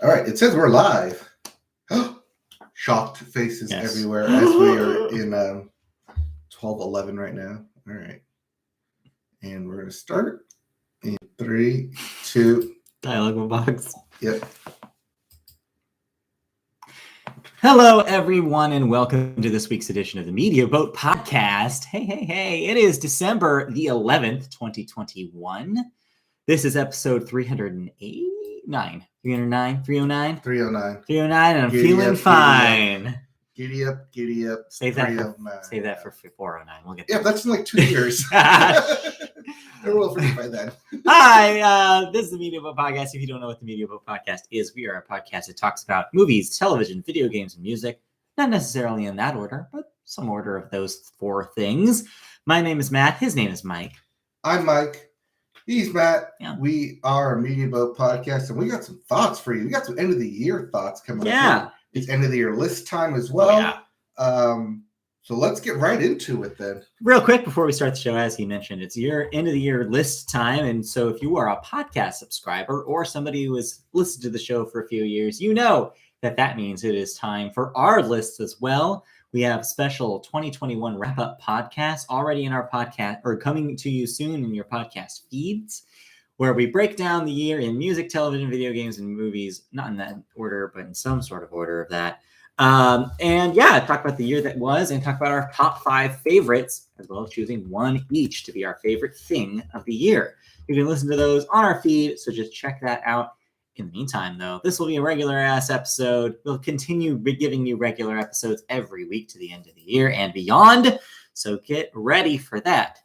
All right, it says we're live. Shocked faces everywhere as we are in 12:11 right now. All right. And we're going to start in 3, 2. Dialogue box. Yep. Hello, everyone, and welcome to this week's edition of the Media Boat Podcast. Hey. It is December the 11th, 2021. This is episode 309. 309? 309, and I'm feeling fine. Giddy up. Save that for 409. We'll get there. Yeah, that's in like 2 years. We'll forget by then. Hi, this is the Media Boat Podcast. If you don't know what the Media Boat Podcast is, we are a podcast that talks about movies, television, video games, and music. Not necessarily in that order, but some order of those 4 things. My name is Matt. His name is Mike. I'm Mike. He's Matt. Yeah. We are a Media Boat Podcast, and we got some thoughts for you. We got some end of the year thoughts coming up. Yeah. It's end of the year list time as well. So let's get right into it then. Real quick before we start the show, as he mentioned, it's your end of the year list time. And so if you are a podcast subscriber or somebody who has listened to the show for a few years, you know that means it is time for our lists as well. We have special 2021 wrap-up podcasts already in our podcast, or coming to you soon in your podcast feeds, where we break down the year in music, television, video games, and movies. Not in that order, but in some sort of order of that. Talk about the year that was and talk about our top 5 favorites, as well as choosing one each to be our favorite thing of the year. You can listen to those on our feed, so just check that out. In the meantime, though, this will be a regular-ass episode. We'll continue giving you regular episodes every week to the end of the year and beyond, so get ready for that.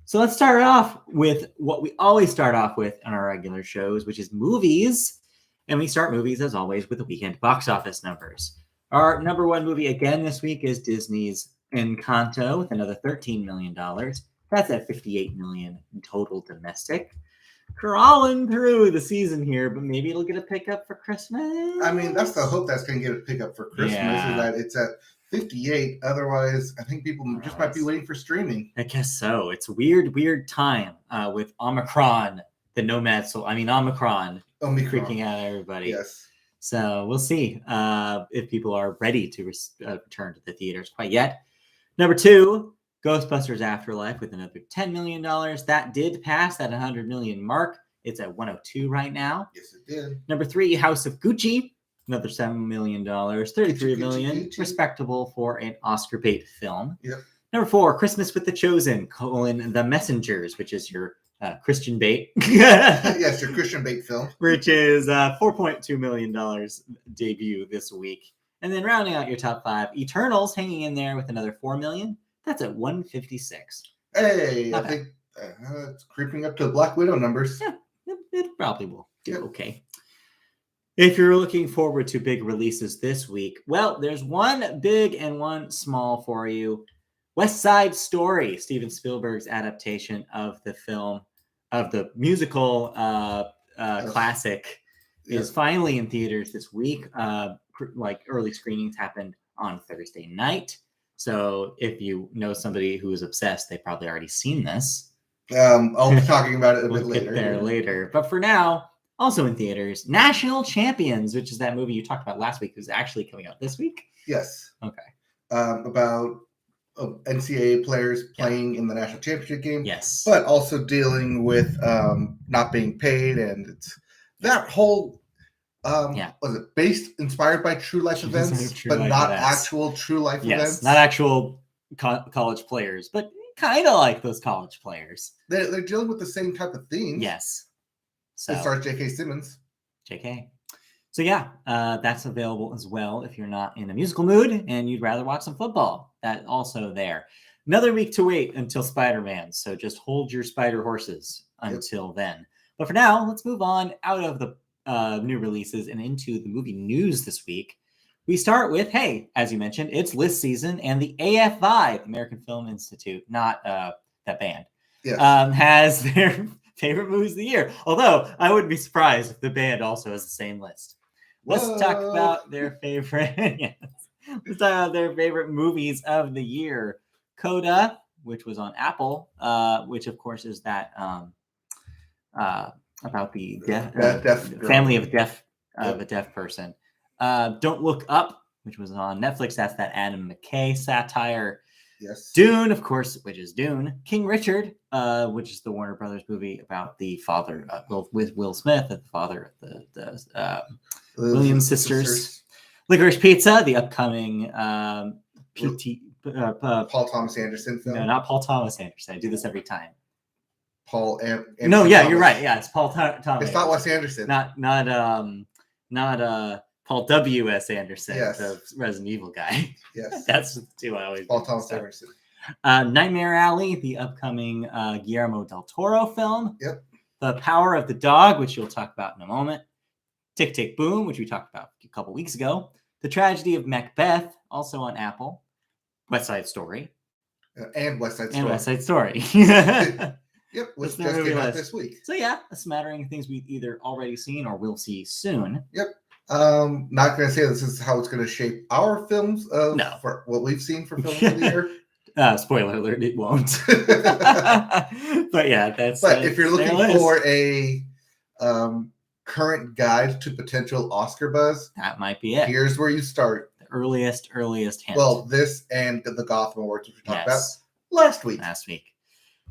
So let's start off with what we always start off with on our regular shows, which is movies. And we start movies, as always, with the weekend box office numbers. Our number 1 movie again this week is Disney's Encanto with another $13 million. That's at $58 million in total domestic. Crawling through the season here, but maybe it'll get a pickup for Christmas. I mean, that's the hope that's going to get a pickup for Christmas, is that it's at 58. Otherwise, I think people just might be waiting for streaming. I guess so. It's a weird time with Omicron, the Nomad Soul. I mean, Omicron freaking out everybody. Yes. So we'll see if people are ready to return to the theaters quite yet. Number 2, Ghostbusters Afterlife with another $10 million. That did pass that $100 million mark. It's at 102 right now. Yes, it did. Number 3, House of Gucci, another $7 million, $33 million, Gucci. Respectable for an Oscar bait film. Yep. Number 4, Christmas with the Chosen, The Messengers, which is your Christian bait. Yes, your Christian bait film. Which is $4.2 million debut this week. And then rounding out your top 5, Eternals hanging in there with another $4 million. That's at 156. Hey, I think it's creeping up to the Black Widow numbers. Yeah, it probably will do okay. If you're looking forward to big releases this week, well, there's one big and one small for you. West Side Story, Steven Spielberg's adaptation of the film, of the musical classic, is finally in theaters this week. Early screenings happened on Thursday night. So if you know somebody who is obsessed, they've probably already seen this. I'll be talking about it a bit later. Get there later. But for now, also in theaters, National Champions, which is that movie you talked about last week, is actually coming out this week. Yes. Okay. About NCAA players playing in the national championship game. Yes. But also dealing with not being paid, and it's that whole was it inspired by true life events, but not actual true life events? Not actual college players, but kind of like those college players. They're dealing with the same type of themes. Yes. So it stars J.K. Simmons. J.K. So that's available as well if you're not in a musical mood and you'd rather watch some football. That's also there. Another week to wait until Spider-Man, so just hold your spider horses until then. But for now, let's move on out of the new releases and into the movie news this week. We start with, as you mentioned, it's list season, and the AFI, the American Film Institute, not that band, has their favorite movies of the year. Although I wouldn't be surprised if the band also has the same list. Let's talk about their favorite. Let's talk about their favorite movies of the year. Coda, which was on Apple, which of course is that about the family of deaf of a deaf person. Don't Look Up, which was on Netflix. That's that Adam McKay satire. Yes. Dune, of course, which is Dune. King Richard, which is the Warner Brothers movie about the father with Will Smith, the father of the Williams sisters. Licorice Pizza, the upcoming Paul Thomas Anderson film. No, not Paul Thomas Anderson. I do this every time. Paul Anderson. No, yeah, Thomas. You're right. Yeah, it's Paul Thomas. It's not Wes Anderson. Not Paul W.S. Anderson, yes. The Resident Evil guy. Yes. That's the two I always Paul Thomas Anderson. Nightmare Alley, the upcoming Guillermo del Toro film. Yep. The Power of the Dog, which you'll talk about in a moment. Tick, Tick, Boom, which we talked about a couple weeks ago. The Tragedy of Macbeth, also on Apple. West Side Story. And West Side Story. And West Side Story. Yep, which just came out this week. So yeah, a smattering of things we've either already seen or will see soon. Yep. Not going to say this is how it's going to shape our films for what we've seen for films of the year. Spoiler alert, it won't. But yeah, that's... But if you're looking for a current guide to potential Oscar buzz, that might be it. Here's where you start. The earliest hint. Well, this and the Gotham Awards, which we talked about last week.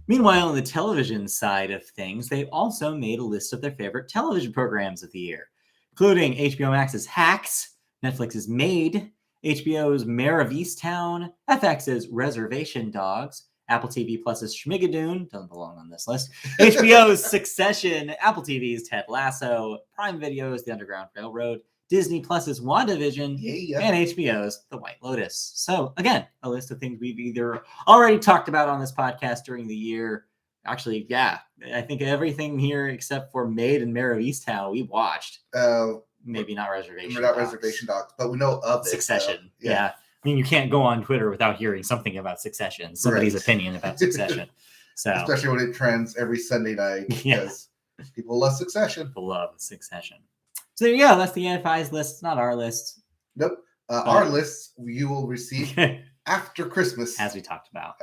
Meanwhile, on the television side of things, they also made a list of their favorite television programs of the year, including HBO Max's Hacks, Netflix's Made, HBO's Mare of Easttown, FX's Reservation Dogs, Apple TV Plus's Schmigadoon, doesn't belong on this list, HBO's Succession, Apple TV's Ted Lasso, Prime Video's The Underground Railroad, Disney Plus's WandaVision, and HBO's The White Lotus. So again, a list of things we've either already talked about on this podcast during the year. Actually, yeah, I think everything here except for Made and Mare of Easttown we watched. Maybe not Reservation Dogs. Not Reservation Dogs, but we know of it. Succession. Yeah. I mean, you can't go on Twitter without hearing something about Succession, somebody's opinion about Succession. So, especially when it trends every Sunday night because people love Succession. People love Succession. So there you go. That's the NFI's list. It's not our list. Nope. Our lists you will receive after Christmas. As we talked about.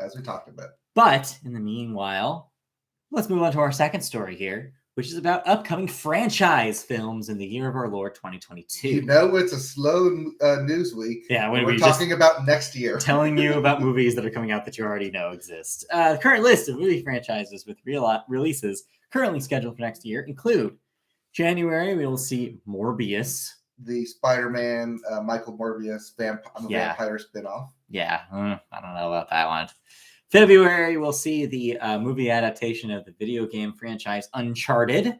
But in the meanwhile, let's move on to our second story here, which is about upcoming franchise films in the year of our Lord 2022. You know, it's a slow news week. Yeah, we're talking about next year. Telling you about movies that are coming out that you already know exist. The current list of movie franchises with releases currently scheduled for next year include January, we will see Morbius. The Spider-Man, Michael Morbius vampire spinoff. Yeah, I don't know about that one. February, we'll see the movie adaptation of the video game franchise Uncharted.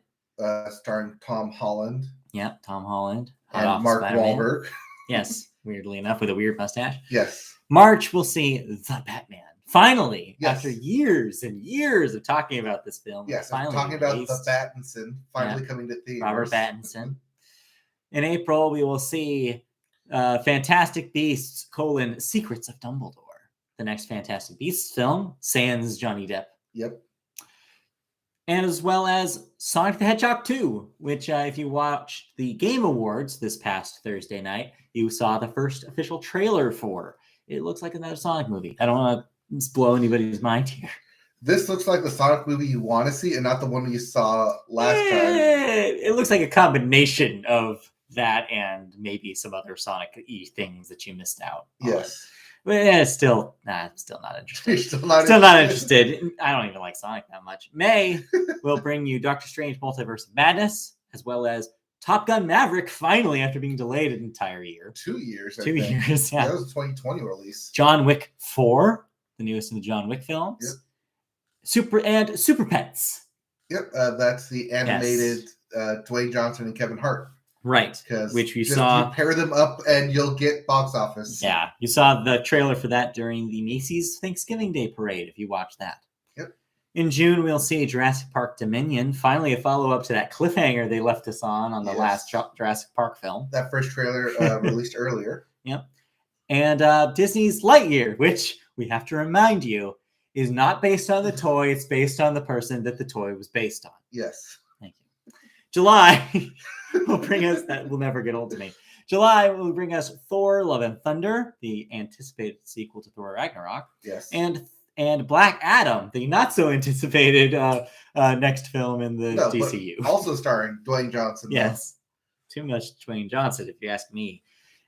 Starring Tom Holland. Yeah, Tom Holland. And Mark Wahlberg. Yes, weirdly enough, with a weird mustache. Yes. March, we'll see The Batman. Finally, after years and years of talking about this film. Yes, I'm talking about The Pattinson finally coming to theaters. Robert Pattinson. In April, we will see Fantastic Beasts, Secrets of Dumbledore. The next Fantastic Beasts film, sans Johnny Depp. Yep. And as well as Sonic the Hedgehog 2, which if you watched the Game Awards this past Thursday night, you saw the first official trailer for. It looks like another Sonic movie. I don't want to blow anybody's mind here. This looks like the Sonic movie you want to see and not the one you saw last time. It looks like a combination of that and maybe some other Sonic-y things that you missed out on. Yes. But still not interested. You're still not interested. I don't even like Sonic that much. May will bring you Doctor Strange Multiverse of Madness, as well as Top Gun Maverick, finally, after being delayed an entire year. 2 years, 2 years, yeah. That was a 2020 release. John Wick 4, the newest of the John Wick films. Yep. Super Pets. Yep, that's the animated Dwayne Johnson and Kevin Hart. Right, which you saw. Pair them up and you'll get box office. Yeah, you saw the trailer for that during the Macy's Thanksgiving Day Parade, if you watched that. Yep. In June, we'll see Jurassic Park Dominion, finally a follow-up to that cliffhanger they left us on the last Jurassic Park film. That first trailer released earlier. Yep. And Disney's Lightyear, which we have to remind you is not based on the toy, it's based on the person that the toy was based on. Yes. Thank you. July will bring us, that will never get old to me. July will bring us Thor, Love and Thunder, the anticipated sequel to Thor Ragnarok. Yes. And Black Adam, the not so anticipated next film in the DCU. Also starring Dwayne Johnson. Yes. Too much Dwayne Johnson, if you ask me.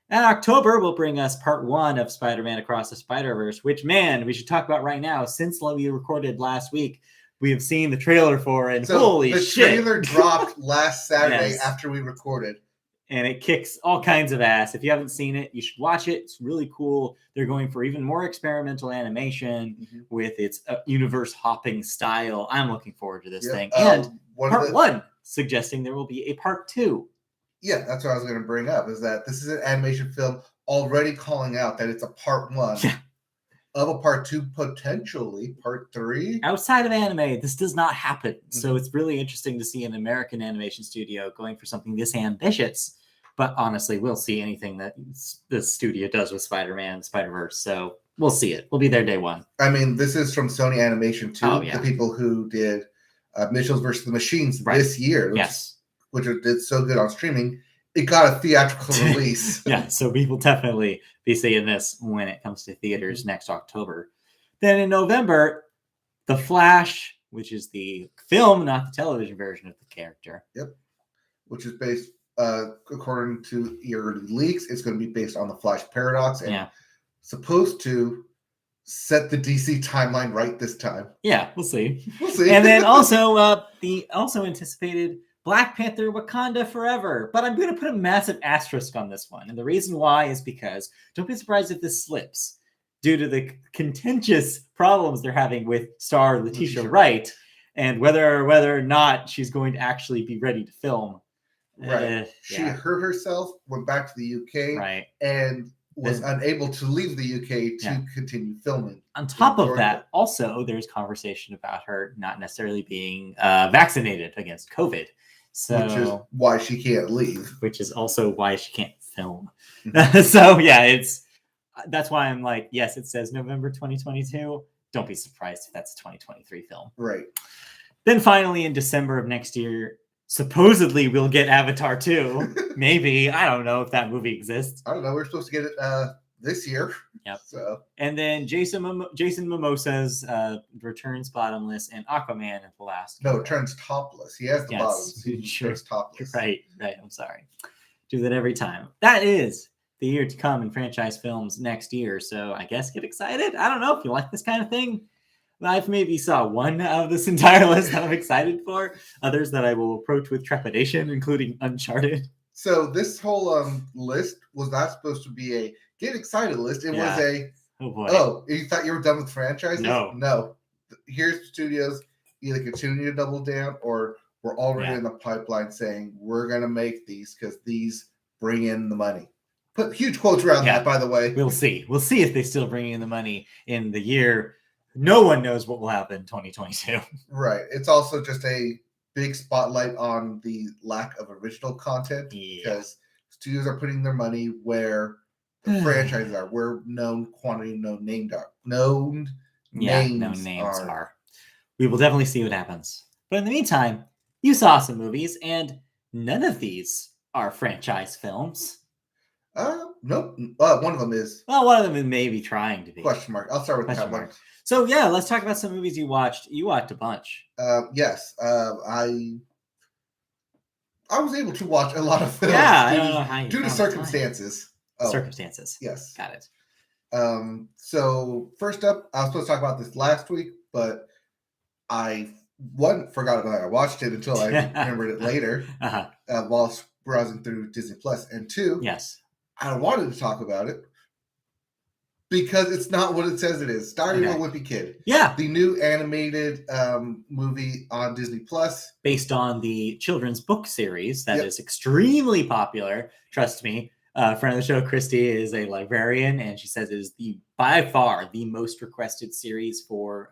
And October will bring us part 1 of Spider-Man Across the Spider-Verse, which, man, we should talk about right now. Since we recorded last week, we have seen the trailer for it. And holy shit. The trailer dropped last Saturday after we recorded. And it kicks all kinds of ass. If you haven't seen it, you should watch it. It's really cool. They're going for even more experimental animation with its universe hopping style. I'm looking forward to this thing. And part 1 suggesting there will be a part 2. Yeah, that's what I was going to bring up, is that this is an animation film already calling out that it's a part 1 of a part 2, potentially part 3. Outside of anime, this does not happen. So it's really interesting to see an American animation studio going for something this ambitious. But honestly, we'll see anything that this studio does with Spider-Man, Spider-Verse. So we'll see it. We'll be there day 1. I mean, this is from Sony Animation too. Oh, yeah. The people who did Mitchell's vs. the Machines this year. Which did so good on streaming. It got a theatrical release. So we will definitely be seeing this when it comes to theaters next October. Then in November, The Flash, which is the film, not the television version of the character. Yep. Which is based, according to early leaks, it's going to be based on the Flash paradox and supposed to set the DC timeline right this time. Yeah, we'll see. We'll see. And then also the also anticipated Black Panther Wakanda Forever. But I'm going to put a massive asterisk on this one. And the reason why is because don't be surprised if this slips due to the contentious problems they're having with star Letitia Wright and whether or not she's going to actually be ready to film. Right. She hurt herself, went back to the UK, and was unable to leave the UK to continue filming. On top of that, also, there's conversation about her not necessarily being vaccinated against COVID. So, which is why she can't leave. Which is also why she can't film. So, that's why I'm like, yes, it says November 2022. Don't be surprised if that's a 2023 film. Right. Then finally, in December of next year, supposedly we'll get Avatar 2. Maybe. I don't know if that movie exists. I don't know. We're supposed to get it this year. Yep. So. And then Jason Momoa's returns bottomless and Aquaman at the last. No, turns topless. He has the bottoms. He turns topless. Right. I'm sorry. Do that every time. That is the year to come in franchise films next year. So I guess get excited. I don't know if you like this kind of thing. I've maybe saw one of this entire list that I'm excited for. Others that I will approach with trepidation, including Uncharted. So this whole list was not supposed to be a get excited list. It was a you thought you were done with franchises? No. Here's studios either continue to double down or we're already in the pipeline saying we're gonna make these because these bring in the money. Put huge quotes around that, by the way. We'll see. We'll see if they still bring in the money in the year. No one knows what will happen in 2022. Right. It's also just a big spotlight on the lack of original content because studios are putting their money where the franchises are, where known quantity, known names are. We will definitely see what happens. But in the meantime, you saw some movies, and none of these are franchise films. Nope. One of them is. Well, one of them is maybe trying to be. Question mark. I'll start with question mark. So let's talk about some movies you watched. You watched a bunch. Yes. I was able to watch a lot of films. Yeah, I don't know how you due to circumstances. Circumstances. Yes. Got it. So first up, I was supposed to talk about this last week, but I forgot about it. I watched it until I remembered it later while browsing through Disney Plus. And 2, I wanted to talk about it because it's not what it says it is. Diary of a Wimpy Kid. Yeah. The new animated movie on Disney Plus. Based on the children's book series that is extremely popular. Trust me. Friend of the show, Christy, is a librarian, and she says it is by far the most requested series for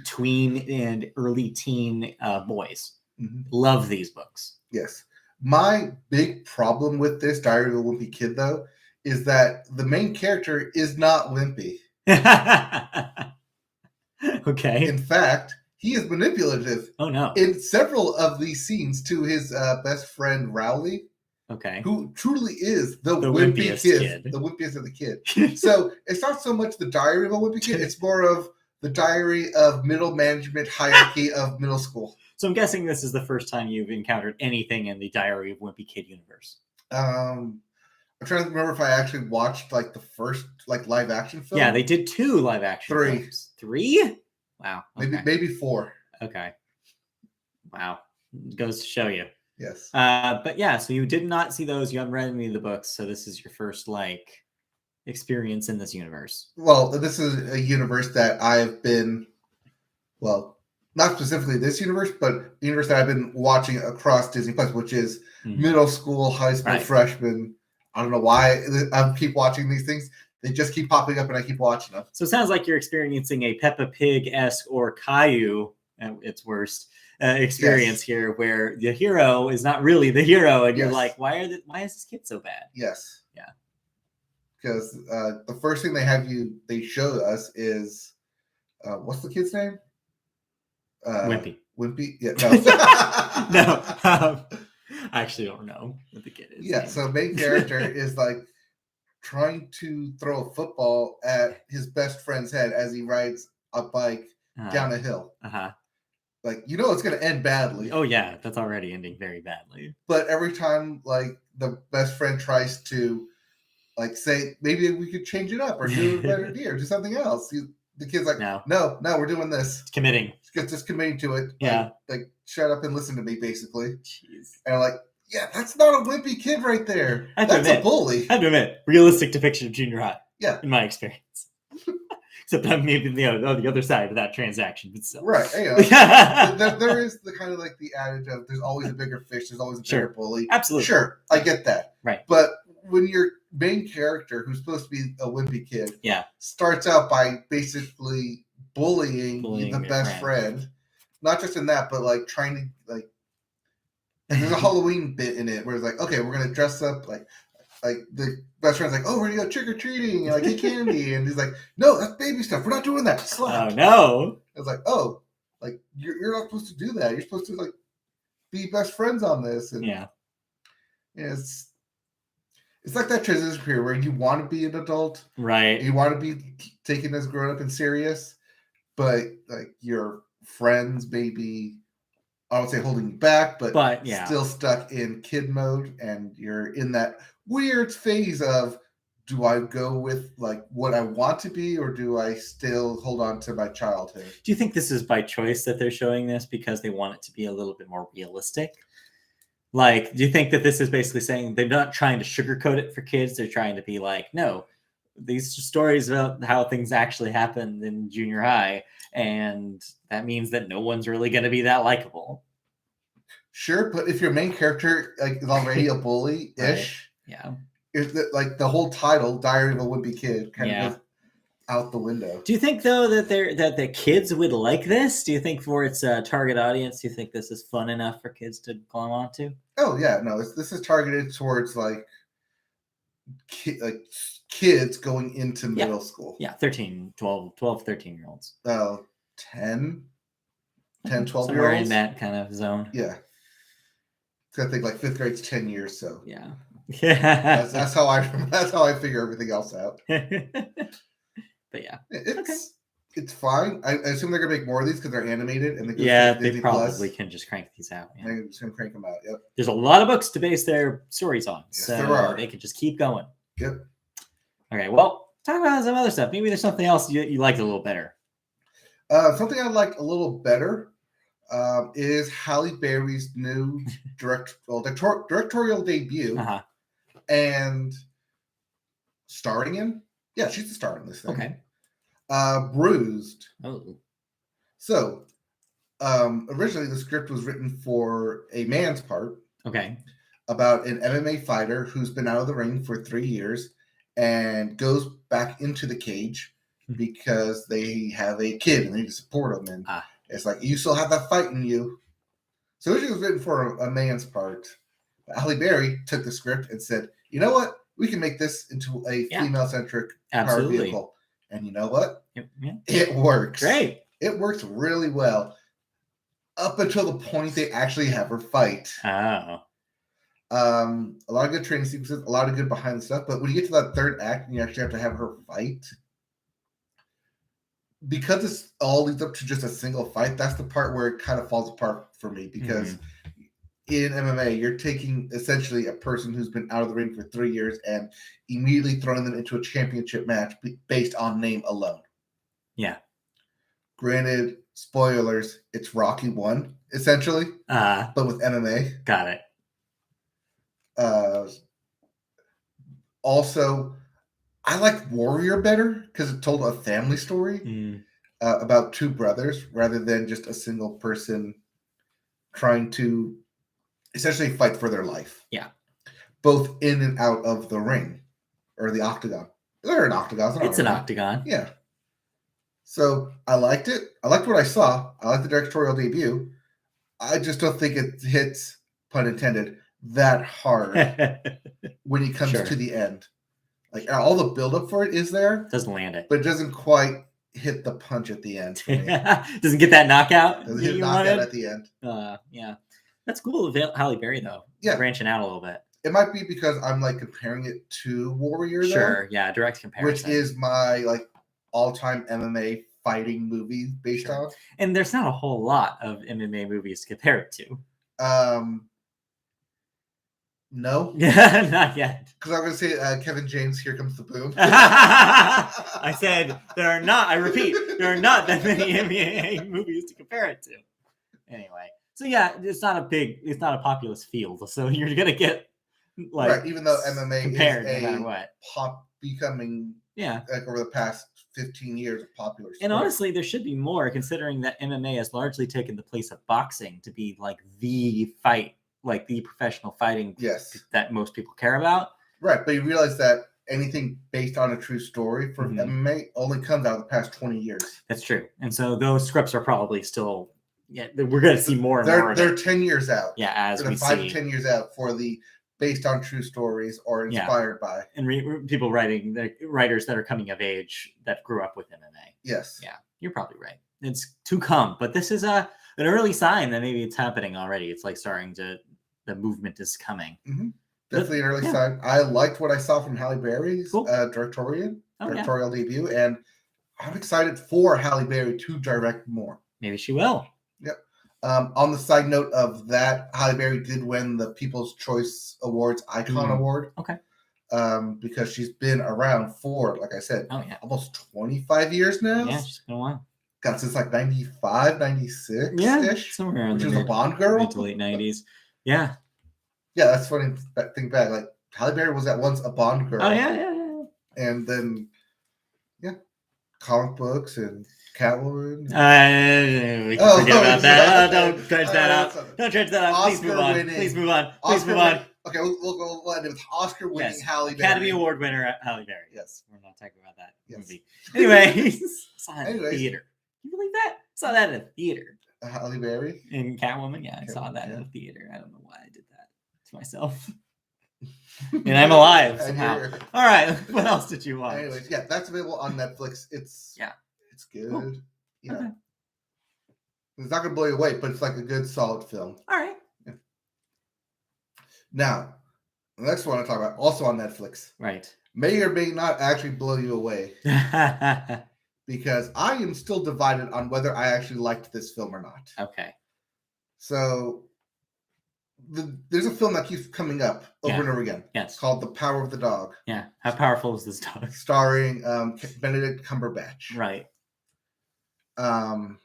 tween and early teen boys. Mm-hmm. Love these books. Yes. My big problem with this Diary of a Wimpy Kid, though, is that the main character is not wimpy. Okay. In fact, he is manipulative. Oh, no. In several of these scenes to his best friend, Rowley. Okay. Who truly is the wimpy kid. The wimpiest of the kid. So it's not so much the Diary of a Wimpy Kid. It's more of the diary of middle management hierarchy of middle school. So I'm guessing this is the first time you've encountered anything in the Diary of Wimpy Kid universe. I'm trying to remember if I actually watched like the first like live action film. Yeah, they did 2 live action films. 3? Wow. Okay. Maybe 4. Okay. Wow. Goes to show you. Yes. But yeah, so you did not see those. You haven't read any of the books, so this is your first like experience in this universe. Well, this is a universe that I've been, well, not specifically this universe, but the universe that I've been watching across Disney Plus, which is middle school, high school, freshman. I don't know why I keep watching these things. They just keep popping up, and I keep watching them. So it sounds like you're experiencing a Peppa Pig-esque or Caillou at its worst experience here, where the hero is not really the hero, and you're like, why is this kid so bad? Yes. Yeah. Because the first thing they show us is what's the kid's name? Wimpy. Wimpy? Yeah. No. I actually don't know what the kid is. Yeah. So main character is like trying to throw a football at his best friend's head as he rides a bike down a hill. Like, it's going to end badly. Oh, yeah. That's already ending very badly. But every time, like, the best friend tries to, like, say, maybe we could change it up or do a better idea or do something else. The kid's like, no, we're doing this. Committing. Just committing to it. Yeah. Like, shut up and listen to me, basically. Jeez. And I'm like, yeah, that's not a wimpy kid right there. That's a bully. I have to admit, realistic depiction of junior high. Yeah. In my experience. Except I'm maybe the other side of that transaction. But still. Right. There is the kind of like the adage of there's always a bigger fish, there's always a bigger bully. Absolutely. Sure, I get that. Right. But when your main character, who's supposed to be a wimpy kid, starts out by basically bullying the best friend, not just in that, but like trying to like, and there's a Halloween bit in it where it's like, okay, we're gonna dress up like the best friend's like, oh, we're gonna go trick or treating and like get candy, and he's like, no, that's baby stuff. We're not doing that. Slap. Oh no! I was like, oh, like you're not supposed to do that. You're supposed to like be best friends on this, and it's like that transition period where you want to be an adult, right? You want to be taken as grown up and serious, but like your friends maybe, I would say, holding you back, but still stuck in kid mode, and you're in that weird phase of, do I go with like what I want to be, or do I still hold on to my childhood? Do you think this is by choice that they're showing this because they want it to be a little bit more realistic? Like, do you think that this is basically saying they're not trying to sugarcoat it for kids? They're trying to be like, no, these stories about how things actually happened in junior high, and that means that no one's really going to be that likable. Sure, but if your main character like is already a bully-ish, is that like the whole title, Diary of a Wimpy Kid, kind of goes out the window. Do you think though that the kids would like this? Do you think for its target audience, do you think this is fun enough for kids to glom onto? Oh yeah, no, this is targeted towards like kids going into middle school. Yeah, 13-year-olds. Oh, 10, 12-year-olds. Somewhere in that kind of zone. Yeah. I think like 5th grade's 10 years, so yeah. That's how I figure everything else out. But yeah, it's fine. I assume they're gonna make more of these because they're animated and they probably can just crank these out. Yeah. They're just gonna crank them out. Yep. There's a lot of books to base their stories on, yes, so there are. They could just keep going. Yep. Okay, well, talk about some other stuff. Maybe there's something else you liked a little better. Something I like a little better is Halle Berry's new directorial debut, and starring in. Yeah, she's the star in this thing. Okay. Bruised. Oh. So, originally the script was written for a man's part. Okay. About an MMA fighter who's been out of the ring for 3 years and goes back into the cage because they have a kid and they need to support him. And it's like, you still have that fight in you. So it was written for a man's part. But Halle Berry took the script and said, you know what? We can make this into a female-centric car vehicle. And you know what? It works. Great. It works really well. Up until the point they actually have her fight. Oh. A lot of good training sequences, a lot of good behind the stuff. But when you get to that third act and you actually have to have her fight, because it's all leads up to just a single fight, that's the part where it kind of falls apart for me because in MMA, you're taking essentially a person who's been out of the ring for 3 years and immediately throwing them into a championship match based on name alone. Yeah. Granted, spoilers, it's Rocky 1, essentially, but with MMA. Got it. Also, I like Warrior better because it told a family story about two brothers rather than just a single person trying to essentially fight for their life. Yeah. Both in and out of the ring or the octagon. They're an octagon. It's an octagon. Yeah. So I liked it. I liked what I saw. I liked the directorial debut. I just don't think it hits, pun intended, that hard when he comes to the end. Like all the buildup for it is there. Doesn't land it. But it doesn't quite hit the punch at the end for me. Doesn't get that knockout. Doesn't hit a knockout at the end. Yeah. That's cool of Halle Berry, though. Yeah. Branching out a little bit. It might be because I'm like comparing it to Warrior, Sure, yeah, direct comparison. Which is my like all-time MMA fighting movie based on. And there's not a whole lot of MMA movies to compare it to. No. Not yet. Because I'm going to say Kevin James, Here Comes the Boom. I said there are not, I repeat, there are not that many MMA movies to compare it to. Anyway. So yeah, it's not a populous field. So you're going to get like right, even though MMA compared, is no matter what. becoming like over the past 15 years of popular sport. And honestly, there should be more considering that MMA has largely taken the place of boxing to be like the fight, like the professional fighting that most people care about. Right, but you realize that anything based on a true story for MMA only comes out of the past 20 years. That's true. And so those scripts are probably still, we're going to see more and more. They're 10 years out. Yeah, as we 5 see. to 10 years out for the based on true stories or inspired by. And people writing, the writers that are coming of age that grew up with MMA. Yes. Yeah, you're probably right. It's to come, but this is an early sign that maybe it's happening already. It's like the movement is coming. Mm-hmm. Definitely an early sign. I liked what I saw from Halle Berry's directorial debut, and I'm excited for Halle Berry to direct more. Maybe she will. Yep. On the side note of that, Halle Berry did win the People's Choice Awards Icon Award. Okay. Because she's been around for, like I said, almost 25 years now. Yeah, she's been a while. Got since like 95, 96-ish. Yeah, somewhere around which was a Bond girl. Mid to late 90s. Yeah. Yeah, that's funny. Think back. Like, Halle Berry was at once a Bond girl. Oh, yeah. And then, comic books and Catwoman. We can forget about that. Don't dredge that out. Don't dredge that out. Please move on. Please move on. Please move on. Okay, we'll end it with Oscar-winning Halle Berry. Academy Award winner Halle Berry. Yes. We're not talking about that movie. Anyways, saw that in the theater. Can you believe that? Saw that in a theater. Halle Berry? In Catwoman, I saw that in the theater. I don't know why I did that to myself. And I'm alive somehow. All right, what else did you watch? Anyways, that's available on Netflix. It's good. Cool. Okay. It's not gonna blow you away, but it's like a good, solid film. All right. Yeah. Now, the next one I talk about, also on Netflix. Right. May or may not actually blow you away. Because I am still divided on whether I actually liked this film or not. Okay. So there's a film that keeps coming up over and over again. Yes. It's called The Power of the Dog. Yeah. How powerful is this dog? Starring Benedict Cumberbatch. Right. And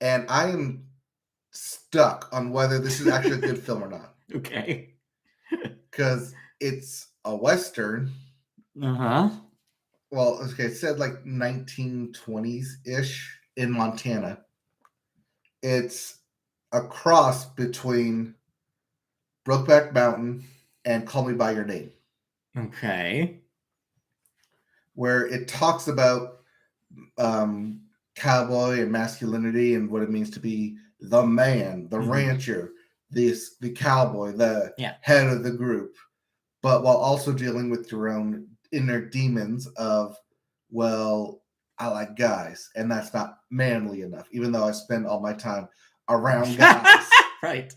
I am stuck on whether this is actually a good film or not. Okay. Because it's a Western. Uh-huh. Well, okay, it said like 1920s-ish in Montana. It's a cross between Brokeback Mountain and Call Me By Your Name. Okay. Where it talks about cowboy and masculinity and what it means to be the man, the rancher, the cowboy, the head of the group, but while also dealing with your own inner demons of, well, I like guys, and that's not manly enough, even though I spend all my time around guys. Right.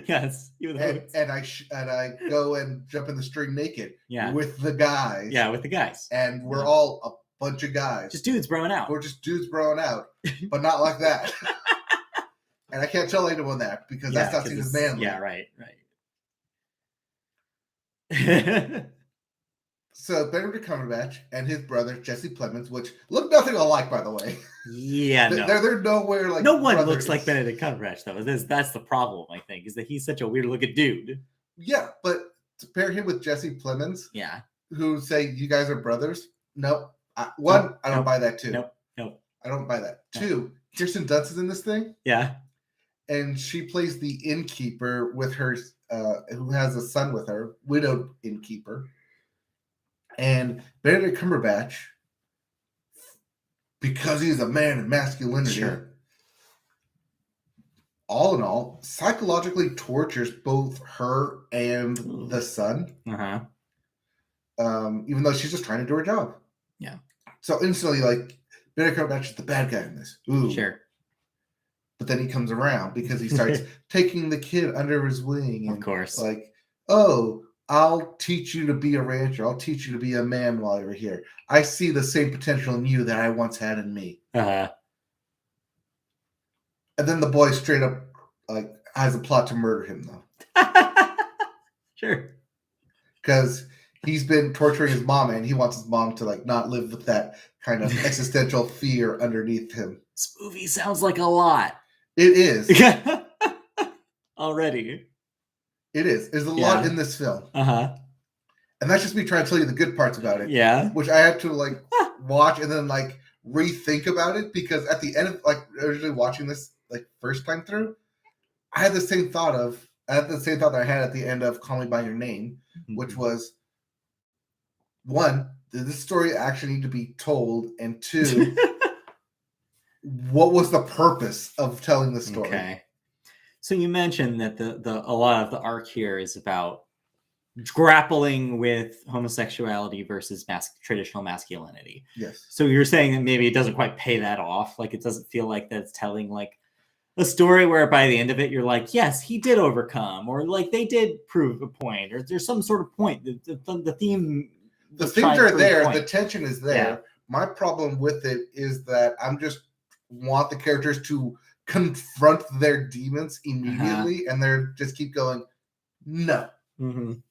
Yes. And I go and jump in the stream naked with the guys. Yeah, with the guys. And we're all a bunch of guys. Just dudes broing out. We're just dudes broing out, but not like that. And I can't tell anyone that because that's not seen as manly. Yeah, right. So Benedict Cumberbatch and his brother Jesse Plemons, which look nothing alike, by the way. Yeah, they're nowhere like. No one looks like Benedict Cumberbatch, though. That's the problem, I think, is that he's such a weird looking dude. Yeah, but to pair him with Jesse Plemons, who say you guys are brothers. Nope. I don't buy that too. Nope. I don't buy that. No. 2, Kirsten Dunst is in this thing. Yeah. And she plays the innkeeper with her, who has a son with her, widowed innkeeper. And Benedict Cumberbatch, because he's a man of masculinity, all in all, psychologically tortures both her and the son. Even though she's just trying to do her job. Yeah. So instantly, like, Benedict Cumberbatch is the bad guy in this. Ooh. Sure. But then he comes around because he starts taking the kid under his wing. And, of course. Like, oh, I'll teach you to be a rancher. I'll teach you to be a man while you're here. I see the same potential in you that I once had in me. And then the boy straight up like has a plot to murder him, though. Sure. Because he's been torturing his mom, and he wants his mom to like not live with that kind of existential fear underneath him. This movie sounds like a lot. It is. Already. It is. There's a lot in this film. And that's just me trying to tell you the good parts about it. Yeah. Which I had to like watch and then like rethink about it, because at the end of like originally watching this like first time through, I had the same thought that I had at the end of Call Me by Your Name, which was, one, did this story actually need to be told? And 2, what was the purpose of telling the story? Okay. So you mentioned that a lot of the arc here is about grappling with homosexuality versus traditional masculinity. Yes. So you're saying that maybe it doesn't quite pay that off. Like it doesn't feel like that's telling like a story where by the end of it you're like, yes, he did overcome, or like they did prove a point, or there's some sort of point. The theme. The themes are there. The tension is there. Yeah. My problem with it is that I'm just want the characters to confront their demons immediately, and they're just keep going, no.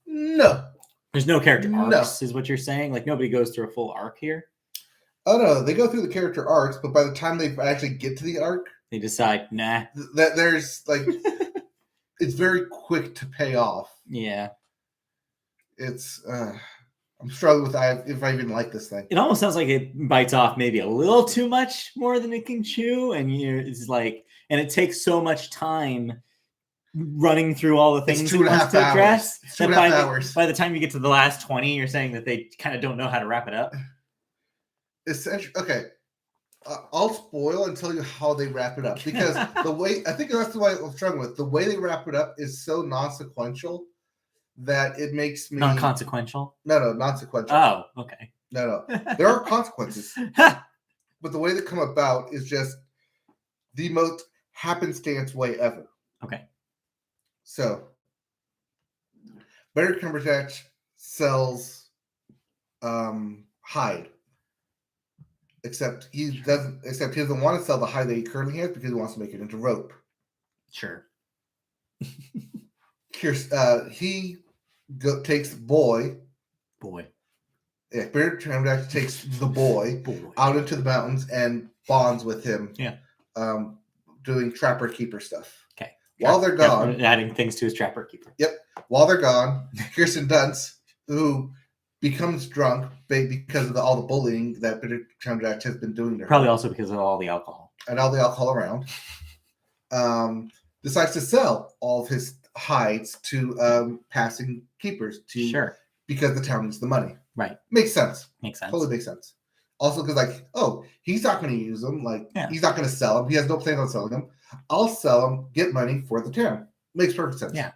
No. There's no character arcs, is what you're saying? Like nobody goes through a full arc here? Oh, no. They go through the character arcs, but by the time they actually get to the arc, they decide, nah. That there's like, it's very quick to pay off. Yeah. It's, I'm struggling with if I even like this thing. It almost sounds like it bites off maybe a little too much more than it can chew, and it's like, and it takes so much time running through all the things it wants to address. 2.5 hours. By the time you get to the last 20, you're saying that they kind of don't know how to wrap it up. Essentially, okay. I'll spoil and tell you how they wrap it up, because the way I think that's the way I'm struggling with. The way they wrap it up is so non-sequential that it makes me non-consequential. No, non-sequential. Oh, okay. No. There are consequences, but the way they come about is just the most happenstance way ever. Okay. So, Benedict Cumberbatch sells hide. Except he doesn't want to sell the hide that he currently has because he wants to make it into rope. Sure. He takes boy. Yeah, Benedict Cumberbatch takes the boy out into the mountains and bonds with him. Yeah. Doing trapper keeper stuff. Okay. While they're gone, adding things to his trapper keeper. Yep. While they're gone, Kirsten Dunst, who becomes drunk because of all the bullying that Benedict Cumberbatch has been doing to her. Probably also because of all the alcohol. And all the alcohol around. Decides to sell all of his hides to passing keepers. Because the town needs the money. Right. Makes sense. Totally makes sense. Also because he's not going to use them. He's not going to sell them. He has no plans on selling them. I'll sell them, get money for the town. Makes perfect sense. Yeah.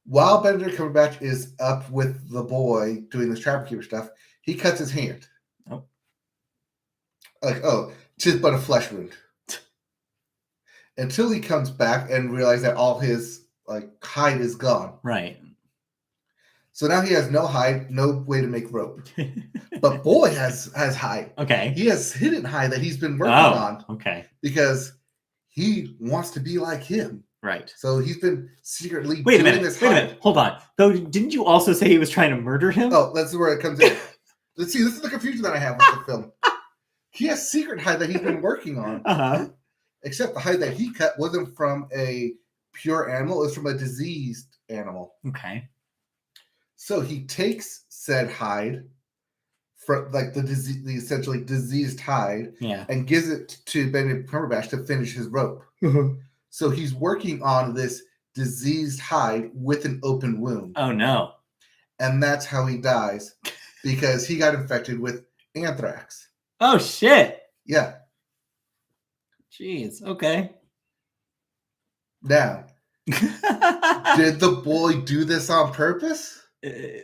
While Benedict Cumberbatch is up with the boy doing this trapper keeper stuff, he cuts his hand. Oh. Tis but a flesh wound. Until he comes back and realizes that all his hide is gone. Right. So now he has no hide, no way to make rope. But boy has hide. Okay. He has hidden hide that he's been working on. Okay. Because he wants to be like him. Right. So he's been secretly Wait a doing minute. this. Wait a minute. Hold on. Though, didn't you also say he was trying to murder him? Oh, that's where it comes in. Let's see. This is the confusion that I have with the film. He has secret hide that he's been working on. Except the hide that he cut wasn't from a pure animal; it was from a diseased animal. Okay. So he takes said hide, from like the essentially diseased hide, and gives it to Benedict Cumberbatch to finish his rope. So he's working on this diseased hide with an open wound. Oh no! And that's how he dies, because he got infected with anthrax. Oh shit! Yeah. Jeez. Okay. Now, did the boy do this on purpose?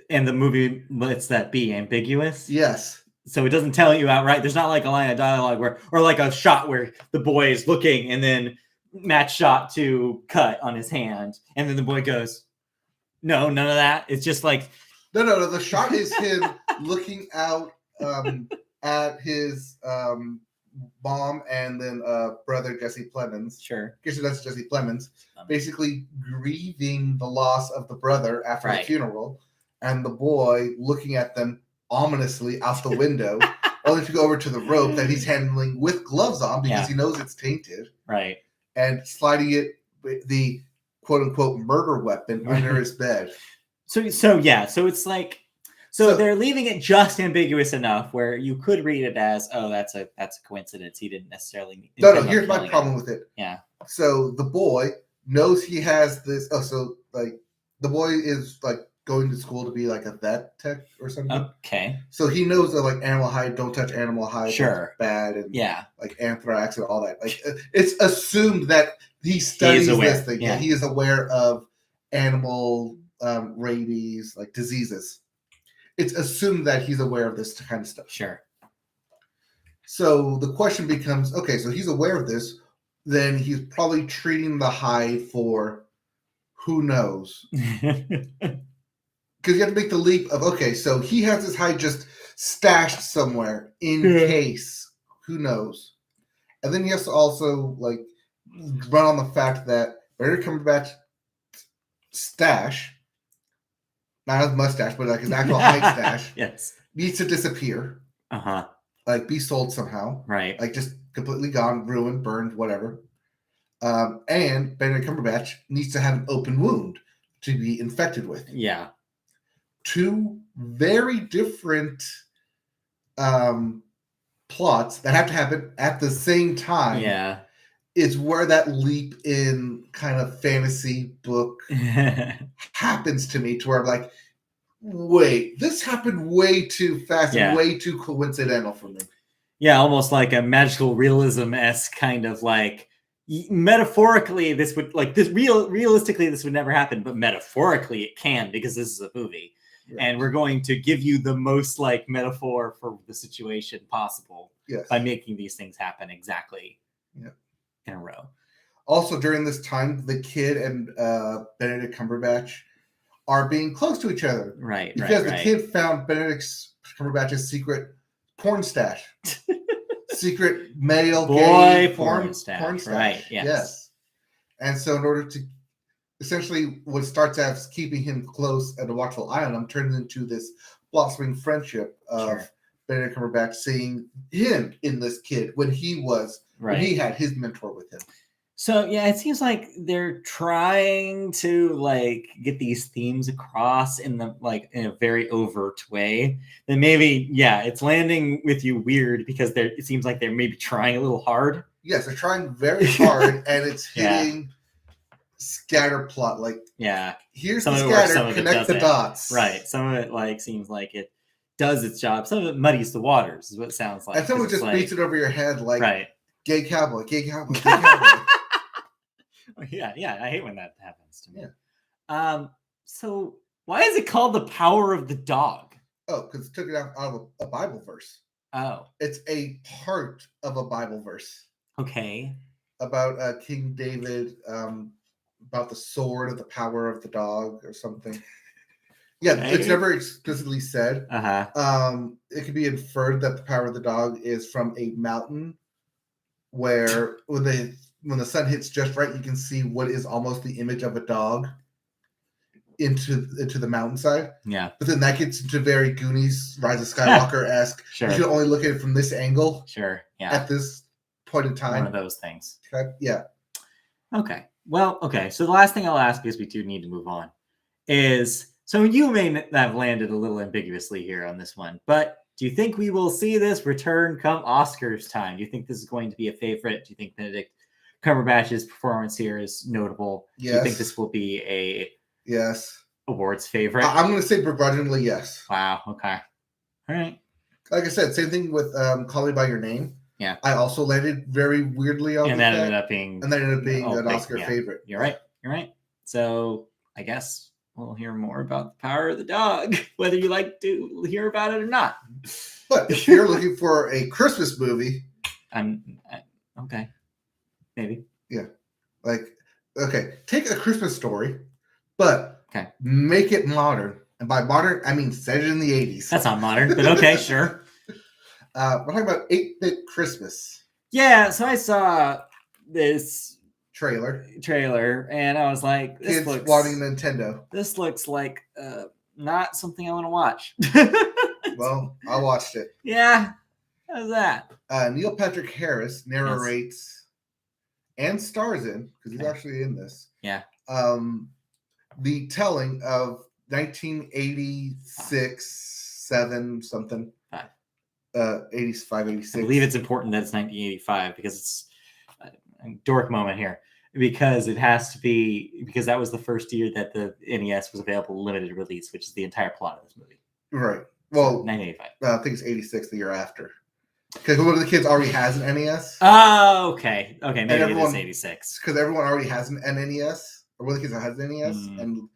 And the movie lets that be ambiguous. Yes. So it doesn't tell you outright. There's not like a line of dialogue where, or like a shot where the boy is looking and then match shot to cut on his hand, and then the boy goes, "No, none of that." It's just like no. The shot is him looking out at his mom and then brother Jesse Plemons. Sure, I guess that's Jesse Plemons, basically grieving the loss of the brother after the funeral, and the boy looking at them ominously out the window, only to go over to the rope that he's handling with gloves on because he knows it's tainted. Right. And sliding it, the quote unquote murder weapon, under his bed. So it's like, so they're leaving it just ambiguous enough where you could read it as, oh, that's a coincidence. He didn't necessarily. No. Here's my problem with it. Yeah. So the boy knows he has this. Oh, so like the boy is like going to school to be like a vet tech or something. Okay. So he knows that like animal hide, don't touch animal hide. Sure. Bad and like anthrax and all that. Like it's assumed that he studies this thing. Yeah. He is aware of animal rabies, like diseases. It's assumed that he's aware of this kind of stuff. Sure. So the question becomes, okay, so he's aware of this, then he's probably treating the hide for who knows. Because you have to make the leap of, okay, so he has his hide just stashed somewhere in case. Who knows? And then he has to also, like, run on the fact that Benedict Cumberbatch stash, not his mustache, but like his actual hide stash, needs to disappear. Like, be sold somehow. Right. Like, just completely gone, ruined, burned, whatever. And Benedict Cumberbatch needs to have an open wound to be infected with. Yeah. Two very different plots that have to happen at the same time. Yeah. Is where that leap in kind of fantasy book happens to me, to where I'm like, wait, this happened way too fast and way too coincidental for me. Yeah, almost like a magical realism-esque kind of like, metaphorically, this would, like, this realistically, this would never happen, but metaphorically it can, because this is a movie. Right. And we're going to give you the most like metaphor for the situation possible by making these things happen exactly in a row. Also, during this time, the kid and Benedict Cumberbatch are being close to each other. Right. Because the kid found Benedict Cumberbatch's secret porn stash. Secret male gay porn stash. Right. Yes. And so in order to essentially what starts as keeping him close and a watchful eye on him turns into this blossoming friendship of Benedict Cumberbatch seeing him in this kid when he was when he had his mentor with him. So yeah, it seems like they're trying to like get these themes across in the like in a very overt way. Then maybe it's landing with you weird because it seems like they're maybe trying a little hard. Yes, they're trying very hard, and it's hitting scatter plot. Like here's some the scatter, connect the dots. Right. Some of it like seems like it does its job. Some of it muddies the waters, is what it sounds like. And some of it just beats it over your head like gay cowboy, gay cowboy, gay cowboy. Yeah, I hate when that happens to me. Yeah. So why is it called The Power of the Dog? Oh, because it took it out of a Bible verse. Oh. It's a part of a Bible verse. Okay. About King David, about the sword of the power of the dog or something. Yeah, it's never explicitly said. It could be inferred that the power of the dog is from a mountain where when when the sun hits just right, you can see what is almost the image of a dog into the mountainside. Yeah. But then that gets into very Goonies, Rise of Skywalker-esque. Sure. You can only look at it from this angle. Sure. Yeah. At this point in time. One of those things. Yeah. Okay. Well, okay. So the last thing I'll ask, because we do need to move on, is so you may have landed a little ambiguously here on this one, but do you think we will see this return come Oscars time? Do you think this is going to be a favorite? Do you think Benedict Cumberbatch's performance here is notable? Yes. Do you think this will be a awards favorite? I'm going to say begrudgingly yes. Wow. Okay. All right. Like I said, same thing with Call Me By Your Name. Yeah. I also landed very weirdly on that ended up being an Oscar favorite. You're right. So I guess we'll hear more about The Power of the Dog, whether you like to hear about it or not. But if you're looking for a Christmas movie, okay, maybe. Yeah, take A Christmas Story, but make it modern. And by modern, I mean set it in the 80s. That's not modern, but okay, sure. We're talking about 8-Bit Christmas. Yeah, so I saw this trailer, and I was like, "Kids wanting Nintendo." This looks like not something I want to watch. Well, I watched it. Yeah, how's that? Neil Patrick Harris narrates and stars in, because he's actually in this. Yeah. The telling of 1986, 7 something. 85, 86. I believe it's important that it's 1985 because it's a dork moment here. Because it has to be, because that was the first year that the NES was available limited release, which is the entire plot of this movie. Right. Well, 1985. I think it's 86 the year after. Because one of the kids already has an NES. Oh, okay. Okay, maybe it is 86. Because everyone already has an NES. Or one of the kids that has an NES. And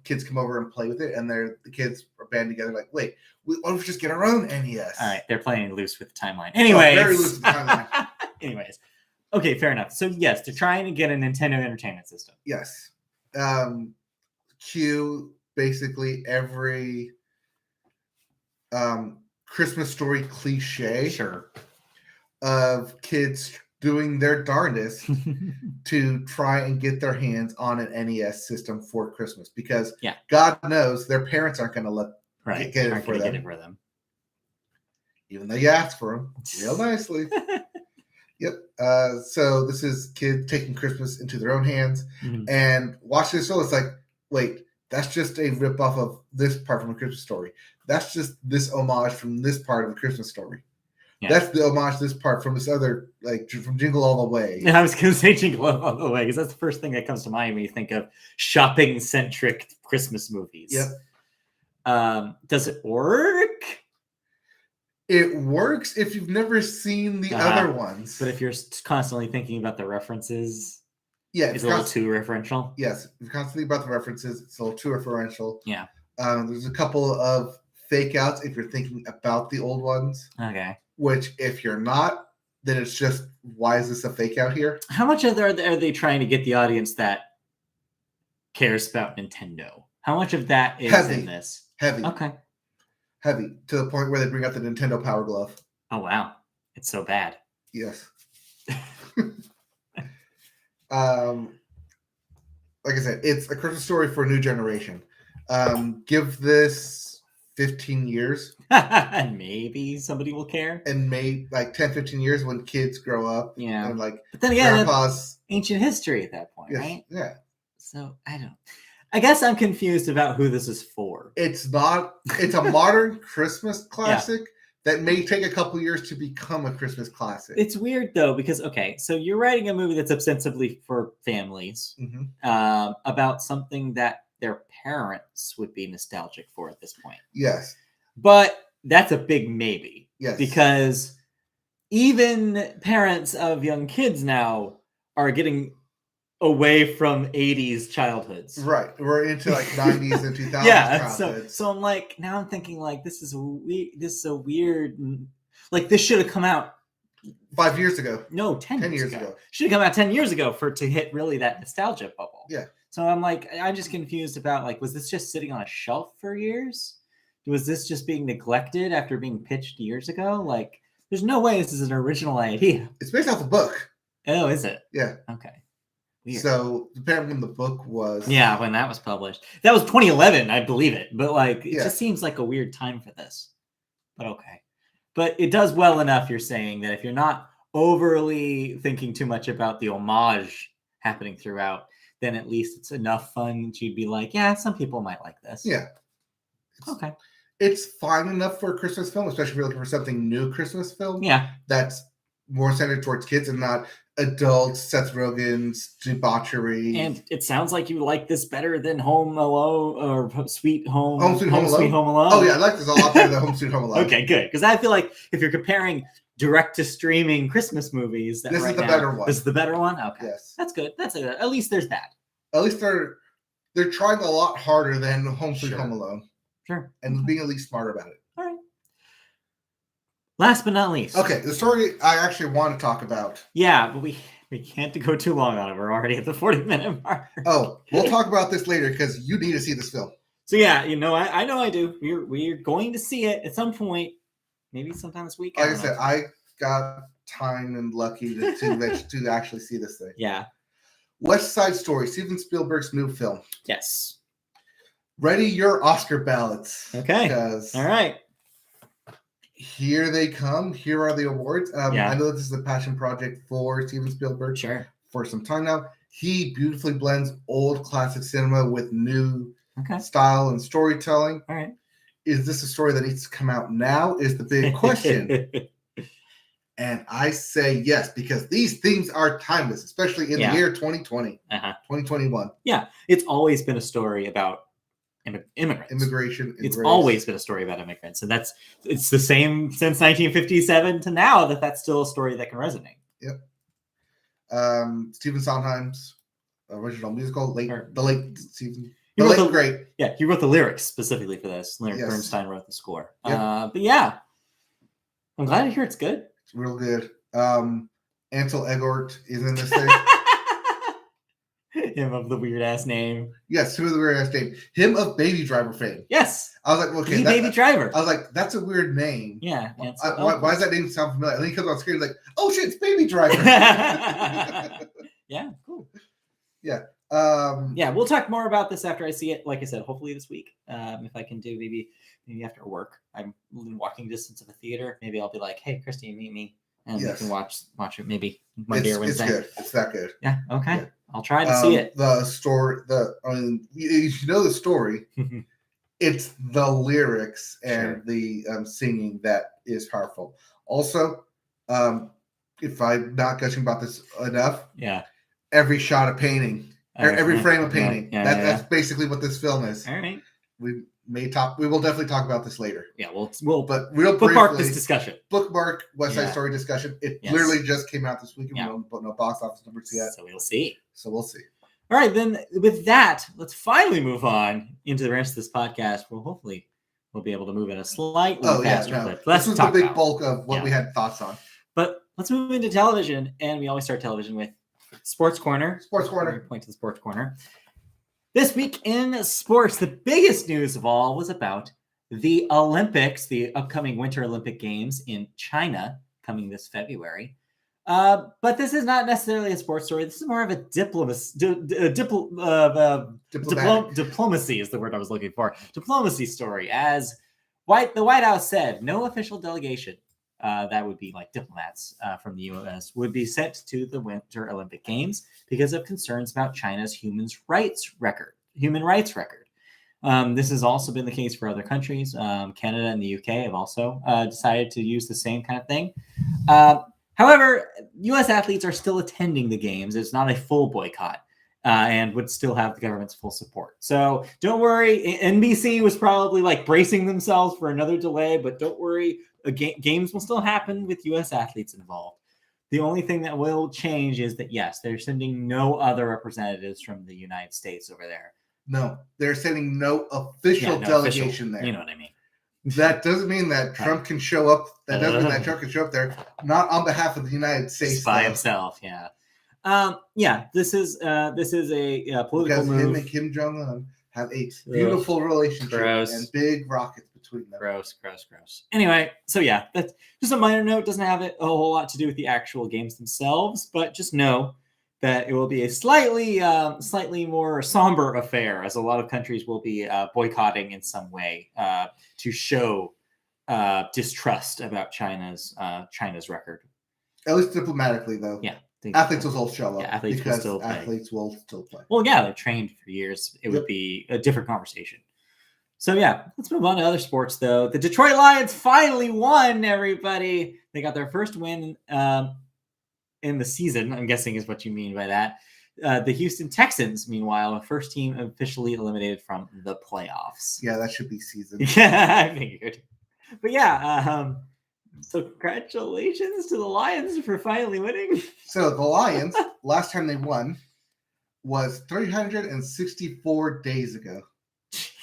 kids come over and play with it. And the kids are band together like, wait, why don't we just get our own NES? All right, they're playing loose with the timeline. Anyways. Very loose with the timeline. Anyways. Okay, fair enough. So, yes, they're trying to get a Nintendo Entertainment System. Yes. Cue basically every Christmas Story cliche. Sure. Of kids doing their darndest to try and get their hands on an NES system for Christmas. Because God knows their parents aren't going to let get it for them. Even though you ask for them real nicely. Yep. So this is kids taking Christmas into their own hands. Mm-hmm. And watch this show. It's like, wait, that's just a ripoff of this part from A Christmas Story. That's just this homage from this part of A Christmas Story. Yeah. That's the homage to this part from this other, like from Jingle All the Way. Yeah, I was going to say Jingle All the Way because that's the first thing that comes to mind when you think of shopping-centric Christmas movies. Yep. Does it work? It works if you've never seen the other ones. But if you're constantly thinking about the references, it's a little too referential. Yes, if you're constantly about the references, it's a little too referential. Yeah. There's a couple of fake outs if you're thinking about the old ones. Okay. Which, if you're not, then it's just, why is this a fake out here? How much are they trying to get the audience that cares about Nintendo? How much of that is in this? Heavy. Okay. Heavy. To the point where they bring out the Nintendo Power Glove. Oh, wow. It's so bad. Yes. Like I said, it's A Christmas Story for a new generation. Give this 15 years. And maybe somebody will care. And maybe like 10, 15 years when kids grow up. Yeah. And like, but then again, grandpa's ancient history at that point, right? Yeah. So I guess I'm confused about who this is for. It's a modern Christmas classic that may take a couple years to become a Christmas classic. It's weird though, because, so you're writing a movie that's ostensibly for families about something that their parents would be nostalgic for at this point. Yes. But that's a big maybe. Yes. Because even parents of young kids now are getting away from 80s childhoods. Right. We're into like 90s and 2000s childhoods. So I'm like, now I'm thinking like, this is a weird, like this should have come out 5 years ago. No, 10 years ago. Should have come out 10 years ago to hit really that nostalgia bubble. Yeah. So I'm like, I'm just confused about like, was this just sitting on a shelf for years? Was this just being neglected after being pitched years ago? Like, there's no way this is an original idea. It's based off a book. Oh, is it? Yeah. Okay. Weird. So depending when the book was. Yeah, when that was published. That was 2011, I believe it. But like, it Yeah. just seems like a weird time for this. But okay. But it does well enough, you're saying, that if you're not overly thinking too much about the homage happening throughout, then at least it's enough fun that you'd be like, yeah, some people might like this. Yeah. Okay. It's fine enough for a Christmas film, especially if you're looking for something new Christmas film. Yeah. That's more centered towards kids and not adults, Seth Rogen's debauchery. And it sounds like you like this better than Home Alone or Sweet Home Alone. Sweet Home Alone? Oh, yeah, I like this a lot better than Home Sweet Home Alone. Okay, good. Because I feel like if you're comparing direct-to-streaming Christmas movies, this is the better one. This is the better one? Okay. Yes. That's good. At least there's that. At least they're trying a lot harder than Home Sweet Home Alone. Sure. And being at least smart about it. All right. Last but not least. Okay, the story I actually want to talk about. Yeah, but we can't go too long on it. We're already at the 40-minute mark. Oh, we'll talk about this later because you need to see this film. So yeah, I know I do. We're going to see it at some point. Maybe sometime this week. Like I said, I got time and lucky to actually see this thing. Yeah. West Side Story, Steven Spielberg's new film. Yes. Ready your Oscar ballots. Okay. All right. Here they come. Here are the awards. Yeah. I know this is a passion project for Steven Spielberg. Sure. For some time now. He beautifully blends old classic cinema with new style and storytelling. All right. Is this a story that needs to come out now? Is the big question. And I say yes, because these things are timeless, especially in the year 2020, 2021. Yeah. It's always been a story about immigrants. Immigration. It's always been a story about immigrants. And it's the same since 1957 to now that's still a story that can resonate. Yep. Stephen Sondheim's original musical, the late Stephen. The late great. Yeah, he wrote the lyrics specifically for this. Leonard Bernstein wrote the score. Yep. But yeah, I'm glad to hear it's good. It's real good. Ansel Elgort is in this thing. Him of the weird ass name. Yes, him of the weird ass name. Him of Baby Driver fame. Yes. I was like, okay, Baby Driver. I was like, that's a weird name. Yeah. Why does that name sound familiar? And then he comes on screen like, oh shit, it's Baby Driver. Yeah, cool. Yeah. Yeah, we'll talk more about this after I see it. Like I said, hopefully this week. If I can do maybe after work. I'm in walking distance of a theater. Maybe I'll be like, hey, Christy, meet me. And we can watch it maybe Monday or Wednesday. It's good. It's that good. Yeah. Okay. Yeah. I'll try to see it. The story, if you know the story, it's the lyrics and the singing that is powerful. Also, if I'm not gushing about this enough, every shot of painting, every frame of painting, that's basically what this film is. All right. We will definitely talk about this later. Yeah, but real bookmark briefly, this discussion. Bookmark West Side Story discussion. It literally just came out this week. We don't know box office numbers yet. So we'll see. All right, then with that, let's finally move on into the rest of this podcast. Well, hopefully we'll be able to move in a slightly faster clip. This was the big bulk of what we had thoughts on. But let's move into television, and we always start television with Sports Corner. Point to the Sports Corner. This week in sports, the biggest news of all was about the Olympics, the upcoming Winter Olympic Games in China coming this February. But this is not necessarily a sports story. This is more of a diplomacy is the word I was looking for. Diplomacy story. As the White House said, no official delegation, that would be like diplomats from the U.S., would be sent to the Winter Olympic Games because of concerns about China's human rights record. This has also been the case for other countries. Canada and the UK have also decided to use the same kind of thing. However, U.S. athletes are still attending the games. It's not a full boycott and would still have the government's full support. So don't worry. NBC was probably like bracing themselves for another delay, but don't worry. Games will still happen with U.S. athletes involved. The only thing that will change is that, yes, they're sending no other representatives from the United States over there. No, they're sending no official delegation there. You know what I mean? That doesn't mean that Trump can show up. That doesn't mean that Trump can show up there, not on behalf of the United States. Just by himself, This is a political because move. Him and Kim Jong-un have a beautiful relationship and big rockets between them. Gross. Anyway, so yeah, that's just a minor note. Doesn't have a whole lot to do with the actual games themselves, but just know that it will be a slightly more somber affair, as a lot of countries will be boycotting in some way to show distrust about China's record. At least diplomatically, though. Yeah. Athletes will still show up. Yeah, athletes will still play. Athletes will still play. Well, yeah, they've trained for years. It would be a different conversation. So, yeah, let's move on to other sports, though. The Detroit Lions finally won, everybody. They got their first win in the season, I'm guessing is what you mean by that. The Houston Texans, meanwhile, the first team officially eliminated from the playoffs. Yeah, that should be season. Yeah, I figured. But, yeah, so congratulations to the Lions for finally winning. So the Lions, last time they won was 364 days ago,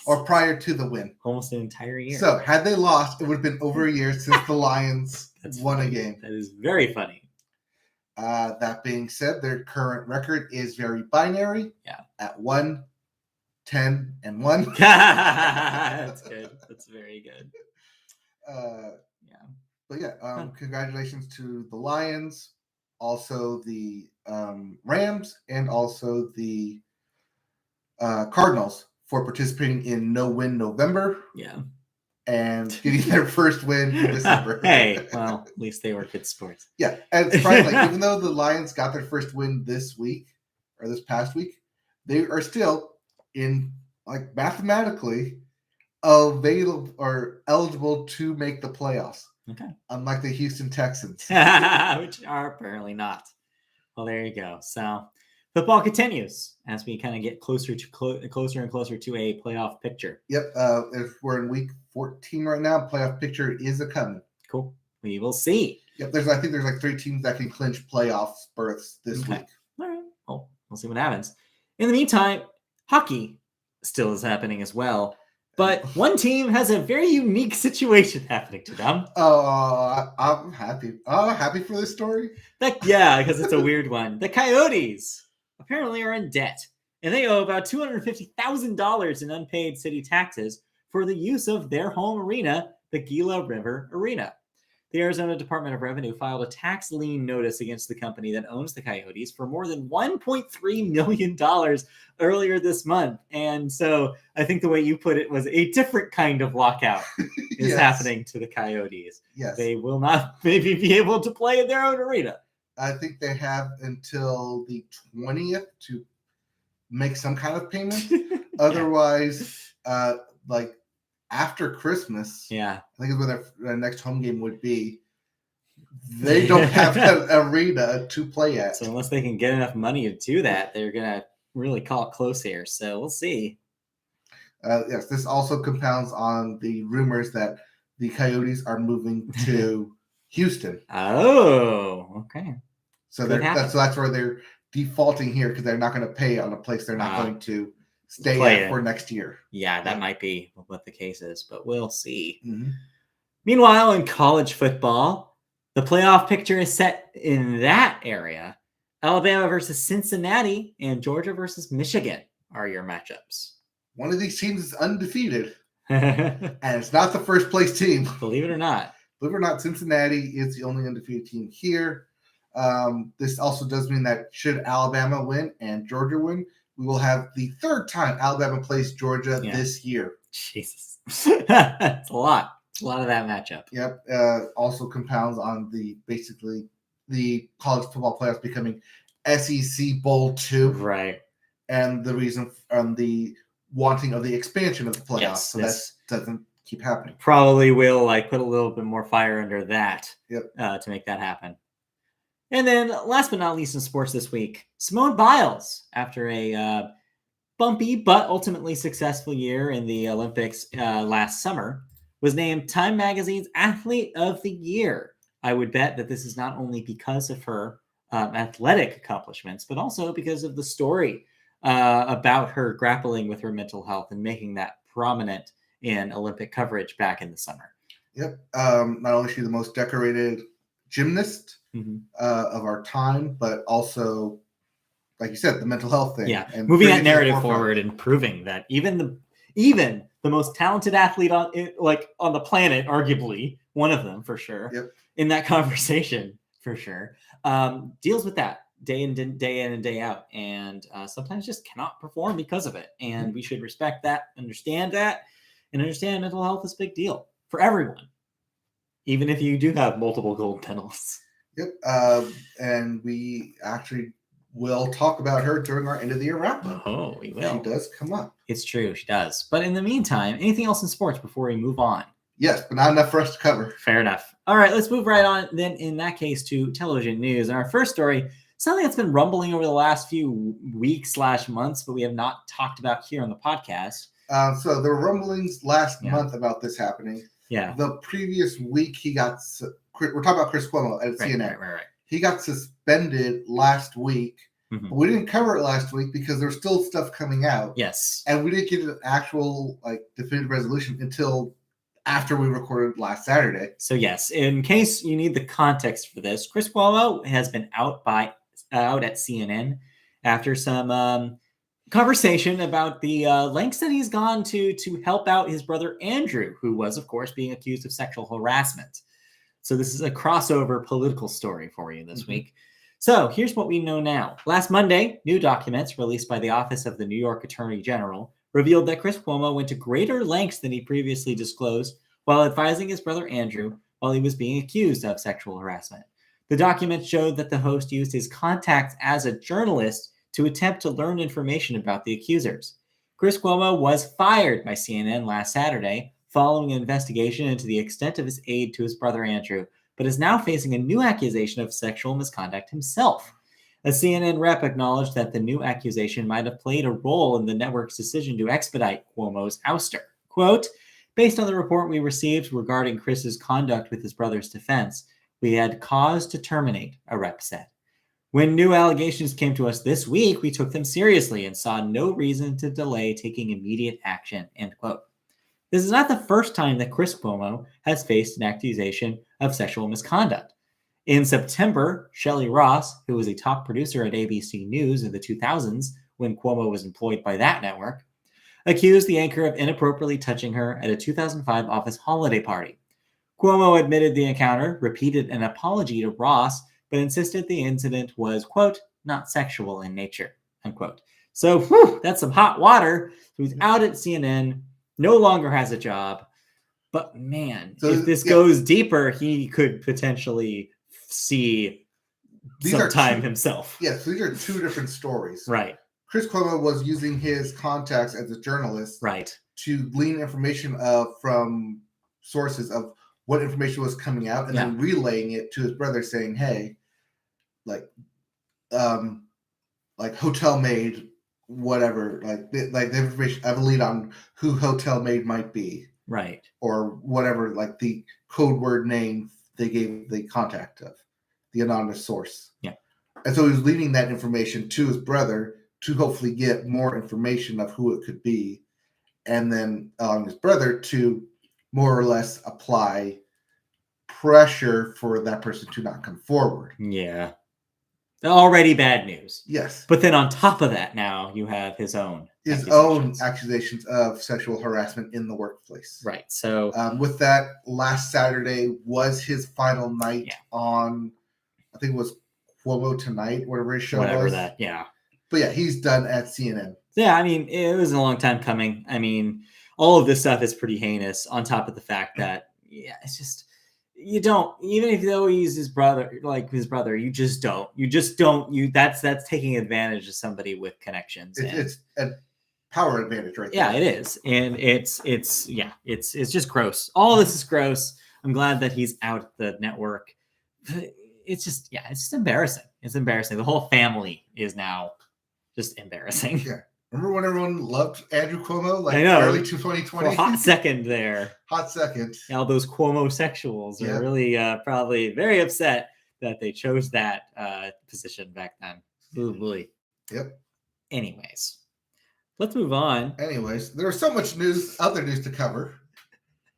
or prior to the win. Almost an entire year. So had they lost, it would have been over a year since the Lions won a game. That is very funny. That being said, their current record is very binary. Yeah. At 1, 10, and 1. That's good. That's very good. But yeah, congratulations to the Lions, also the Rams, and also the Cardinals for participating in No Win November. Yeah. And getting their first win in December. Hey, well, at least they were good sports. Yeah, and it's funny, like, even though the Lions got their first win this week, or this past week, they are still in, like, mathematically available or eligible to make the playoffs. Okay. Unlike the Houston Texans. Which are apparently not. Well, there you go. So football continues as we kind of get closer and closer to a playoff picture. Yep. If we're in week 14 right now, playoff picture is a coming. Cool. We will see. Yep. I think there's like 3 teams that can clinch playoff berths this week. All right. Well, we'll see what happens. In the meantime, hockey still is happening as well. But one team has a very unique situation happening to them. Oh, I'm happy. Oh, happy for this story? Yeah, because it's a weird one. The Coyotes apparently are in debt, and they owe about $250,000 in unpaid city taxes for the use of their home arena, the Gila River Arena. The Arizona Department of Revenue filed a tax lien notice against the company that owns the Coyotes for more than $1.3 million earlier this month. And so I think the way you put it was a different kind of lockout is happening to the Coyotes. Yes. They will not maybe be able to play in their own arena. I think they have until the 20th to make some kind of payment. Otherwise, like, after Christmas, I think is where their next home game would be. They don't have an arena to play at. So unless they can get enough money to do that, they're going to really call it close here. So we'll see. Yes, this also compounds on the rumors that the Coyotes are moving to Houston. Oh, okay. So that's where they're defaulting here, because they're not going to pay on a place they're not going to stay at for next year. Yeah, that might be what the case is, but we'll see. Mm-hmm. Meanwhile, in college football, the playoff picture is set in that area. Alabama versus Cincinnati and Georgia versus Michigan are your matchups. One of these teams is undefeated, and it's not the first place team. Believe it or not. Believe it or not, Cincinnati is the only undefeated team here. This also does mean that should Alabama win and Georgia win, we will have the third time Alabama plays Georgia this year. Jesus. It's a lot. It's a lot of that matchup. Yep. Also compounds on the college football playoffs becoming SEC Bowl 2. Right. And the reason the wanting of the expansion of the playoffs. Yes, so that doesn't keep happening. Probably will put a little bit more fire under that to make that happen. And then last but not least in sports this week, Simone Biles, after a bumpy but ultimately successful year in the Olympics last summer, was named Time Magazine's Athlete of the Year. I would bet that this is not only because of her athletic accomplishments, but also because of the story about her grappling with her mental health and making that prominent in Olympic coverage back in the summer. Yep. Not only is she the most decorated gymnast of our time, but also, like you said, the mental health thing. Yeah, and moving that narrative forward and proving that even the the most talented athlete on the planet, arguably one of them for sure. Yep. In that conversation for sure, deals with that day in and day out, and sometimes just cannot perform because of it. And we should respect that, understand that, and understand mental health is a big deal for everyone, even if you do have multiple gold medals. Yep. And we actually will talk about her during our end of the year wrap up. Oh, we will. She does come up. It's true, she does. But in the meantime, anything else in sports before we move on? Yes, but not enough for us to cover. Fair enough. All right, let's move right on then in that case to television news. And our first story, something that's been rumbling over the last few weeks / months, but we have not talked about here on the podcast. So there were rumblings last month about this happening. Yeah. The previous week we're talking about Chris Cuomo at CNN. Right. He got suspended last week. Mm-hmm. We didn't cover it last week because there's still stuff coming out. Yes. And we didn't get an actual definitive resolution until after we recorded last Saturday. So yes, in case you need the context for this, Chris Cuomo has been out at CNN after some conversation about the lengths that he's gone to help out his brother Andrew, who was, of course, being accused of sexual harassment. So this is a crossover political story for you this week. So here's what we know now. Last Monday, new documents released by the Office of the New York Attorney General revealed that Chris Cuomo went to greater lengths than he previously disclosed while advising his brother Andrew while he was being accused of sexual harassment. The documents showed that the host used his contacts as a journalist to attempt to learn information about the accusers. Chris Cuomo was fired by CNN last Saturday following an investigation into the extent of his aid to his brother Andrew, but is now facing a new accusation of sexual misconduct himself. A CNN rep acknowledged that the new accusation might have played a role in the network's decision to expedite Cuomo's ouster. Quote, based on the report we received regarding Chris's conduct with his brother's defense, we had cause to terminate, a rep said. When new allegations came to us this week, we took them seriously and saw no reason to delay taking immediate action, end quote. This is not the first time that Chris Cuomo has faced an accusation of sexual misconduct. In September, Shelley Ross, who was a top producer at ABC News in the 2000s when Cuomo was employed by that network, accused the anchor of inappropriately touching her at a 2005 office holiday party. Cuomo admitted the encounter, repeated an apology to Ross, but insisted the incident was, quote, not sexual in nature, unquote. So, that's some hot water. He's out at CNN, no longer has a job. But man, if this goes deeper, he could potentially see some time himself. Yes, these are two different stories. Right. Chris Cuomo was using his contacts as a journalist to glean information from sources of what information was coming out and then relaying it to his brother saying, hey, like hotel maid, whatever, like the information, I have a lead on who hotel maid might be. Right. Or whatever, like the code word name they gave the contact of, the anonymous source. Yeah. And so he was leading that information to his brother to hopefully get more information of who it could be. And then his brother to more or less apply pressure for that person to not come forward. Yeah. Already bad news. Yes. But then on top of that, now you have his own accusations of sexual harassment in the workplace. Right. So with that, last Saturday was his final night on, I think it was Cuomo Tonight, whatever his show was. But yeah, he's done at CNN. Yeah, I mean, it was a long time coming. I mean, all of this stuff is pretty heinous on top of the fact that, it's just, you don't, even if though he's his brother, that's taking advantage of somebody with connections. It's a power advantage right there. Yeah, it is. And it's just gross. All this is gross. I'm glad that he's out the network. It's just embarrassing. It's embarrassing. The whole family is now just embarrassing. Yeah. Remember when everyone loved Andrew Cuomo? I know. Early 2020? For a hot second there. Hot second. All those Cuomo-sexuals are really probably very upset that they chose that position back then. Ooh, boy. Yep. Anyways, let's move on. Anyways, there was so much other news to cover.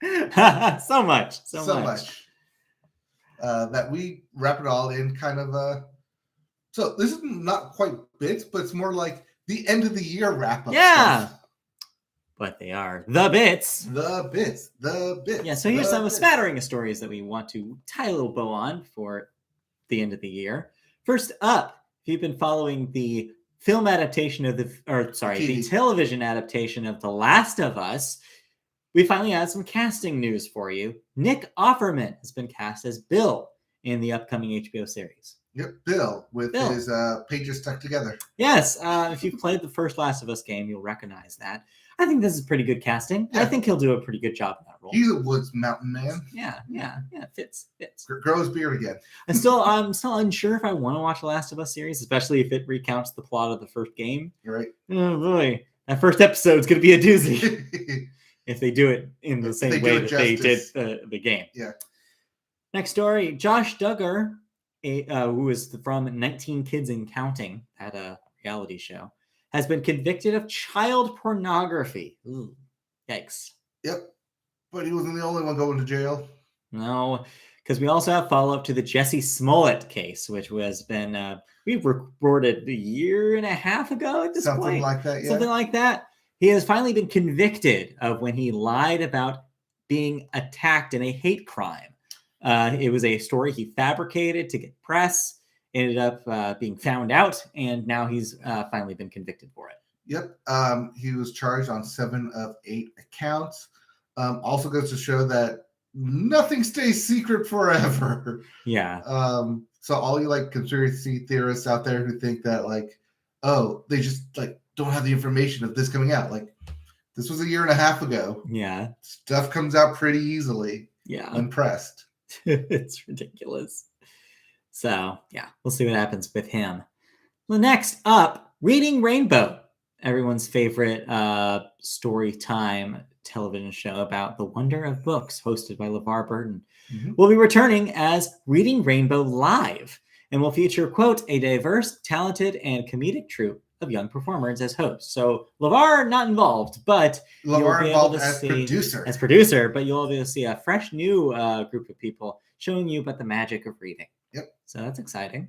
so much. That we wrap it all in kind of so this is not quite bits, but it's more like the end of the year wrap up stuff. but they are the bits. The bits. Yeah, so here's a smattering of stories that we want to tie a little bow on for the end of the year. First up, if you've been following the television adaptation of The Last of Us, we finally had some casting news for you. Nick Offerman has been cast as Bill in the upcoming HBO series. Yep, Bill, with his pages stuck together. Yes, if you've played the first Last of Us game, you'll recognize that. I think this is pretty good casting. Yeah. I think he'll do a pretty good job in that role. He's a woods mountain man. Yeah, fits. Grow his beard again. I'm still unsure if I want to watch the Last of Us series, especially if it recounts the plot of the first game. You're right. Oh boy, that first episode's going to be a doozy. If they do it in the same way that they did the game. Yeah. Next story, Josh Duggar, who is from 19 Kids and Counting, had a reality show, has been convicted of child pornography. Ooh, yikes. Yep. But he wasn't the only one going to jail. No, because we also have follow-up to the Jesse Smollett case, which has been, we reported a year and a half ago at this point. Something like that, yeah. Something like that. He has finally been convicted of when he lied about being attacked in a hate crime. It was a story he fabricated to get press, ended up being found out, and now he's finally been convicted for it. Yep. He was charged on 7 of 8 accounts. Also goes to show that nothing stays secret forever. Yeah. So all you conspiracy theorists out there who think that they just don't have the information of this coming out. This was a year and a half ago. Yeah. Stuff comes out pretty easily. Yeah. When pressed. It's ridiculous. So, yeah, we'll see what happens with him. Well, next up, Reading Rainbow, everyone's favorite story time television show about the wonder of books, hosted by LeVar Burton, will be returning as Reading Rainbow Live and will feature, quote, a diverse, talented, and comedic troupe of young performers as hosts. So LeVar not involved, but LeVar involved as producer, but you'll be able to see a fresh new group of people showing you about the magic of reading. Yep. So that's exciting.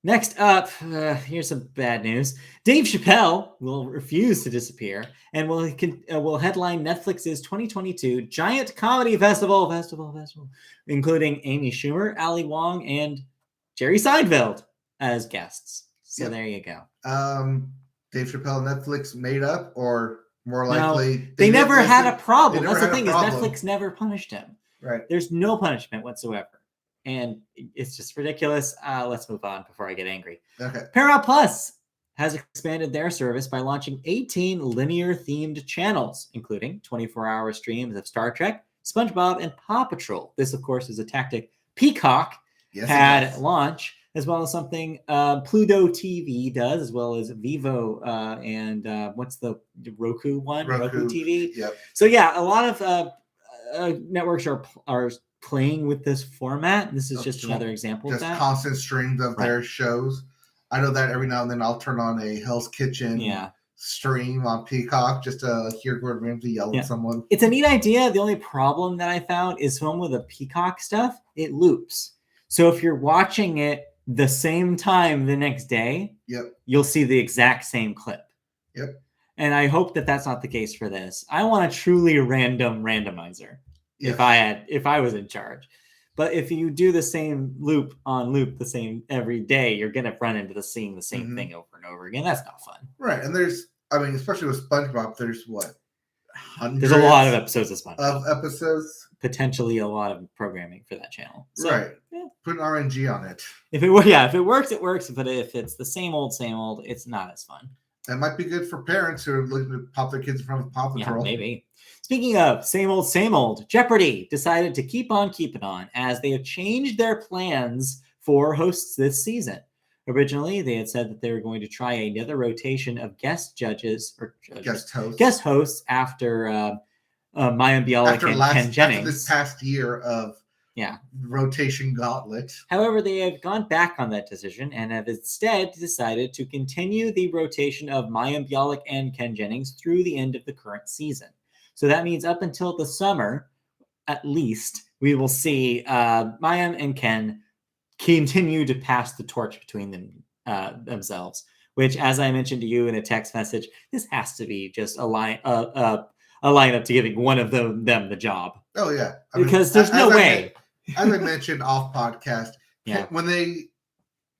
Next up, here's some bad news. Dave Chappelle will refuse to disappear and will headline Netflix's 2022 Giant Comedy Festival, including Amy Schumer, Ali Wong, and Jerry Seinfeld as guests. So there you go. Dave Chappelle, Netflix made up, or more likely... No, they never had a problem. That's the thing, is Netflix never punished him. Right. There's no punishment whatsoever. And it's just ridiculous. Let's move on before I get angry. Okay. Paramount Plus has expanded their service by launching 18 linear-themed channels, including 24-hour streams of Star Trek, SpongeBob, and Paw Patrol. This, of course, is a tactic Peacock had at launch, as well as something Pluto TV does, as well as Vivo and what's the Roku one? Roku TV. Yep. So yeah, a lot of networks are playing with this format. This is just another example of that. Just constant streams of their shows. I know that every now and then I'll turn on a Hell's Kitchen stream on Peacock just to hear Gordon Ramsay yell at someone. It's a neat idea. The only problem that I found is when with the Peacock stuff, it loops. So if you're watching it the same time the next day, you'll see the exact same clip. Yep. And I hope that that's not the case for this. I want a truly random randomizer if I was in charge. But if you do the same loop the same every day, you're gonna run into seeing the same thing over and over again. That's not fun. Right. And especially with SpongeBob, there's hundreds. There's a lot of episodes of SpongeBob. Potentially a lot of programming for that channel. So, right. Yeah. Put an RNG on it. If it works, it works. But if it's the same old, it's not as fun. That might be good for parents who are looking to pop their kids in front of Paw Patrol. Yeah, maybe. Speaking of same old, Jeopardy decided to keep on keeping on as they have changed their plans for hosts this season. Originally, they had said that they were going to try another rotation of guest hosts after Maya Bialik and Ken Jennings. After this past year of rotation gauntlet. However, they have gone back on that decision and have instead decided to continue the rotation of Maya Bialik and Ken Jennings through the end of the current season. So that means up until the summer, at least, we will see Maya and Ken continue to pass the torch between themselves, which, as I mentioned to you in a text message, this has to be just a lineup to giving one of them the job. Oh yeah, because there's no way. As I mentioned off podcast, yeah, when they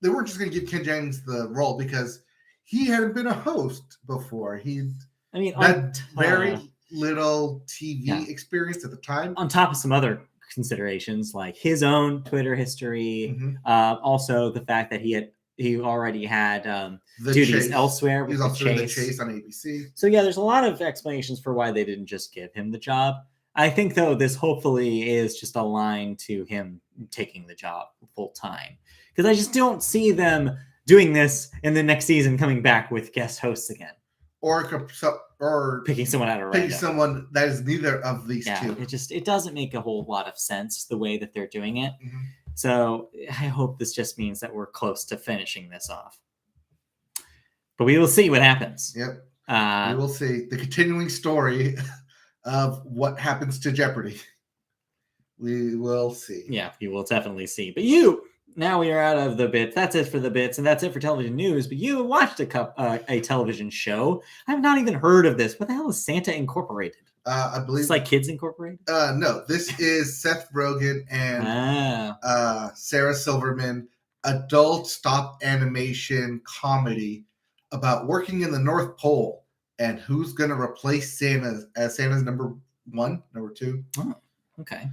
weren't just going to give Ken Jennings the role because he hadn't been a host before. He had very little TV experience at the time. On top of some other considerations like his own Twitter history, also the fact that he already had duties elsewhere with He was also the in The Chase on ABC. So yeah, there's a lot of explanations for why they didn't just give him the job. I think though this hopefully is just a line to him taking the job full time, because I just don't see them doing this in the next season coming back with guest hosts again, or picking someone out of random. Picking someone that is neither of these two. It doesn't make a whole lot of sense the way that they're doing it. So I hope this just means that we're close to finishing this off, but we will see what happens. Yep. We will see the continuing story of what happens to Jeopardy. We will see. Yeah, you will definitely see. But now we are out of the bits. That's it for the bits, and that's it for television news. But you watched a television show. I've not even heard of this. What the hell is Santa Incorporated? I believe it's like Kids Incorporated. No, this is Seth Rogen and Sarah Silverman adult stop animation comedy about working in the North Pole and who's going to replace Santa as Santa's number 1, number 2. Oh, okay.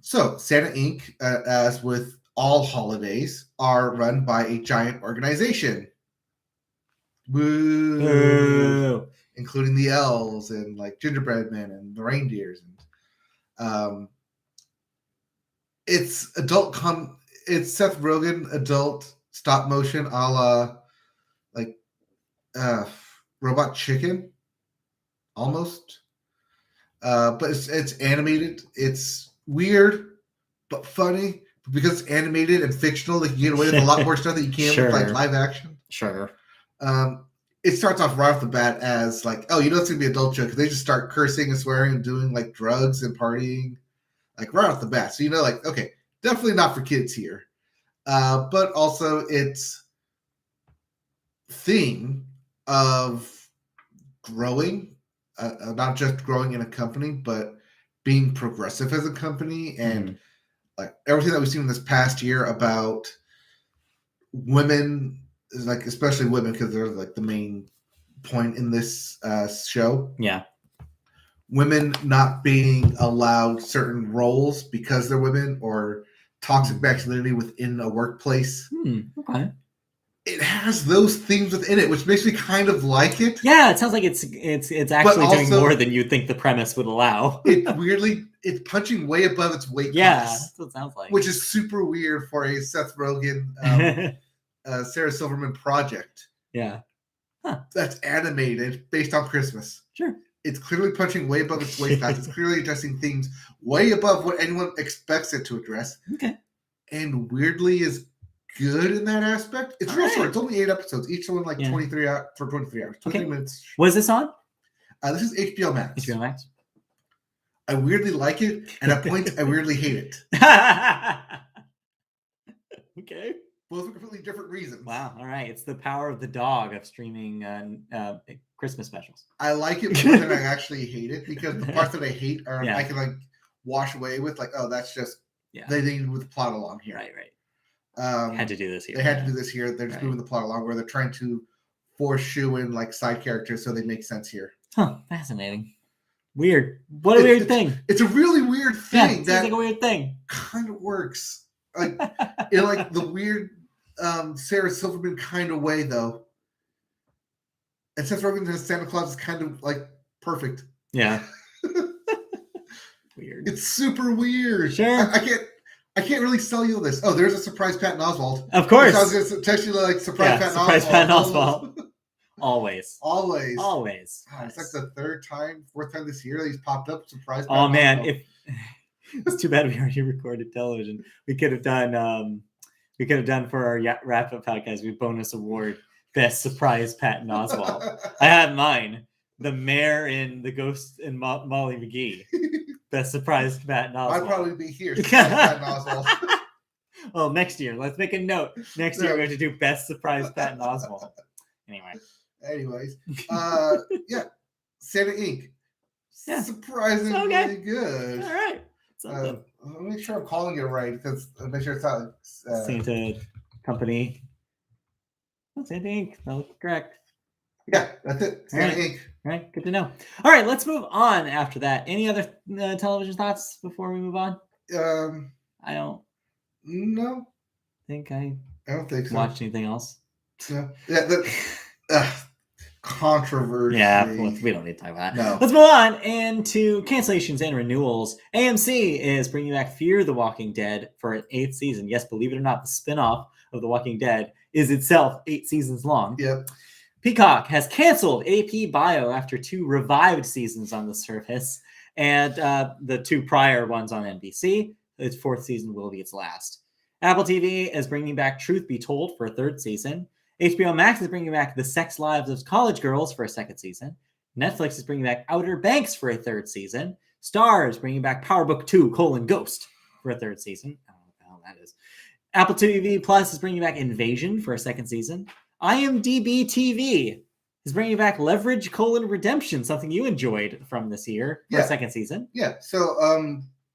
So Santa Inc., as with all holidays, are run by a giant organization. Woo! Woo. Including the elves and like gingerbread men and the reindeers. And it's it's Seth Rogen adult stop motion a la like Robot Chicken, almost. But it's animated. It's weird, but funny. But because it's animated and fictional, they can get away with a lot more stuff that you can't with like live action. Sure. It starts off right off the bat as like, oh, it's gonna be an adult show because they just start cursing and swearing and doing like drugs and partying, like right off the bat. So like, okay, definitely not for kids here. But also its theme of growing, not just growing in a company, but being progressive as a company, and like everything that we've seen in this past year about women, like especially women, because they're like the main point in this show. Yeah. Women not being allowed certain roles because they're women, or toxic masculinity within a workplace. Okay. It has those themes within it, which makes me kind of like it. Yeah, it sounds like it's actually doing more than you'd think the premise would allow. It's punching way above its weight class. Yeah, that's what it sounds like. Which is super weird for a Seth Rogen, Sarah Silverman project. Yeah. Huh. That's animated based on Christmas. Sure. It's clearly punching way above its weight class. It's clearly addressing things way above what anyone expects it to address. Okay. And weirdly is good in that aspect. It's real short. It's only 8 episodes. Each one 23 hours for 23 hours. 23 minutes. Was this on? This is HBO Max. HBO Max. I weirdly like it, and at points I weirdly hate it. Okay. Both for completely different reasons. Wow. All right. It's the power of the dog of streaming Christmas specials. I like it more than I actually hate it, because the parts that I hate are I can like wash away with, like, oh, that's just they need to move the plot along here. Right. Had to do this here. They had to do this here. They're just moving the plot along, where they're trying to force shoe in like side characters so they make sense here. Huh. Fascinating. Weird. What a weird thing. It's a really weird thing. Yeah, that's like a weird thing. Kind of works. Like in like the weird Sarah Silverman kind of way, though. And Seth Rogen as Santa Claus is kind of like perfect. Yeah. Weird. It's super weird. Sure. I can't really sell you this. Oh, there's a surprise Patton Oswalt. Of course. I was going to text you like surprise Patton Oswalt. Surprise Patton Oswalt. Always. God, it's like the 4th time this year that he's popped up. Surprise. Oh man, it's too bad we already recorded television. We could have done for our wrap up podcast. We bonus award best surprise Patton Oswalt. I had mine. The mayor in The Ghost and Molly McGee. Best surprise Patton Oswalt. I'd probably be here. Patton Oswalt. Well, next year, let's make a note. Next year, we're going to do best surprise Patton Oswalt. Anyways, yeah, Santa Inc. Yeah. Surprisingly Okay. good. All right. Let me make sure I'm calling it right because make sure it's not Santa Company. Oh, Santa Inc. That looks correct. Yeah, that's it. Santa Inc. All right, good to know. All right, let's move on after that. Any other television thoughts before we move on? I don't think I don't think so. Watched anything else? No. Yeah, controversy. Yeah, we don't need to talk about that. No. Let's move on into cancellations and renewals. AMC is bringing back Fear the Walking Dead for an 8th season. Yes, believe it or not, the spinoff of The Walking Dead is itself 8 seasons long. Yep. Peacock has canceled AP Bio after 2 revived seasons on the service, and the 2 prior ones on NBC. Its 4th season will be its last. Apple TV is bringing back Truth Be Told for a 3rd season. HBO Max is bringing back The Sex Lives of College Girls for a 2nd season. Netflix is bringing back Outer Banks for a 3rd season. Starz bringing back Power Book 2: Ghost for a 3rd season. I don't know what the hell that is. Apple TV Plus is bringing back Invasion for a 2nd season. IMDb TV is bringing back Leverage: Redemption, something you enjoyed from this year for a 2nd season. Yeah. So,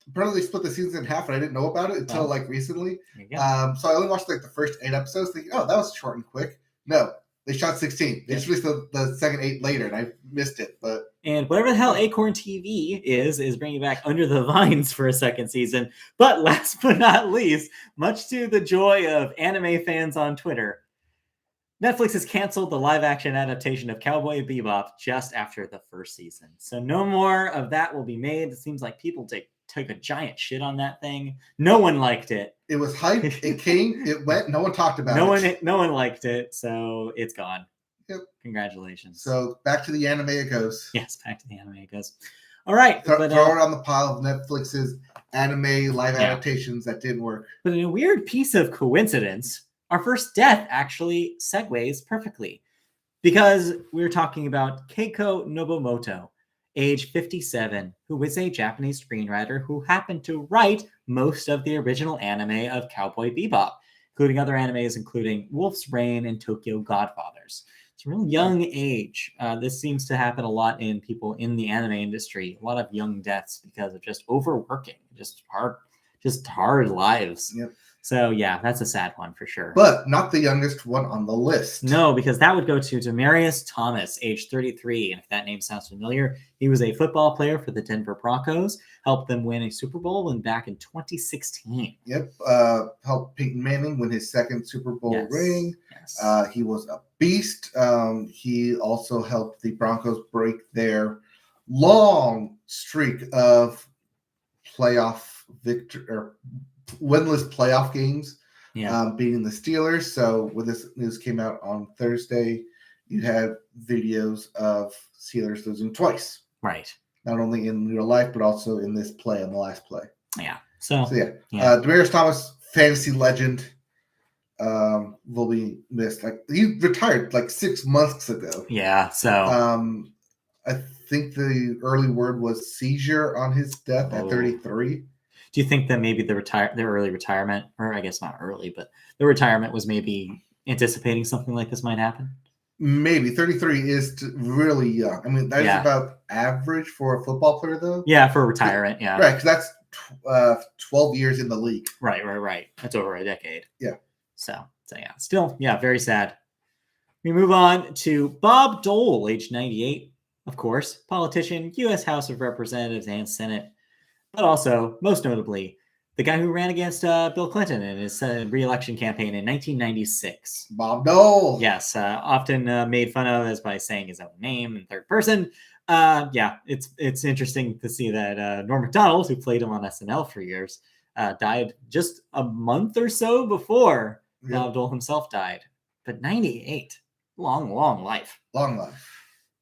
apparently they split the seasons in half, and I didn't know about it until recently. So I only watched the first 8 episodes, thinking, "Oh, that was short and quick." No, they shot 16. They just released the second 8 later, and I missed it. And whatever the hell Acorn TV is bringing back Under the Vines for a 2nd season. But last but not least, much to the joy of anime fans on Twitter, Netflix has canceled the live-action adaptation of Cowboy Bebop just after the 1st season. So no more of that will be made. It seems like people took a giant shit on that thing. No one liked it. It was hype. It came. It went. No one talked about it. No one liked it, so it's gone. Yep. Congratulations. So back to the anime it goes. Yes, back to the anime it goes. All right. Throw it on the pile of Netflix's anime live adaptations that didn't work. But in a weird piece of coincidence, our first death actually segues perfectly, because we're talking about Keiko Nobumoto, age 57, who was a Japanese screenwriter who happened to write most of the original anime of Cowboy Bebop, including other animes, including Wolf's Rain and Tokyo Godfathers. It's a real young age. This seems to happen a lot in people in the anime industry. A lot of young deaths because of just overworking, just hard lives. Yep. So yeah, that's a sad one for sure. But not the youngest one on the list. No, because that would go to Demaryius Thomas, age 33. And if that name sounds familiar, he was a football player for the Denver Broncos, helped them win a Super Bowl back in 2016. Yep. Helped Peyton Manning win his 2nd Super Bowl ring. Yes. He was a beast. He also helped the Broncos break their long streak of playoff victory or winless playoff games, beating the Steelers. So when this news came out on Thursday, you had videos of Steelers losing twice. Right. Not only in real life, but also in this play, on the last play. Yeah. Demaryius Thomas, fantasy legend, will be missed. He retired 6 months ago. Yeah. So I think the early word was seizure on his death at 33. Do you think that maybe the early retirement, or I guess not early, but the retirement was maybe anticipating something like this might happen? Maybe. 33 is really young. I mean, that is about average for a football player, though. Yeah, for retirement, yeah. Right, because that's 12 years in the league. Right. That's over a decade. Yeah. So yeah. Still, very sad. We move on to Bob Dole, age 98, of course, politician, U.S. House of Representatives and Senate, but also, most notably, the guy who ran against Bill Clinton in his re-election campaign in 1996. Bob Dole. Yes, often made fun of as by saying his own name in third person. It's interesting to see that Norm Macdonald, who played him on SNL for years, died just a month or so before Bob Dole himself died. But 98, long life. Long life.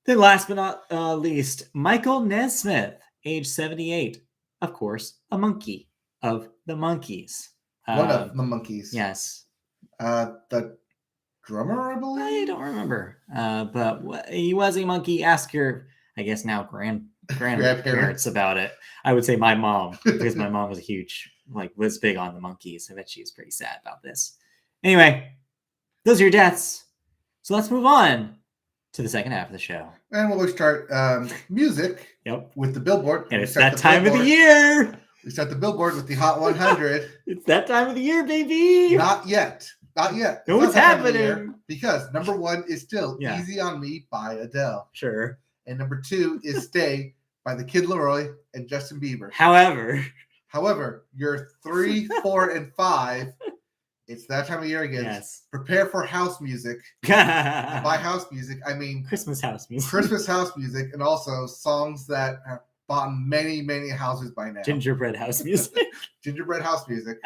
Then last but not least, Michael Nesmith, age 78. Of course, a monkey of the Monkees. One of the Monkees. Yes. The drummer, I believe? I don't remember. But he was a monkey. Ask your, I guess now, grandparents about it. I would say my mom, because my mom was a huge was big on the Monkees. I bet she's pretty sad about this. Anyway, those are your deaths. So let's move on to the second half of the show. And we'll start music with the Billboard. And it's that time of the year. We start the Billboard with the Hot 100. It's that time of the year, baby. Not yet. No, it's happening. Because number 1 is still Easy on Me by Adele. Sure. And number 2 is Stay by the Kid Laroi and Justin Bieber. However, your 3, 4, and 5, it's that time of year again. Yes. Prepare for house music. And by house music, I mean Christmas house music. Christmas house music, and also songs that have bought many, many houses by now. Gingerbread house music. Gingerbread house music.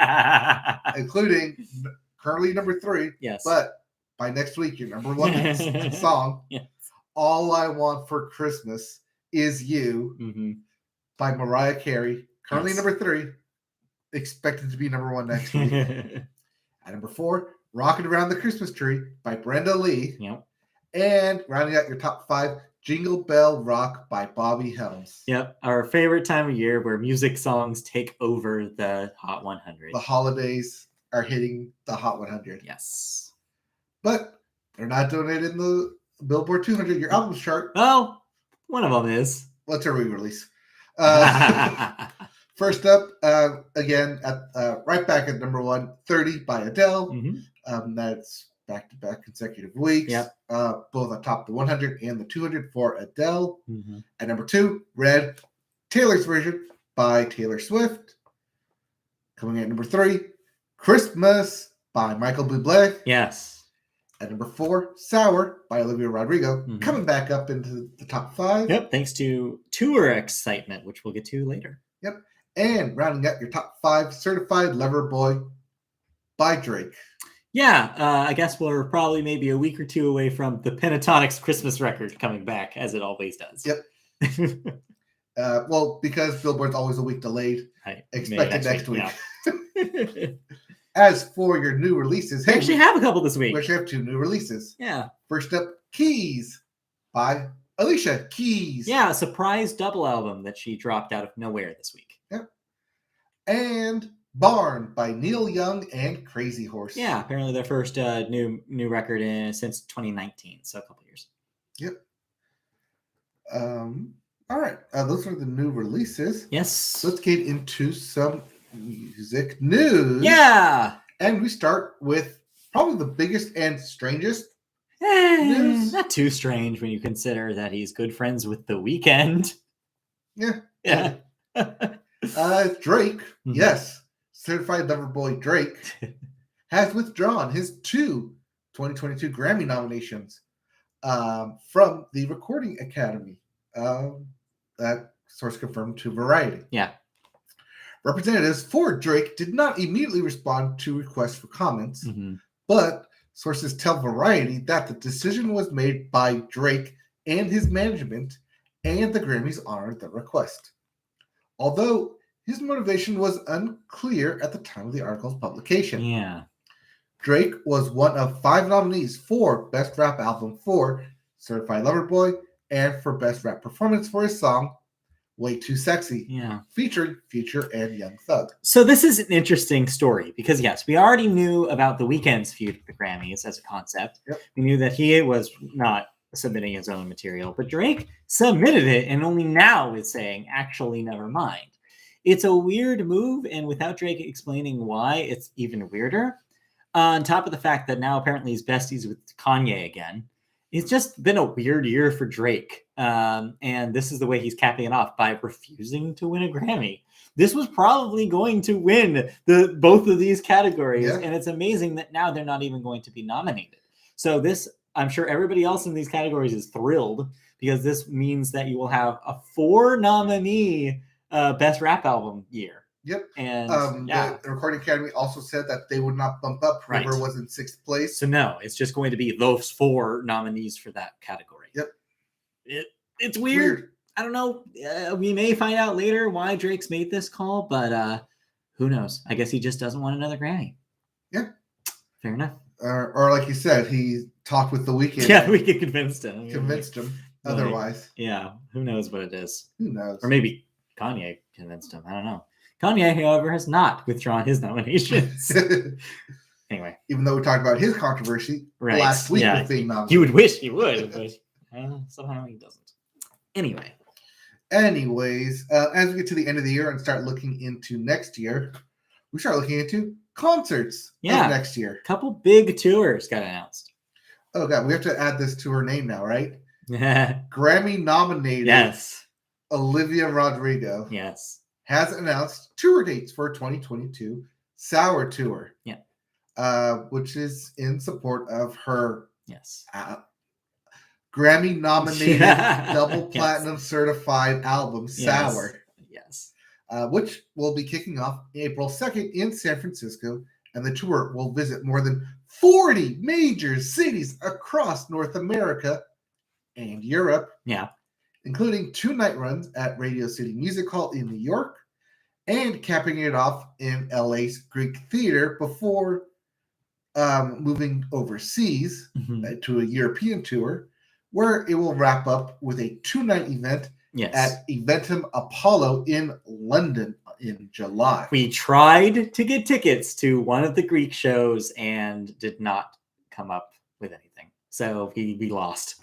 Including currently number 3. Yes. But by next week, your number 1 song. Yes. All I Want for Christmas Is You by Mariah Carey. Currently number 3. Expected to be number 1 next week. At number 4, Rockin' Around the Christmas Tree by Brenda Lee. Yep. And rounding out your top 5, Jingle Bell Rock by Bobby Helms. Yep. Our favorite time of year where music songs take over the Hot 100. The holidays are hitting the Hot 100. Yes. But they're not doing it in the Billboard 200, your album chart. Well, one of them is. What's a re-release? First up, again, right back at number 1, 30 by Adele. That's back-to-back consecutive weeks. Yep. Both on top the 100 and the 200 for Adele. At number 2, Red, Taylor's version by Taylor Swift. Coming in at number 3, Christmas by Michael Bublé. Yes. At number 4, Sour by Olivia Rodrigo. Coming back up into the top 5. Yep, thanks to tour excitement, which we'll get to later. Yep. And rounding out your top 5, Certified Lover Boy by Drake. Yeah, I guess we're probably maybe a week or 2 away from the Pentatonix Christmas record coming back, as it always does. Yep. Well, because Billboard's always a week delayed. Expected next week. Yeah. As for your new releases, we actually have a couple this week. We actually have 2 new releases. Yeah. First up, Keys by Alicia Keys. Yeah, a surprise double album that she dropped out of nowhere this week. Yep. And Barn by Neil Young and Crazy Horse. Yeah, apparently their first new record since 2019, so a couple years. Yep. All right, those are the new releases. Yes. So let's get into some music news. Yeah. And we start with probably the biggest and strangest news. Not too strange when you consider that he's good friends with The Weeknd. Yeah. Drake, yes, Certified Lover Boy Drake, has withdrawn his 2 2022 Grammy nominations from the Recording Academy. That source confirmed to Variety. Yeah. Representatives for Drake did not immediately respond to requests for comments, but sources tell Variety that the decision was made by Drake and his management, and the Grammys honored the request. Although his motivation was unclear at the time of the article's publication. Yeah. Drake was one of 5 nominees for Best Rap Album for Certified Lover Boy and for Best Rap Performance for his song Way Too Sexy, featuring Future and Young Thug. So this is an interesting story because, yes, we already knew about The Weeknd's feud with the Grammys as a concept. Yep. We knew that he was not submitting his own material, but Drake submitted it and only now is saying, actually, never mind. It's a weird move, and without Drake explaining why, it's even weirder. On top of the fact that now apparently he's besties with Kanye again. It's just been a weird year for Drake. And this is the way he's capping it off by refusing to win a Grammy. This was probably going to win both of these categories. Yeah. And it's amazing that now they're not even going to be nominated. So this, I'm sure everybody else in these categories is thrilled because this means that you will have a 4 nominee Best Rap Album year. Yep. And the Recording Academy also said that they would not bump up whoever was in 6th place. So no, it's just going to be those 4 nominees for that category. Yep. It's weird. I don't know. We may find out later why Drake's made this call, but who knows? I guess he just doesn't want another Grammy. Yeah. Fair enough. Or like you said, he talked with The Weeknd. Yeah, The Weeknd convinced him. Otherwise. Yeah. Who knows what it is? Who knows? Or maybe Kanye convinced him. I don't know. Kanye, however, has not withdrawn his nominations. Anyway. Even though we talked about his controversy last week with being nominated. You would wish he would, but somehow he doesn't. Anyways, as we get to the end of the year and start looking into next year, we start looking into concerts of next year. A couple big tours got announced. Oh, God. We have to add this to her name now, right? Grammy nominated Olivia Rodrigo has announced tour dates for 2022 Sour Tour. Which is in support of her Grammy nominated double platinum certified album Sour. Which will be kicking off April 2nd in San Francisco, and the tour will visit more than 40 major cities across North America and Europe, including 2 night runs at Radio City Music Hall in New York, and capping it off in LA's Greek Theater before moving overseas to a European tour, where it will wrap up with a 2-night event at Eventum Apollo in London in July. We tried to get tickets to one of the Greek shows and did not come up with anything. So we lost.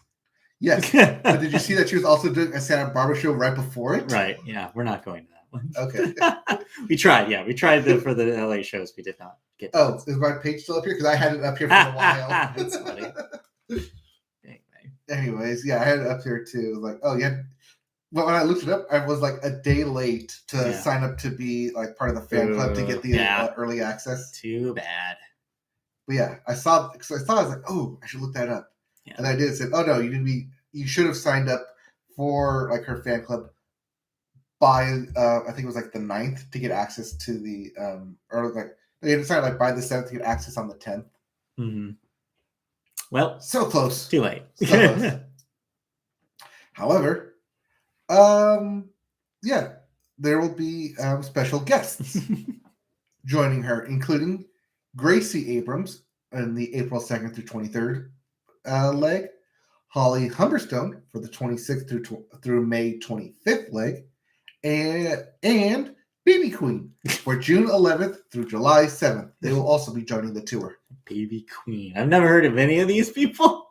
Yes. But did you see that she was also doing a Santa Barbara show right before it? Right. Yeah. We're not going to that one. Okay. We tried. Yeah. We tried for the LA shows. We did not get tickets. Is my page still up here? Because I had it up here for a while. That's funny. Anyways, I had it up here too. It was like, oh, yeah. But when I looked it up, I was like a day late to sign up to be like part of the fan club to get the early access. Too bad. But I saw I was like, oh, I should look that up. And I did. Said, oh no, you should have signed up for like her fan club by I think it was like the 9th to get access to the or like they had to sign like by the 7th to get access on the 10th. Mm-hmm. Well, so close. Too late. So close. However, there will be special guests joining her, including Gracie Abrams in the April 2nd through 23rd leg, Holly Humberstone for the 26th through May 25th leg, and Baby Queen for June 11th through July 7th. They will also be joining the tour. Baby Queen. I've never heard of any of these people.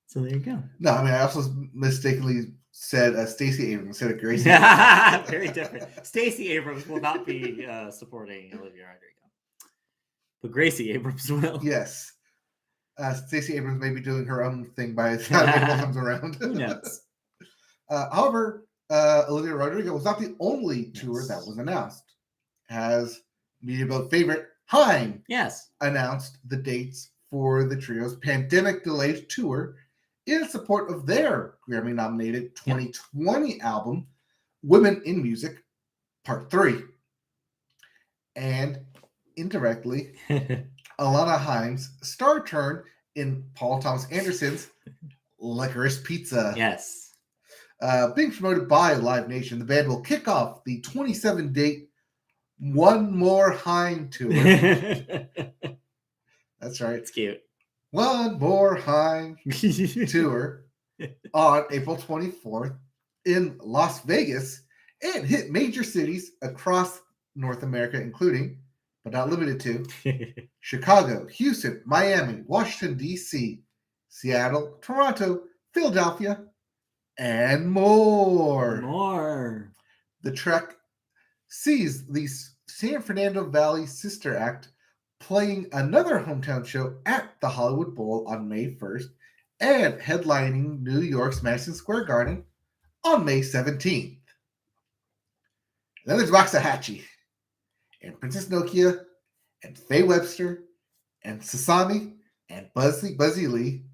So there you go. No, I mean, I also mistakenly said Stacey Abrams instead of Gracie. Very different. Stacey Abrams will not be supporting Olivia Rodrigo. But Gracie Abrams will. Yes. Stacey Abrams may be doing her own thing by the time April comes around. Who knows? However, Olivia Rodrigo was not the only tour that was announced. As Media Boat favorite Haim announced the dates for the trio's pandemic-delayed tour in support of their Grammy-nominated 2020 album, Women in Music, Part 3. And indirectly, Alana Haim's star turn in Paul Thomas Anderson's Licorice Pizza. Yes. Being promoted by Live Nation, the band will kick off the 27-date One More Haim tour. That's right. It's cute. One More Haim tour on April 24th in Las Vegas and hit major cities across North America, including, but not limited to, Chicago, Houston, Miami, Washington, D.C., Seattle, Toronto, Philadelphia, and more. The trek sees the San Fernando Valley Sister Act playing another hometown show at the Hollywood Bowl on May 1st and headlining New York's Madison Square Garden on May 17th. And then there's Waxahachie and Princess Nokia and Faye Webster and Sasami and Buzzy Lee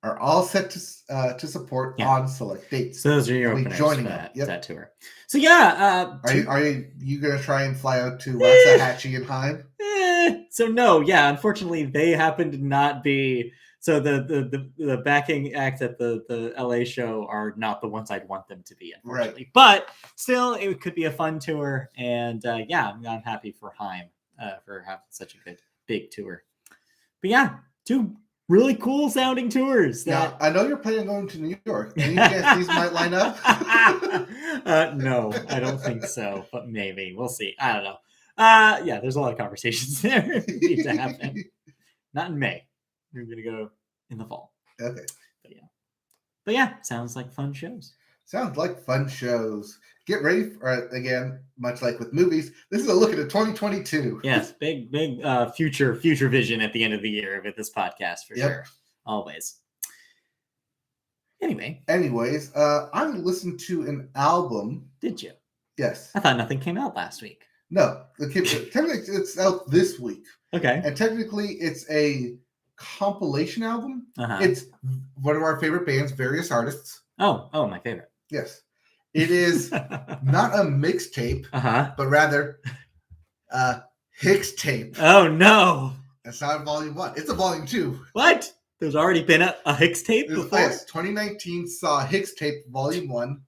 are all set to support on select dates. So those are your openers joining that tour. So are you going to try and fly out to Waxahachie and Haim? So no, unfortunately they happen to not be. So the backing acts at the LA show are not the ones I'd want them to be, unfortunately. Right. But still, it could be a fun tour, and I'm happy for Haim for having such a good big tour. But two really cool sounding tours. Now, I know you're planning on going to New York. Any chance these might line up? No, I don't think so, but maybe. We'll see. I don't know. Yeah, there's a lot of conversations there need to happen. Not in May. We're going to go in the fall. Okay. But yeah, sounds like fun shows. Sounds like fun shows. Get ready for, again, much like with movies, this is a look at 2022. Yes, big future vision at the end of the year with this podcast for sure. Always. Anyways, I listened to an album. Did you? Yes. I thought nothing came out last week. No, technically it's out this week. Okay. And technically it's a compilation album. It's one of our favorite bands, various artists. Oh, my favorite. Yes. It is not a mixtape, but rather Hicks tape. Oh no. That's not a volume 1. It's a volume 2. What? There's already been a Hicks tape before? Yes, 2019 saw Hicks tape volume 1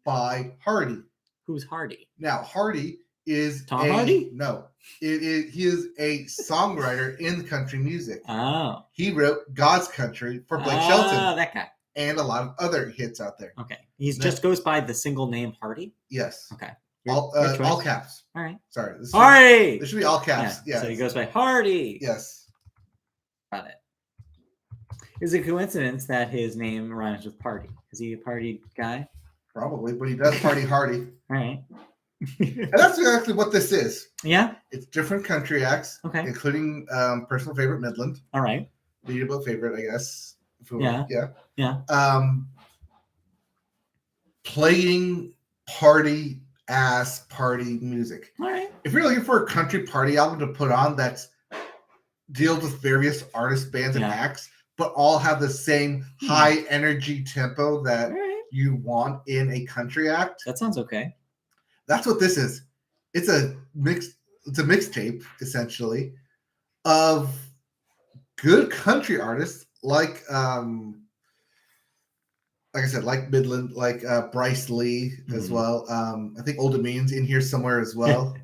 by Hardy. Who's Hardy? Now, Hardy is Tom Hardy? No. He is a songwriter in country music. Oh. He wrote God's Country for Blake Shelton. Oh, that guy. And a lot of other hits out there. Okay. He just goes by the single name Hardy? Yes. Okay. All caps. All right. Sorry. Hardy! This should be all caps. Yeah. So he goes by Hardy. Yes. Got it. Is it a coincidence that his name rhymes with party? Is he a party guy? Probably, but he does party hardy. All right. And that's exactly what this is. Yeah? It's different country acts, okay, including personal favorite Midland. All right. Readable favorite, I guess. Yeah. Playing party music. All right. If you're looking for a country party album to put on that's deals with various artists, bands, and acts, but all have the same high energy tempo that you want in a country act. That sounds okay. That's what this is. It's a mixtape, essentially, of good country artists like I said, like Midland, like Bryce Lee as well. I think Old Dominion's in here somewhere as well.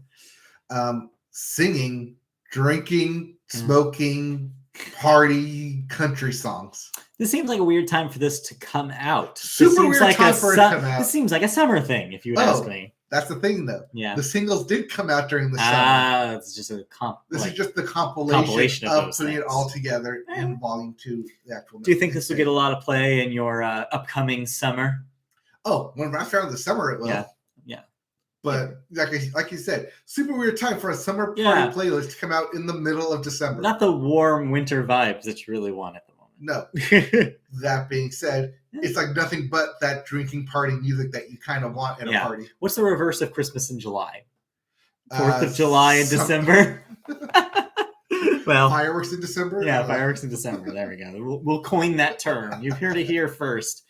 Singing, drinking, smoking, party country songs. This seems like a weird time for this to come out. Super weird time for it to come out. This seems like a summer thing, if you would ask me. That's the thing, though. Yeah. The singles did come out during the summer. It's just a This is just the compilation of putting it all together in volume 2. The actual. Do you think this will get a lot of play in your upcoming summer? Oh, when wrapped around the summer, it will. Yeah. But like you said, super weird time for a summer party playlist to come out in the middle of December. Not the warm winter vibes that you really want at the moment. No. That being said, it's like nothing but that drinking party music that you kind of want at a party. What's the reverse of Christmas in July? 4th of July in December? Well, fireworks in December? Yeah, fireworks in December. There we go. We'll coin that term. You heard it here first.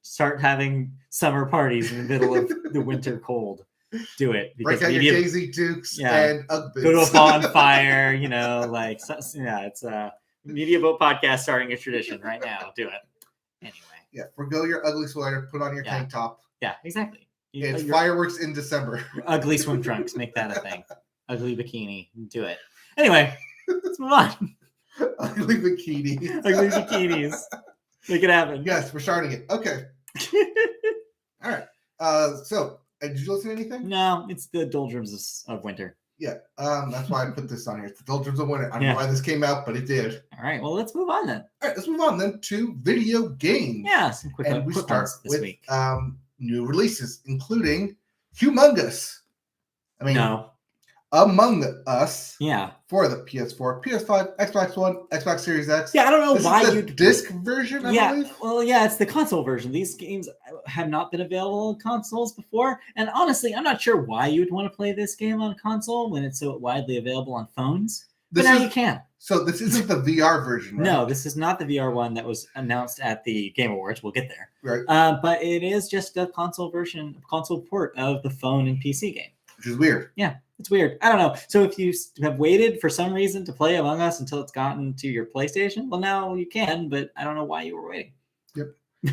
Start having summer parties in the middle of the winter cold. Do it. Break out your Daisy Dukes and Ugg boots. Go to a bonfire, it's a Media Boat podcast starting a tradition right now. Do it. Anyway. Yeah, forgo your ugly sweater, put on your tank top. Yeah, exactly. It's fireworks in December. Your ugly swim trunks, make that a thing. Ugly bikini, do it. Anyway, let's move on. Ugly bikinis. Ugly bikinis. Make it happen. Yes, we're starting it. Okay. All right. So, did you listen to anything? No, it's the doldrums of winter. Yeah, that's why I put this on here. It's the doldrums of winter. I don't know why this came out, but it did. All right. Well, let's move on then. All right, let's move on then to video games. Yeah, some quick and we start this with week. New releases, including Humongous. No. Among Us. Yeah. For the PS4, PS5, Xbox One, Xbox Series X. Yeah, I don't know why you disc version. I believe. Well, yeah, it's the console version. These games have not been available on consoles before, and honestly, I'm not sure why you'd want to play this game on console when it's so widely available on phones. But now you can. So this isn't the VR version, right? No, this is not the VR one that was announced at the Game Awards. We'll get there. Right. But it is just a console port of the phone and PC game. Which is weird. Yeah. It's weird. I don't know. So if you have waited for some reason to play Among Us until it's gotten to your PlayStation, well, now you can, but I don't know why you were waiting. Yep.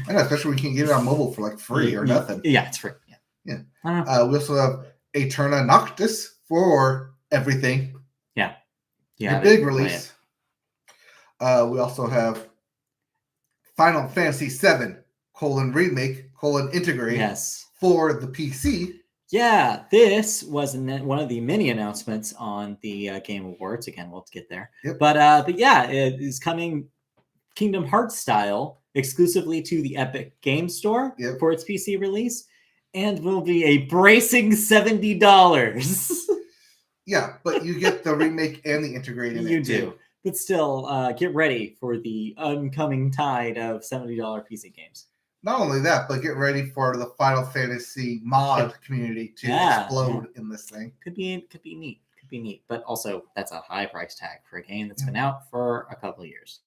I know, especially when you can get it on mobile for like free or nothing. Yeah, it's free. Yeah. I don't know. We also have Eterna Noctis for everything. Yeah. The big release. We also have Final Fantasy VII, remake, integrate Yes. for the PC. Yeah, this was one of the many announcements on the Game Awards. Again, we'll get there. Yep. But yeah, it is coming Kingdom Hearts style exclusively to the Epic Game Store for its PC release, and will be a bracing $70. Yeah, but you get the remake and the integrate in you it do. too. But still, get ready for the oncoming tide of $70 PC games. Not only that, but get ready for the Final Fantasy mod community to explode in this thing. Could be neat. Could be neat. But also, that's a high price tag for a game that's been out for a couple of years.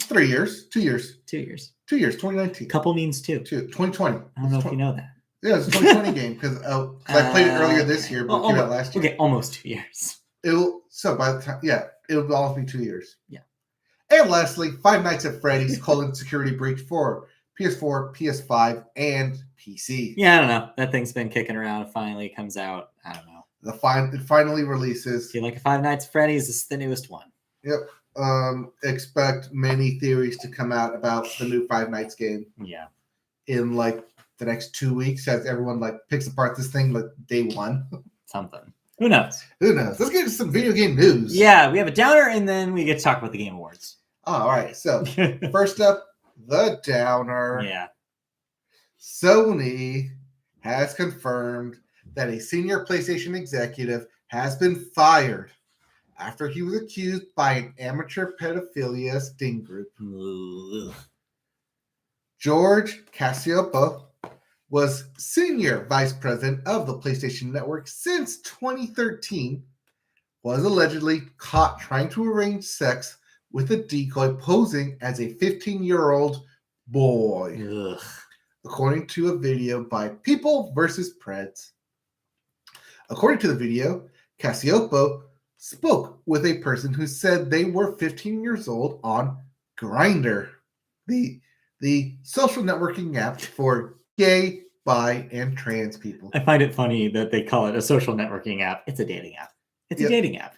3 years. 2 years. 2 years. 2 years, 2019. Couple means two. 2020. I don't know if you know that. Yeah, it's a 2020 game because I played it earlier this year, but it came out last year. Okay, almost 2 years. So by the time, it'll almost be 2 years. Yeah. And lastly, Five Nights at Freddy's: Security Breach for PS4, PS5, and PC. Yeah, I don't know. That thing's been kicking around. It finally comes out. I don't know. It finally releases. I feel like Five Nights at Freddy's is the newest one. Yep. Expect many theories to come out about the new Five Nights game. Yeah. In like the next 2 weeks, as everyone picks apart this thing like day one. Something. Who knows? Let's get into some video game news. Yeah, we have a downer, and then we get to talk about the Game Awards. All right. So first up, the downer. Yeah. Sony has confirmed that a senior PlayStation executive has been fired after he was accused by an amateur pedophilia sting group. Ugh. George Cassioppo was senior vice president of the PlayStation Network since 2013, was allegedly caught trying to arrange sex with a decoy posing as a 15-year-old boy. Ugh. According to a video by People vs. Preds. According to the video, Cassioppo spoke with a person who said they were 15 years old on Grindr, the social networking app for gay, bi, and trans people. I find it funny that they call it a social networking app. It's a dating app. It's a dating app.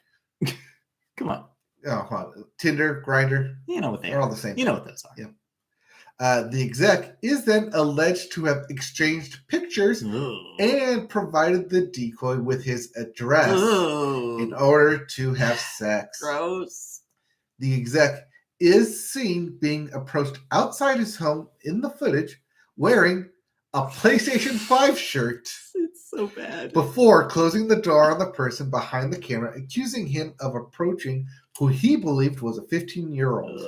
Come on. Oh, hold on. Tinder, Grindr. You know what they are. They're all the same. You know what those are. Yeah. The exec is then alleged to have exchanged pictures and provided the decoy with his address in order to have sex. Gross. The exec is seen being approached outside his home in the footage wearing a PlayStation 5 shirt. It's so bad. Before closing the door on the person behind the camera, accusing him of approaching who he believed was a 15-year-old.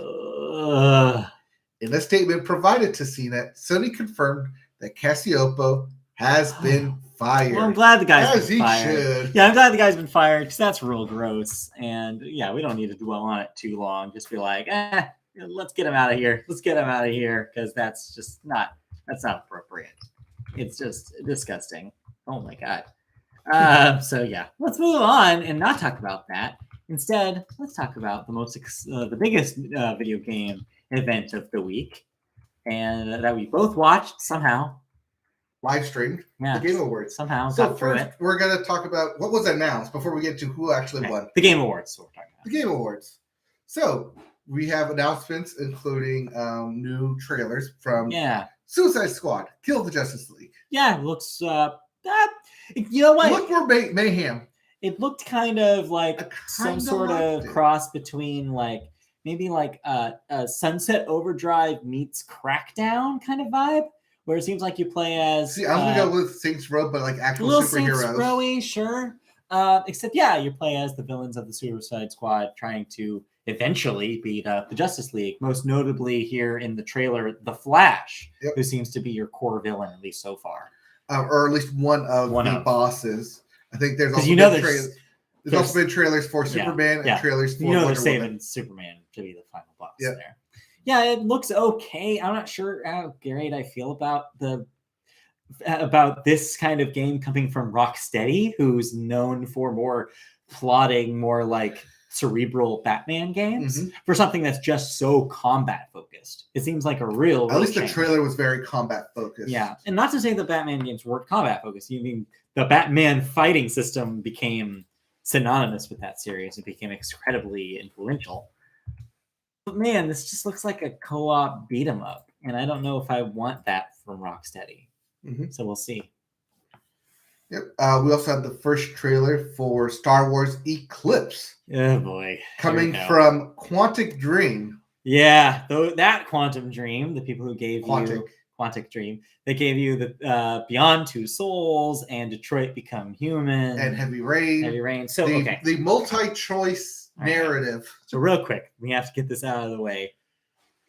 In a statement provided to CNET, Sony confirmed that Cassioppo has been fired. Well, I'm glad the guy's as been he fired. should. Yeah, I'm glad the guy's been fired because that's real gross. And yeah, we don't need to dwell on it too long. Just be like, let's get him out of here. Let's get him out of here because that's not appropriate. It's just disgusting. Oh my God. So yeah, let's move on and not talk about that. Instead, let's talk about the biggest video game event of the week, and that we both watched somehow. Live streamed the Game Awards. Somehow. So first, we're going to talk about what was announced before we get to who actually won. The Game Awards. We're talking about. The Game Awards. So we have announcements including new trailers from Suicide Squad, Kill the Justice League. Yeah, it looks. You know what? It looked more mayhem. It looked kind of like some sort of cross between maybe a Sunset Overdrive meets Crackdown kind of vibe, where it seems like you play as. See, I'm gonna go with Saints Row, but actual superheroes. Saints Row-y, sure. Except, you play as the villains of the Suicide Squad trying to eventually beat up the Justice League. Most notably here in the trailer, the Flash, who seems to be your core villain at least so far, or at least one of the bosses. I think there's also there's also been trailers for Superman and trailers for Wonder Woman. Saving Superman to be the final boss there. Yeah, it looks okay. I'm not sure how great I feel about this kind of game coming from Rocksteady, who's known for more plotting, more cerebral Batman games, for something that's just so combat focused. It seems like a real At least change. The trailer was very combat focused. Yeah, and not to say the Batman games weren't combat focused. You mean the Batman fighting system became synonymous with that series. It became incredibly influential. But man, this just looks like a co-op beat 'em up, and I don't know if I want that from Rocksteady. So we'll see. Yep. We also had the first trailer for Star Wars Eclipse. Oh boy. Coming from Quantic Dream. Yeah, that Quantum Dream, the people who gave you Quantic Dream, they gave you the Beyond Two Souls and Detroit Become Human and Heavy Rain. Heavy Rain. So the multi-choice narrative. Right. So real quick, we have to get this out of the way.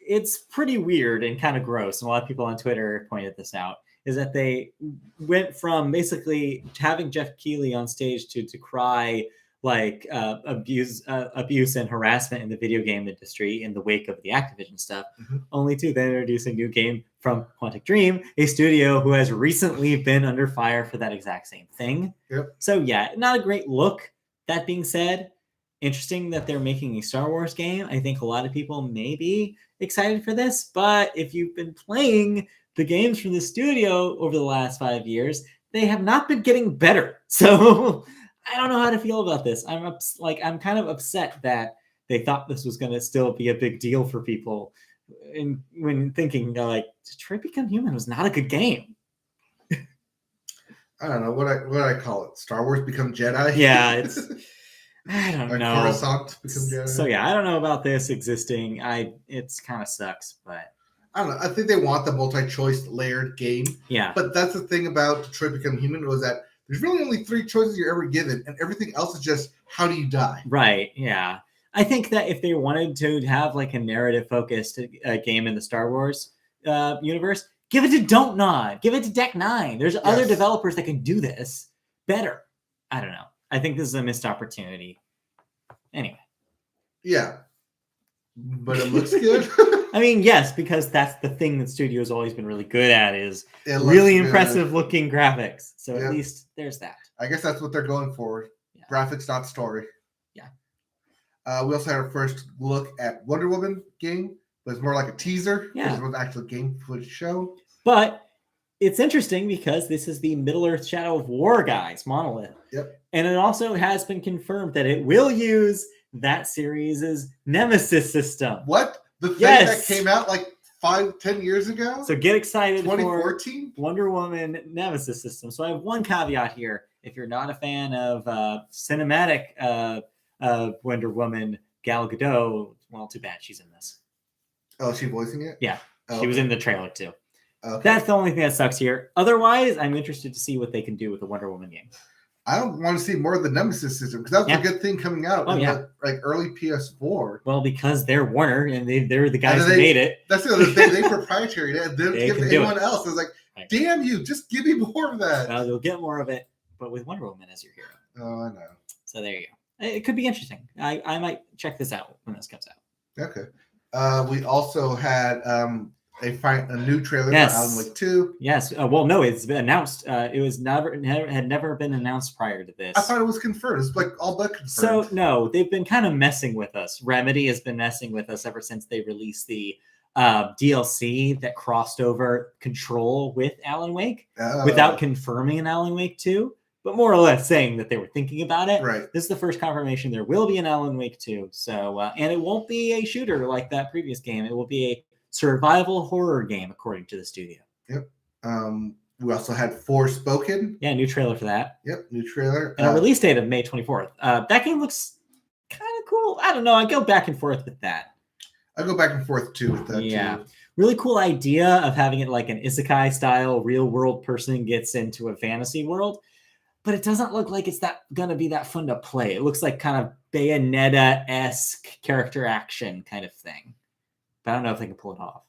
It's pretty weird and kind of gross, and a lot of people on Twitter pointed this out, is that they went from basically having Jeff Keighley on stage to decry like abuse and harassment in the video game industry in the wake of the Activision stuff, only to then introduce a new game from Quantic Dream, a studio who has recently been under fire for that exact same thing. Yep. So yeah, not a great look. That being said, interesting that they're making a Star Wars game. I think a lot of people may be excited for this, but if you've been playing the games from the studio over the last 5 years, they have not been getting better. So I don't know how to feel about this. I'm kind of upset that they thought this was going to still be a big deal for people, and when thinking like Detroit Become Human was not a good game. I don't know what I call it. Star Wars Become Jedi. Yeah, it's I don't know. Coruscant Become Jedi. So yeah, I don't know about this existing. It's kind of sucks, but I don't know. I think they want the multi-choice layered game. Yeah. But that's the thing about Detroit Become Human was that there's really only 3 choices you're ever given, and everything else is just how do you die? Right. Yeah. I think that if they wanted to have like a narrative-focused game in the Star Wars universe, give it to Don't Nod. Give it to Deck 9. There's other developers that can do this better. I don't know. I think this is a missed opportunity. Anyway. Yeah. But it looks good. I mean, yes, because that's the thing that studio has always been really good at is really impressive looking graphics. So at least there's that. I guess that's what they're going for. Yeah. Graphics, not story. Yeah. We also had our first look at Wonder Woman game, but it's more like a teaser. Yeah. It was actually a game footage show. But it's interesting because this is the Middle-earth Shadow of War guys, Monolith. Yep. And it also has been confirmed that it will use that series' Nemesis system. What? The thing that came out like 5-10 years ago? So get excited 2014? for Wonder Woman Nemesis system. So I have one caveat here. If you're not a fan of cinematic Wonder Woman, Gal Gadot, well, too bad she's in this. Oh, is she voicing it? Yeah. She was in the trailer too. Okay. That's the only thing that sucks here. Otherwise, I'm interested to see what they can do with the Wonder Woman game. I don't want to see more of the Nemesis system because that was a good thing coming out in the, like early PS4. Well, because they're Warner and they're the guys who made it. That's the other thing. They proprietary. They didn't give it to anyone else. It's like, damn you, just give me more of that. Well, you'll get more of it, but with Wonder Woman as your hero. Oh, I know. So there you go. It could be interesting. I might check this out when this comes out. Okay. We also had a new trailer for Alan Wake 2. Yes. Well, no, it's been announced. It was had never been announced prior to this. I thought it was confirmed. It's like all but confirmed. So no, they've been kind of messing with us. Remedy has been messing with us ever since they released the DLC that crossed over Control with Alan Wake without confirming an Alan Wake 2, but more or less saying that they were thinking about it. Right. This is the first confirmation there will be an Alan Wake 2. So and it won't be a shooter like that previous game. It will be a survival horror game, according to the studio. Yep. We also had Forspoken. Yeah, new trailer for that. Yep, new trailer. And a release date of May 24th. That game looks kind of cool. I don't know. I go back and forth with that. I go back and forth too with that too. Really cool idea of having it like an isekai style real world person gets into a fantasy world. But it doesn't look like it's going to be that fun to play. It looks like kind of Bayonetta-esque character action kind of thing. But I don't know if they can pull it off.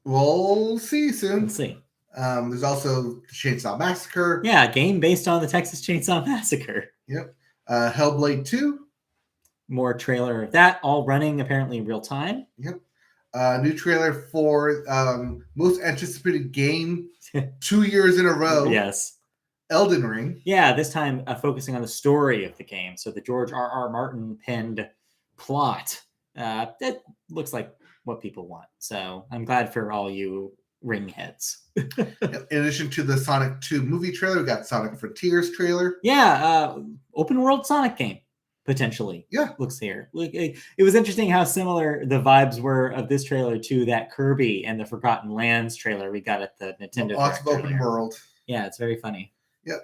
We'll see soon. We'll see. There's also the Chainsaw Massacre. Yeah, a game based on the Texas Chainsaw Massacre. Yep. Hellblade 2. More trailer of that, all running apparently in real time. Yep. New trailer for most anticipated game 2 years in a row. Yes. Elden Ring. Yeah, this time focusing on the story of the game. So the George R.R. Martin penned plot. That looks like what people want. So I'm glad for all you ring heads. In addition to the Sonic 2 movie trailer, we got Sonic Frontiers trailer. Yeah, open world Sonic game. potentially. Yeah. Looks here. Look, it was interesting how similar the vibes were of this trailer to that Kirby and the Forgotten Lands trailer we got at the Nintendo Lots of Direct open earlier. world. Yeah, it's very funny. Yeah.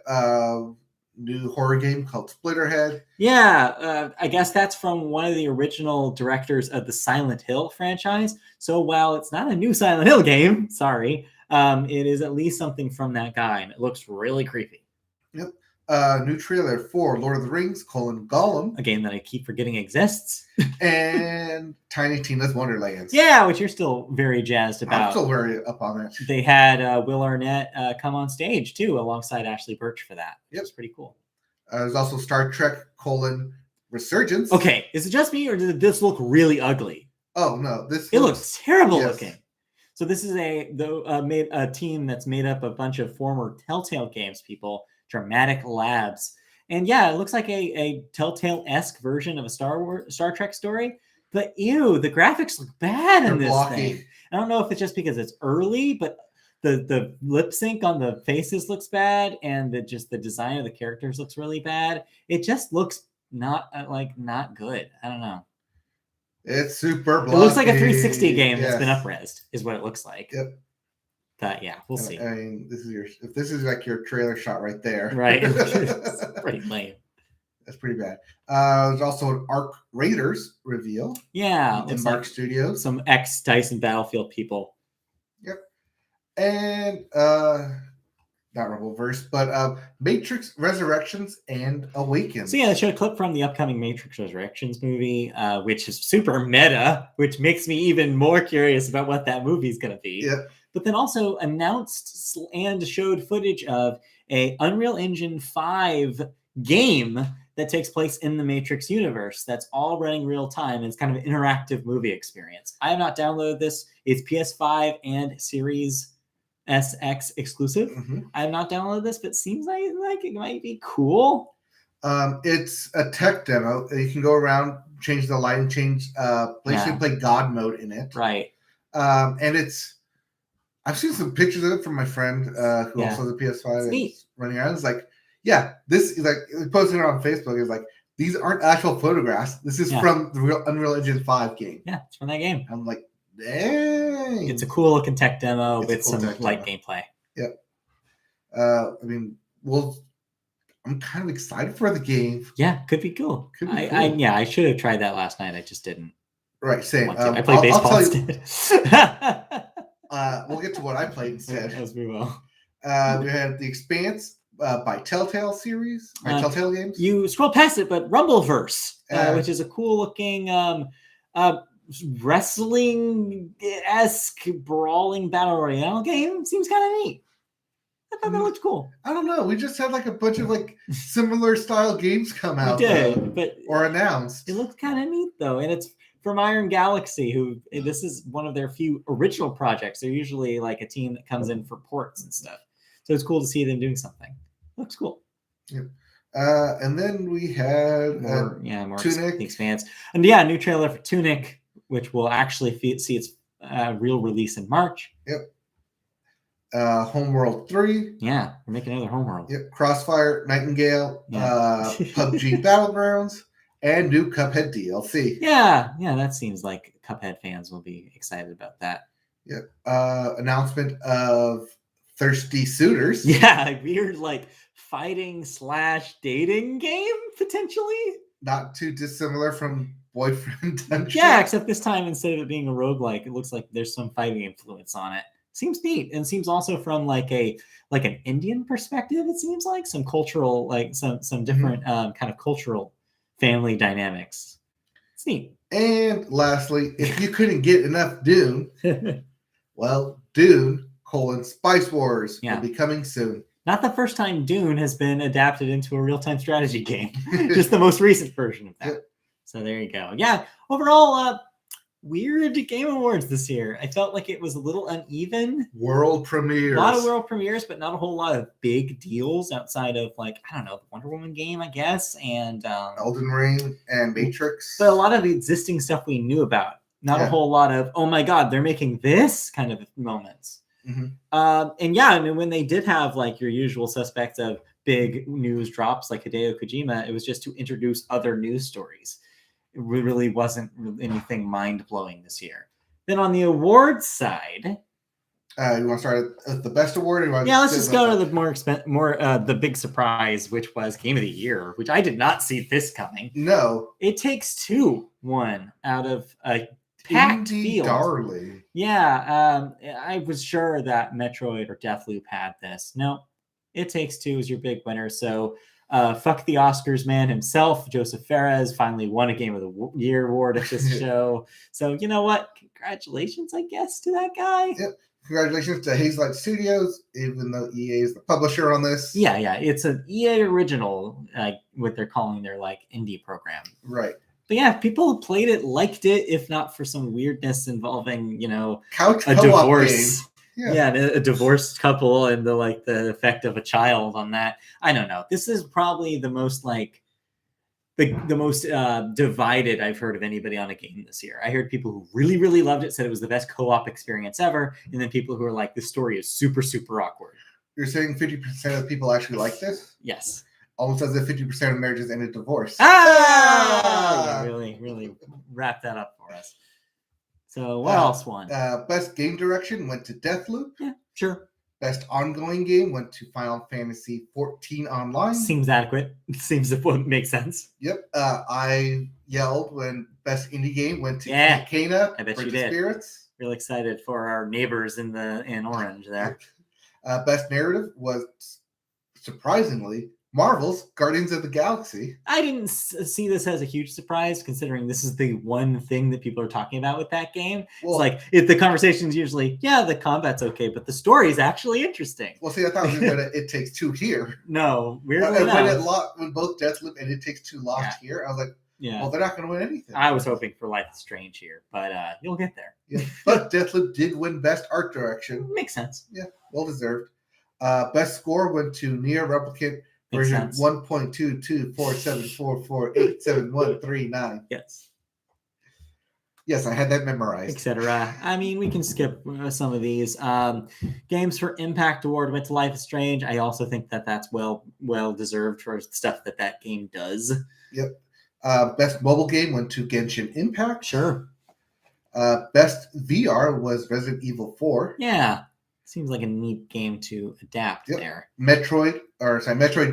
New horror game called Splinterhead. Yeah, I guess that's from one of the original directors of the Silent Hill franchise. So while it's not a new Silent Hill game, sorry, it is at least something from that guy, and it looks really creepy. Yep. New trailer for Lord of the Rings: Gollum, a game that I keep forgetting exists, and Tiny Tina's Wonderlands. Yeah, which you're still very jazzed about. I'm still very up on it. They had Will Arnett come on stage too, alongside Ashley Birch for that. Yep, it's pretty cool. There's also Star Trek: Resurgence. Okay, is it just me, or did this look really ugly? Oh no, it looks terrible looking. So this is a team that's made up of a bunch of former Telltale Games people, Dramatic Labs. And yeah, it looks like a Telltale-esque version of a Star Trek story. But ew, the graphics look bad in this thing. I don't know if it's just because it's early, but the lip sync on the faces looks bad, and the design of the characters looks really bad. It just looks not good. I don't know. It's super blocky. It looks like a 360 game that's been up-resed, is what it looks like. Yep. But yeah, we'll see. I mean, if this is like your trailer shot right there. Right. It's pretty lame. That's pretty bad. There's also an Arc Raiders reveal. Yeah. In Mark Studios. Some ex-Dyson Battlefield people. Yep. And not Rumbleverse, but Matrix Resurrections and Awakens. So yeah, they showed a clip from the upcoming Matrix Resurrections movie, which is super meta, which makes me even more curious about what that movie is going to be. Yep. But then also announced and showed footage of a Unreal Engine 5 game that takes place in the Matrix universe that's all running real time. It's kind of an interactive movie experience. I have not downloaded this. It's PS5 and Series SX exclusive. Mm-hmm. I have not downloaded this, but it seems like it might be cool. It's a tech demo. You can go around, change the lighting, change basically play God mode in it. Right. And I've seen some pictures of it from my friend who also has a PS5 and running around. It's like, yeah, this is like posting it on Facebook. It's like, these aren't actual photographs. This is from the real Unreal Engine 5 game. Yeah, it's from that game. I'm like, dang. It's a cool looking tech demo with some light gameplay. Yep. I mean, I'm kind of excited for the game. Yeah, could be cool. I should have tried that last night. I just didn't. Right, same. I played baseball instead. We'll get to what I played instead. As we will. We had The Expanse by Telltale series, by Telltale Games. You scroll past it, but Rumbleverse, which is a cool looking wrestling-esque brawling battle royale game, seems kind of neat. I thought that looked cool. I don't know. We just had like a bunch of like similar style games come out. We did, or announced. It looked kind of neat though, and it's from Iron Galaxy, who this is one of their few original projects. They're usually like a team that comes in for ports and stuff. So it's cool to see them doing something. Looks cool. Yep. And then we had more Tunic. The Expanse. And yeah, new trailer for Tunic, which will actually see its real release in March. Yep. Homeworld 3. Yeah, we're making another Homeworld. Yep. Crossfire, Nightingale, PUBG Battlegrounds, and new Cuphead DLC. Yeah, that seems like Cuphead fans will be excited about that. Yep. Announcement of Thirsty Suitors. Yeah, a weird like fighting/dating game, potentially. Not too dissimilar from Boyfriend Dungeon. Yeah, except this time instead of it being a roguelike, it looks like there's some fighting influence on it. Seems neat, and seems also from like an Indian perspective. It seems like some cultural, like some different kind of cultural family dynamics. It's neat. And lastly, if you couldn't get enough Dune, well, Dune: Spice Wars will be coming soon. Not the first time Dune has been adapted into a real-time strategy game. Just the most recent version of that. Yep. So there you go. Yeah, overall, weird Game Awards this year. I felt like it was a little uneven. World premieres. A lot of world premieres, but not a whole lot of big deals outside of like, I don't know, the Wonder Woman game, I guess, and Elden Ring and Matrix. But a lot of the existing stuff we knew about. Not a whole lot of, oh my God, they're making this kind of moments. And yeah, I mean, when they did have like your usual suspects of big news drops like Hideo Kojima, it was just to introduce other news stories. It really wasn't anything mind-blowing this year. Then on the awards side, you want to start at the best award? Or let's just go to the the big surprise, which was Game of the Year, which I did not see this coming. No, It Takes Two won out of a packed field. Darling. Yeah, I was sure that Metroid or Deathloop had this. No, It Takes Two is your big winner. So fuck the Oscars man himself. Joseph Fares finally won a Game of the Year award at this show. So you know what? Congratulations, I guess, to that guy. Yep. Congratulations to Hazelight Studios, even though EA is the publisher on this. Yeah. It's an EA original, what they're calling their like indie program. Right. But yeah, people who played it liked it, if not for some weirdness involving, couch a co-op divorce. Game. Yeah, a divorced couple and the effect of a child on that. I don't know. This is probably the most the most divided I've heard of anybody on a game this year. I heard people who really, really loved it, said it was the best co-op experience ever, and then people who are like, this story is super, super awkward. You're saying 50% of people actually like this? Yes. Almost as if 50% of marriages end in divorce. Yeah, really, really wrap that up for us. So what else won? Best game direction went to Deathloop. Yeah, sure. Best ongoing game went to Final Fantasy 14 Online. Seems adequate. Seems to make sense. Yep. I yelled when best indie game went to Kana. I bet you did. Spirits. Real excited for our neighbors in orange there. Best narrative was surprisingly Marvel's Guardians of the Galaxy. I didn't see this as a huge surprise, considering this is the one thing that people are talking about with that game. Well, it's like the conversation's usually, the combat's okay, but the story is actually interesting. Well, see, I thought it was going to It Takes Two here. No, weirdly when both Deathloop and It Takes Two lost here, I was like, well, they're not going to win anything. I was hoping for Life is Strange here, but you'll get there. Yeah, but Deathloop did win Best Art Direction. Makes sense. Yeah, well deserved. Best score went to Nier Replicant version 1.2247444871139. Yes. Yes, I had that memorized. Etc. I mean, we can skip some of these. Games for Impact Award went to Life is Strange. I also think that's well deserved for stuff that game does. Yep. Best mobile game went to Genshin Impact. Sure. Best VR was Resident Evil 4. Yeah. Seems like a neat game to adapt there. Metroid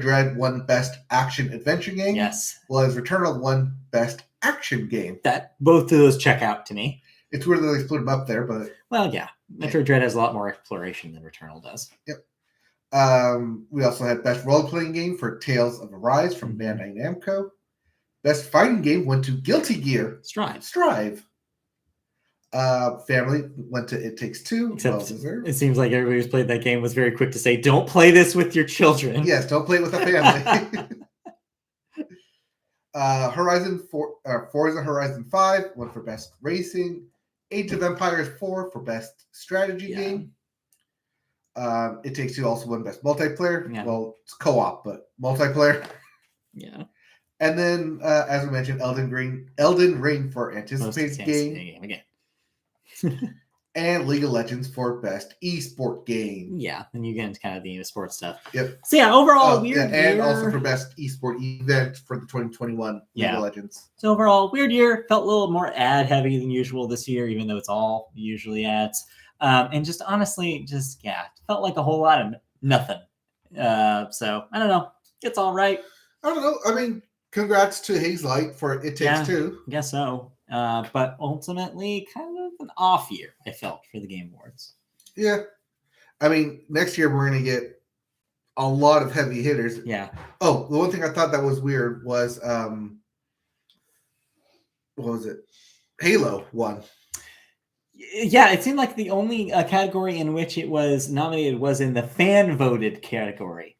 Dread won Best Action Adventure Game. Yes. Was Returnal won Best Action Game. Both of those check out to me. It's weird that they split them up there, but Metroid Dread has a lot more exploration than Returnal does. Yep. We also had Best Role-Playing Game for Tales of Arise from Bandai Namco. Best Fighting Game went to Guilty Gear. Strive. Family went to It Takes Two. Except it seems like everybody who's played that game was very quick to say, don't play this with your children. Yes, don't play it with a family. Forza Horizon 5 went for Best Racing. Age of Empires 4 for Best Strategy Game. It Takes Two also won Best Multiplayer. Yeah. Well, it's co-op, but multiplayer. Yeah. And then, as we mentioned, Elden Ring for Anticipated Game. Again. And League of Legends for Best Esport Game. Yeah, and you get into kind of the sports stuff. Yep. So overall, weird year. And also for Best Esport Event for the 2021 League of Legends. So overall, weird year. Felt a little more ad heavy than usual this year, even though it's all usually ads. And just honestly, felt like a whole lot of nothing. So I don't know. It's all right. I don't know. I mean, congrats to Hazelight for It Takes Two. I guess so. But ultimately, kind of an off year, I felt, for the Game Awards. Yeah. I mean, next year we're going to get a lot of heavy hitters. Yeah. Oh, the one thing I thought that was weird was, what was it? Halo won. Yeah, it seemed like the only category in which it was nominated was in the fan-voted category.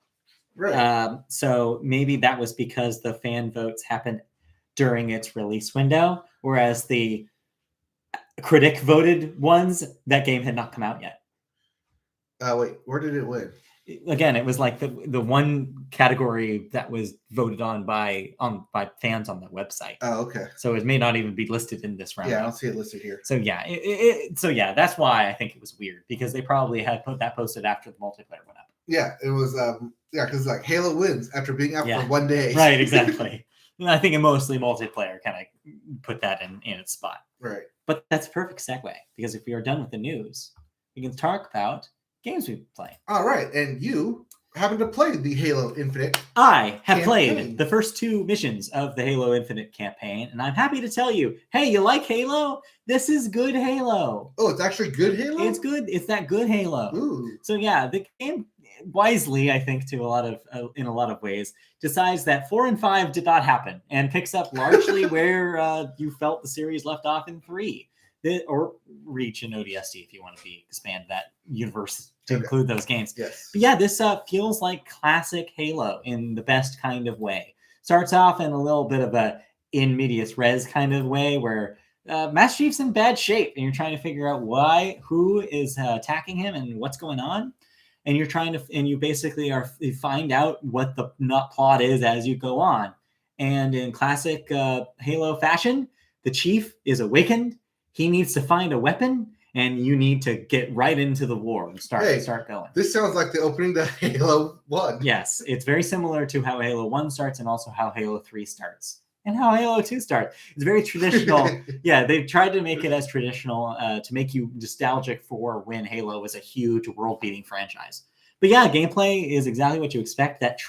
Right. So maybe that was because the fan votes happened during its release window, whereas the critic voted ones, that game had not come out yet. Wait, where did it win? again, it was like the one category that was voted on by fans on the website. Oh, okay. So it may not even be listed in this round. Yeah, I don't see it listed here. So yeah, that's why I think it was weird, because they probably had put that posted after the multiplayer went up. Yeah, it was because like Halo wins after being out for 1 day. Right, exactly. I think mostly multiplayer kind of put that in its spot. Right. But that's a perfect segue, because if we are done with the news, we can talk about games we've been playing. All right, and you happen to play the Halo Infinite. I have played the first 2 missions of the Halo Infinite campaign, and I'm happy to tell you, hey, you like Halo? This is good Halo. Oh, it's actually good Halo? It's good. It's that good Halo. Ooh. So yeah, the game wisely, I think, in a lot of ways, decides that 4 and 5 did not happen, and picks up largely where you felt the series left off in 3. Or Reach and ODST, if you want to expand that universe to include those games. Yes. But yeah, this feels like classic Halo in the best kind of way. Starts off in a little bit of a in medias res kind of way, where Master Chief's in bad shape, and you're trying to figure out who is attacking him and what's going on. And you're you basically you find out what the plot is as you go on. And in classic Halo fashion, the Chief is awakened. He needs to find a weapon, and you need to get right into the war and start going. This sounds like the opening to Halo 1. Yes, it's very similar to how Halo 1 starts, and also how Halo 3 starts, and how Halo 2 starts. It's very traditional. Yeah, they've tried to make it as traditional to make you nostalgic for when Halo was a huge world-beating franchise. But yeah, gameplay is exactly what you expect. That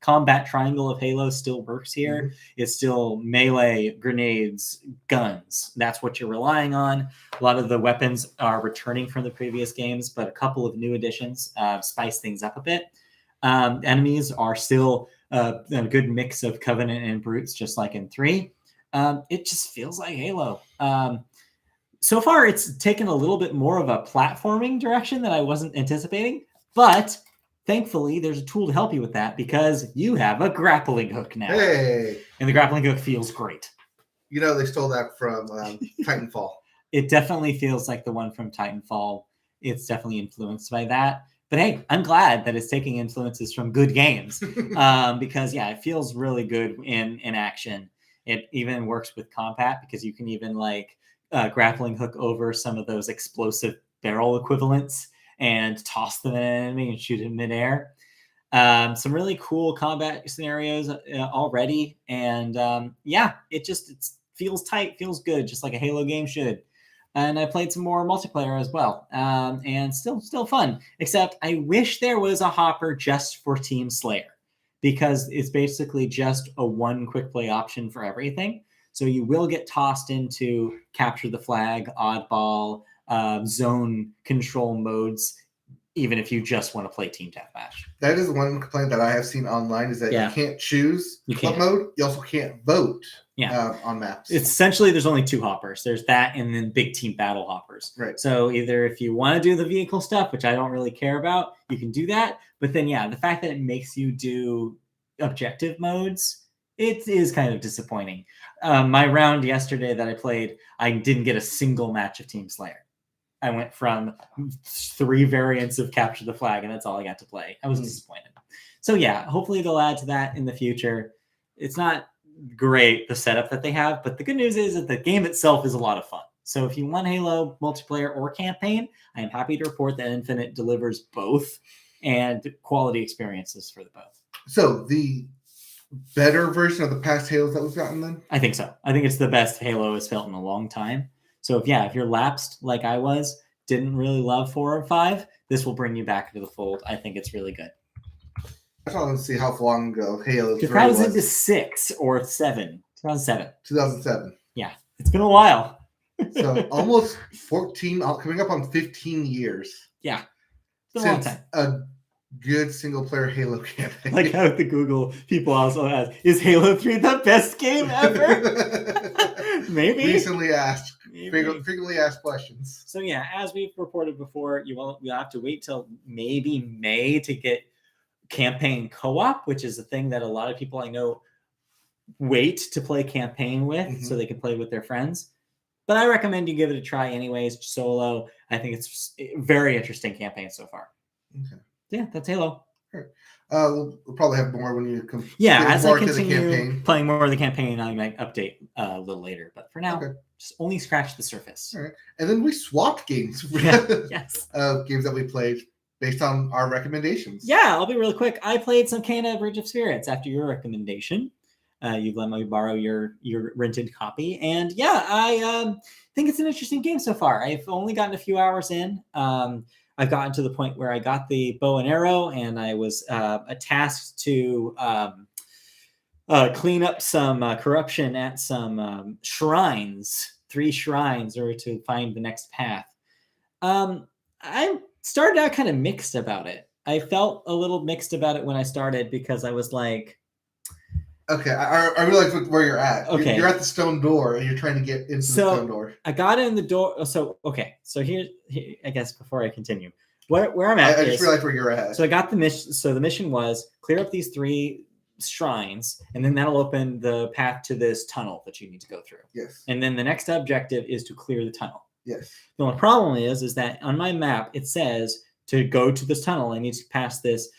combat triangle of Halo still works here. Mm-hmm. It's still melee, grenades, guns. That's what you're relying on. A lot of the weapons are returning from the previous games, but a couple of new additions spice things up a bit. Enemies are still a good mix of Covenant and Brutes, just like in 3. It just feels like Halo. So far, it's taken a little bit more of a platforming direction that I wasn't anticipating. But thankfully, there's a tool to help you with that, because you have a grappling hook now. Hey! And the grappling hook feels great. You know, they stole that from Titanfall. It definitely feels like the one from Titanfall. It's definitely influenced by that. But hey, I'm glad that it's taking influences from good games. Because, yeah, it feels really good in action. It even works with combat, because you can even, grappling hook over some of those explosive barrel equivalents and toss them at an enemy and shoot in midair. Some really cool combat scenarios already. And it feels tight, feels good, just like a Halo game should. And I played some more multiplayer as well. And still fun. Except I wish there was a hopper just for Team Slayer, because it's basically just a one quick play option for everything. So you will get tossed into capture the flag, oddball, zone control modes, even if you just want to play team deathmatch. That is one complaint that I have seen online, is that you can't choose what mode. You also can't vote on maps. It's essentially, there's only 2 hoppers. There's that, and then big team battle hoppers. Right. So either if you want to do the vehicle stuff, which I don't really care about, you can do that. But then, the fact that it makes you do objective modes, it is kind of disappointing. My round yesterday that I played, I didn't get a single match of Team Slayer. I went from 3 variants of Capture the Flag, and that's all I got to play. I was disappointed. So hopefully they'll add to that in the future. It's not great, the setup that they have, but the good news is that the game itself is a lot of fun. So if you want Halo multiplayer or campaign, I am happy to report that Infinite delivers both, and quality experiences for the both. So the better version of the past Halos that we've gotten then? I think so. I think it's the best Halo has felt in a long time. So if you're lapsed like I was, didn't really love 4 or 5, this will bring you back into the fold. I think it's really good. I just want to see how long ago Halo 3 was. Into 6 or 7. 2007. 2007. Yeah, it's been a while. So almost 14, coming up on 15 years. Yeah, it's been a long time. A good single-player Halo campaign. Like how the Google people also ask, is Halo 3 the best game ever? Maybe. Recently asked. Frequently asked questions. So as we've reported before, you'll have to wait till maybe May to get campaign co-op, which is a thing that a lot of people I know wait to play campaign with, so they can play with their friends. But I recommend you give it a try anyways, solo. I think it's a very interesting campaign so far. Okay. Yeah, that's Halo. We'll probably have more when you come. As more I continue to the campaign. playing more of the campaign, I might update a little later. But for now, just only scratch the surface. All right. And then we swapped games. Yes. Games that we played based on our recommendations. Yeah, I'll be really quick. I played some Kena Bridge of Spirits after your recommendation. You've let me borrow your rented copy. And yeah, I think it's an interesting game so far. I've only gotten a few hours in. I've gotten to the point where I got the bow and arrow, and I was tasked to clean up some corruption at some shrines, 3 shrines, or to find the next path. I started out kind of mixed about it. I felt a little mixed about it when I started because I was like, okay, I really like where you're at. Okay. You're at the stone door and you're trying to get into the stone door. I got in the door. So here, I guess before I continue, where I'm at I just realized where you're at. So I got the mission. So the mission was clear up these 3 shrines, and then that'll open the path to this tunnel that you need to go through. Yes. And then the next objective is to clear the tunnel. Yes. The only problem is that on my map, it says to go to this tunnel, I need to pass this,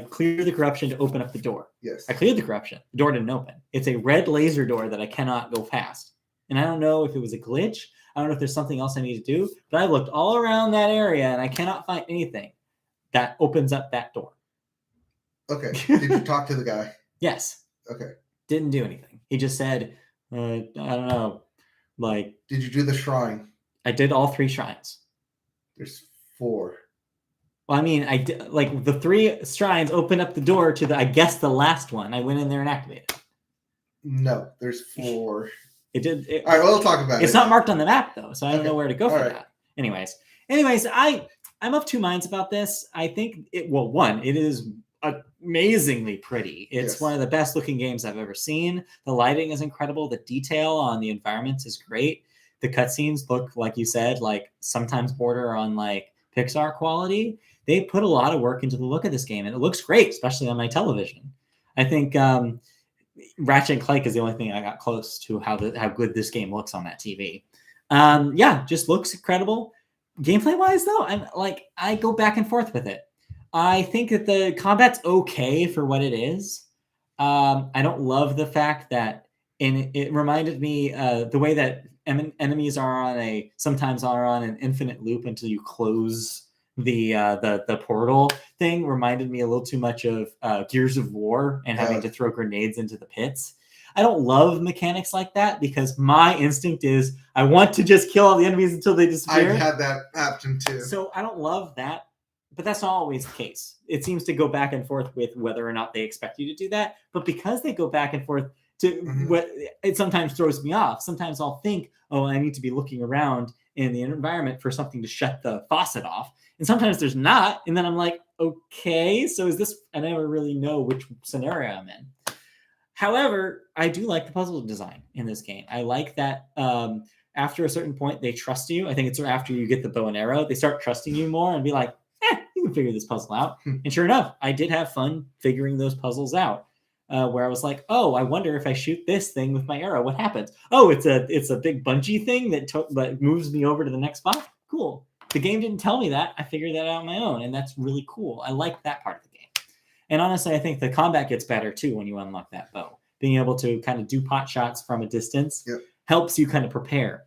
clear the corruption to open up the door. Yes. I cleared the corruption. The door didn't open. It's a red laser door that I cannot go past. And I don't know if it was a glitch. I don't know if there's something else I need to do, but I've looked all around that area and I cannot find anything that opens up that door. Okay. Did you talk to the guy? Yes. Okay. Didn't do anything. He just said, I don't know, like... Did you do the shrine? I did all 3 shrines. There's 4. Well, I mean, I did, like the 3 shrines opened up the door to the the last one. I went in there and activated it. No, there's 4. It did. All right, we'll talk about it. It's not marked on the map though, so I don't know where to go for that. Anyways, I'm of 2 minds about this. I think it is amazingly pretty. It's one of the best looking games I've ever seen. The lighting is incredible. The detail on the environments is great. The cutscenes look, like you said, like sometimes border on like Pixar quality. They put a lot of work into the look of this game, and it looks great, especially on my television. I think Ratchet & Clank is the only thing I got close to how good this game looks on that TV. Just looks incredible. Gameplay wise, though, I go back and forth with it. I think that the combat's okay for what it is. I don't love the fact that, and it reminded me the way that enemies sometimes are on an infinite loop until you close the portal thing. Reminded me a little too much of Gears of War and having to throw grenades into the pits. I don't love mechanics like that because my instinct is I want to just kill all the enemies until they disappear. I've had that happen too. So I don't love that, but that's not always the case. It seems to go back and forth with whether or not they expect you to do that. But because they go back and forth to what it sometimes throws me off. Sometimes I'll think, oh, I need to be looking around in the environment for something to shut the faucet off. And sometimes there's not. And then I'm like, okay, so is this, I never really know which scenario I'm in. However, I do like the puzzle design in this game. I like that after a certain point, they trust you. I think it's after you get the bow and arrow, they start trusting you more and be like, you can figure this puzzle out. And sure enough, I did have fun figuring those puzzles out. Where I was like, oh, I wonder if I shoot this thing with my arrow, what happens? Oh, it's a big bungee thing that moves me over to the next spot. Cool. The game didn't tell me that. I figured that out on my own, and that's really cool. I like that part of the game. And honestly, I think the combat gets better too when you unlock that bow. Being able to kind of do pot shots from a distance helps you kind of prepare.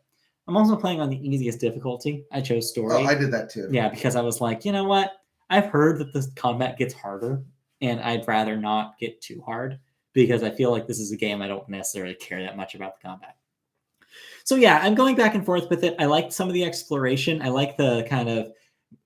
I'm also playing on the easiest difficulty. I chose story. Oh, I did that too. Yeah, because I was like, you know what? I've heard that the combat gets harder. And I'd rather not get too hard because I feel like this is a game I don't necessarily care that much about the combat. So yeah, I'm going back and forth with it. I like some of the exploration. I like the kind of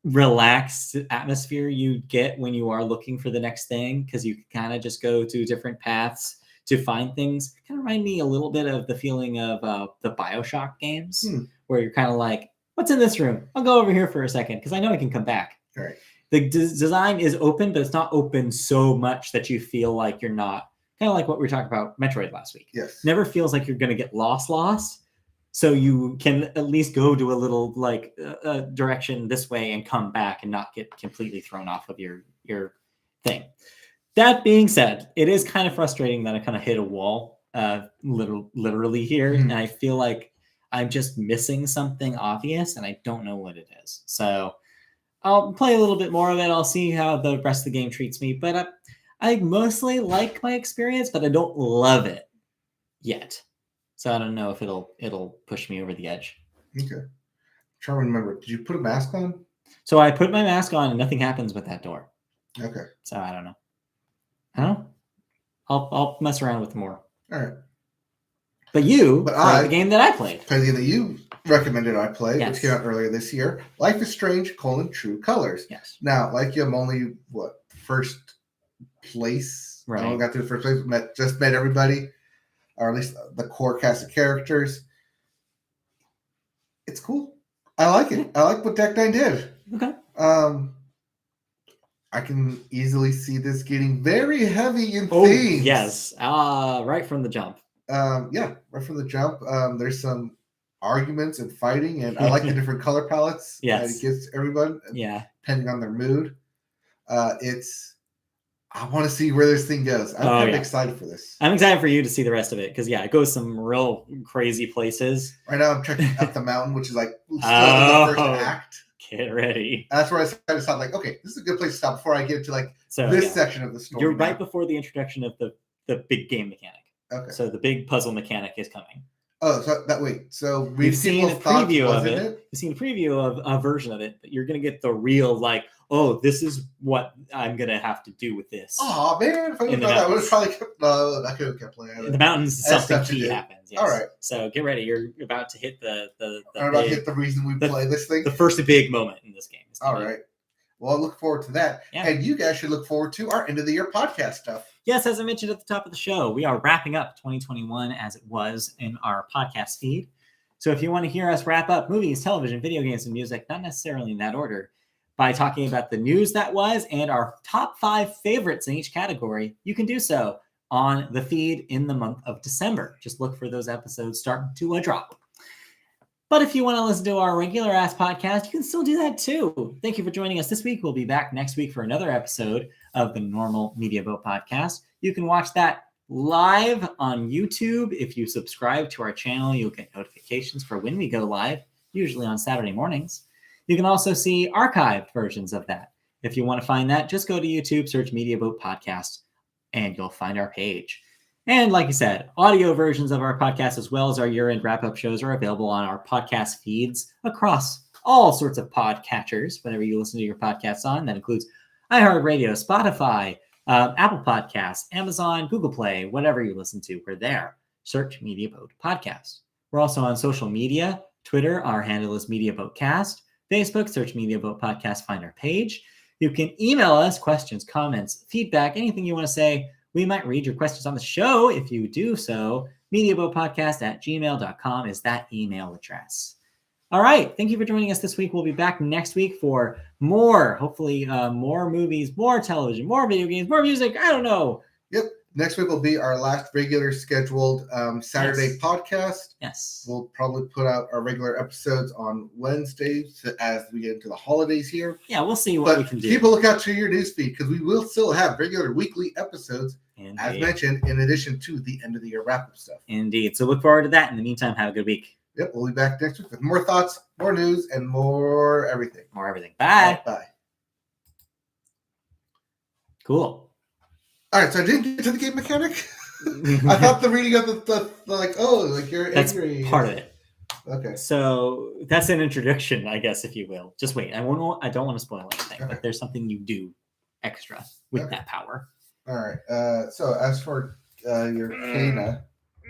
relaxed atmosphere you get when you are looking for the next thing because you can kind of just go to different paths to find things. Kind of remind me a little bit of the feeling of the BioShock games where you're kind of like, what's in this room? I'll go over here for a second because I know I can come back. All right. The design is open, but it's not open so much that you feel like you're not, kind of like what we were talking about Metroid last week. Yes. Never feels like you're going to get lost. So you can at least go to a little like direction this way and come back and not get completely thrown off of your thing. That being said, it is kind of frustrating that I kind of hit a wall literally here. And I feel like I'm just missing something obvious and I don't know what it is. So I'll play a little bit more of it. I'll see how the rest of the game treats me. But I mostly like my experience, but I don't love it yet. So I don't know if it'll push me over the edge. Okay. I'm trying to remember. Did you put a mask on? So I put my mask on and nothing happens with that door. Okay. So I don't know. I don't know. I'll mess around with more. All right. But the game that I played. The game that you recommended I play, Yes. which came out earlier this year, Life is Strange: True Colors. Yes. Now, like you, I'm only first place. Right. I only got to the first place. Met everybody, or at least the core cast of characters. It's cool. I like it. I like what Deck 9 did. Okay. I can easily see this getting very heavy in themes. Yes. Right from the jump. Yeah, right from the jump. There's some arguments and fighting, and I like the different color palettes that it gives everyone. Yeah. Depending on their mood. I want to see where this thing goes. I'm kind of excited for this. I'm excited for you to see the rest of it because it goes some real crazy places. Right now, I'm checking out the mountain, which is like still in the first act. Get ready. That's where I kind of stopped. Like, okay, this is a good place to stop before I get into this section of the story. You're right before the introduction of the big game mechanic. Okay. So the big puzzle mechanic is coming. Oh, so we've seen a preview of it. We've seen a preview of a version of it, but you're gonna get the real this is what I'm gonna have to do with this. Oh man, if I would have that, I would have probably I could have kept playing. In the mountains, something key happens. Yes. All right. So get ready. You're about to hit the I'm about to hit the reason we play this thing. The first big moment in this game. All right. Well, I look forward to that. Yeah. And you guys should look forward to our end of the year podcast stuff. Yes, as I mentioned at the top of the show, we are wrapping up 2021 as it was in our podcast feed. So if you want to hear us wrap up movies, television, video games, and music, not necessarily in that order, by talking about the news that was and our top 5 favorites in each category, you can do so on the feed in the month of December. Just look for those episodes starting to drop. But if you want to listen to our regular ass podcast, you can still do that too. Thank you for joining us this week. We'll be back next week for another episode of the Normal Media Boat Podcast. You can watch that live on YouTube. If you subscribe to our channel, you'll get notifications for when we go live, usually on Saturday mornings. You can also see archived versions of that. If you want to find that, just go to YouTube, search Media Boat Podcast, and you'll find our page. And like I said, audio versions of our podcast, as well as our year-end wrap-up shows, are available on our podcast feeds across all sorts of podcatchers, whenever you listen to your podcasts on. That includes iHeartRadio, Spotify, Apple Podcasts, Amazon, Google Play, whatever you listen to, we're there. Search Media Boat Podcast. We're also on social media. Twitter, our handle is Media Boat Cast. Facebook, search Media Boat Podcast, find our page. You can email us questions, comments, feedback, anything you want to say. We might read your questions on the show. If you do so, mediaboatpodcast@gmail.com is that email address. All right. Thank you for joining us this week. We'll be back next week for more, hopefully more movies, more television, more video games, more music. I don't know. Yep. Next week will be our last regular scheduled Saturday podcast. Yes. We'll probably put out our regular episodes on Wednesdays as we get into the holidays here. Yeah, we'll see what we can do. Keep a lookout to your newsfeed because we will still have regular weekly episodes, as mentioned, in addition to the end of the year wrap-up stuff. Indeed. So look forward to that. In the meantime, have a good week. Yep. We'll be back next week with more thoughts, more news, and more everything. More everything. Bye. Bye. Cool. All right, so I didn't get to the game mechanic. I thought the reading of the you're that's angry. That's part of it. Okay. So that's an introduction, I guess, if you will. Just wait. I don't want to spoil anything, but there's something you do extra with that power. All right. So as for your Kana.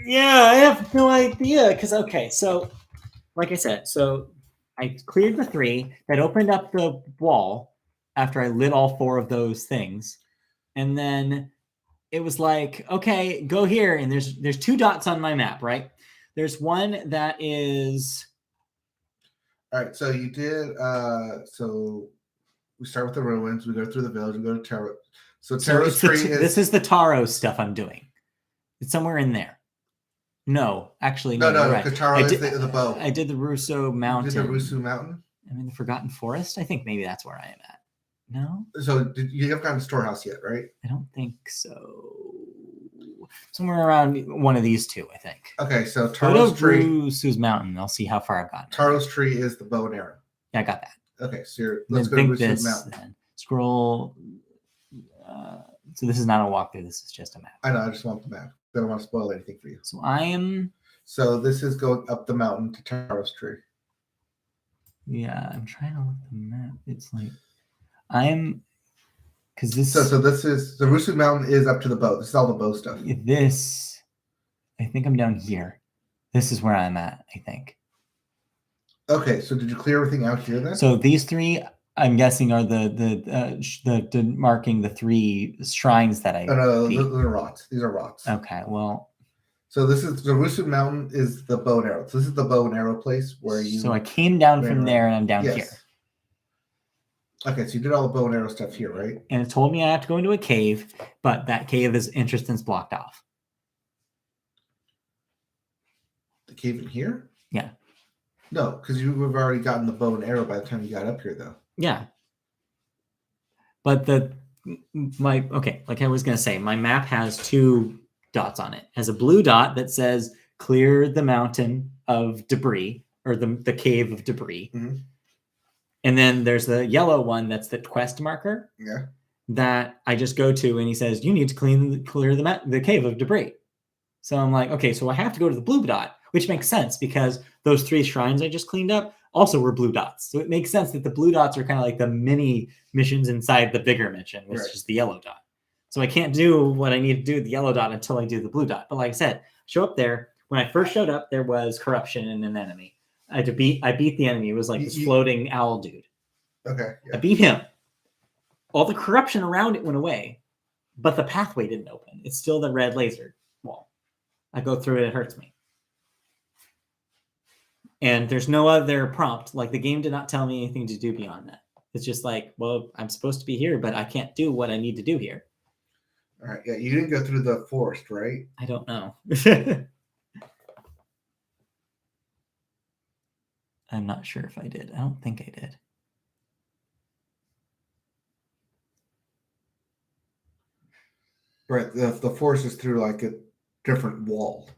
Yeah, I have no idea. Because, so like I said, I cleared the 3 that opened up the wall after I lit all 4 of those things. And then it was like, okay, go here. And there's 2 dots on my map, right? There's one that is. All right. So you did. So we start with the ruins. We go through the village and go to Taro. So Taro's tree is. This is the Taro stuff I'm doing. It's somewhere in there. No, actually, no. No, because Taro is the bow. I did the Russo Mountain. You did the Russo Mountain? I'm in the Forgotten Forest. I think maybe that's where I am at. No? So you haven't gotten the storehouse yet, right? I don't think so. Somewhere around one of these 2, I think. Okay, so Taro's tree. Russo's Mountain. I'll see how far I've gotten. Taro's tree is the bow and arrow. Yeah, I got that. Okay, so let's go to Moosewood Mountain. Then. Scroll. So this is not a walkthrough. This is just a map. I know. I just want the map. I don't want to spoil anything for you. So I am. So this is going up the mountain to Taros Tree. Yeah, I'm trying to look at the map. It's like I'm because this. So this is the Moosewood Mountain is up to the bow. This is all the bow stuff. This, I think I'm down here. This is where I'm at. I think. Okay, so did you clear everything out here then? So these three, I'm guessing, are the marking the 3 shrines that I. No, these are rots. These are rots. Okay, well. So this is the Moosewood Mountain is the bow and arrow. So this is the bow and arrow place where you. So I came down from there and I'm down here. Okay, so you did all the bow and arrow stuff here, right? And it told me I have to go into a cave, but that cave is entrance blocked off. The cave in here? Yeah. No, because you have already gotten the bow and arrow by the time you got up here, though. Yeah. But like I was gonna say, my map has 2 dots on it. It has a blue dot that says clear the mountain of debris or the cave of debris. Mm-hmm. And then there's the yellow one that's the quest marker. Yeah. That I just go to and he says, you need to clear the cave of debris. So I'm like, okay, so I have to go to the blue dot, which makes sense because those 3 shrines I just cleaned up also were blue dots. So it makes sense that the blue dots are kind of like the mini missions inside the bigger mission, which is the yellow dot. So I can't do what I need to do with the yellow dot until I do the blue dot. But like I said, show up there. When I first showed up, there was corruption in an enemy. I beat the enemy. It was like this floating owl dude. Okay. Yeah. I beat him. All the corruption around it went away, but the pathway didn't open. It's still the red laser wall. I go through it, it hurts me. And there's no other prompt. Like the game did not tell me anything to do beyond that. It's just like, well, I'm supposed to be here, but I can't do what I need to do here. All right. Yeah, you didn't go through the forest, right? I don't know. I'm not sure if I did. I don't think I did. Right. The forest is through like a different wall.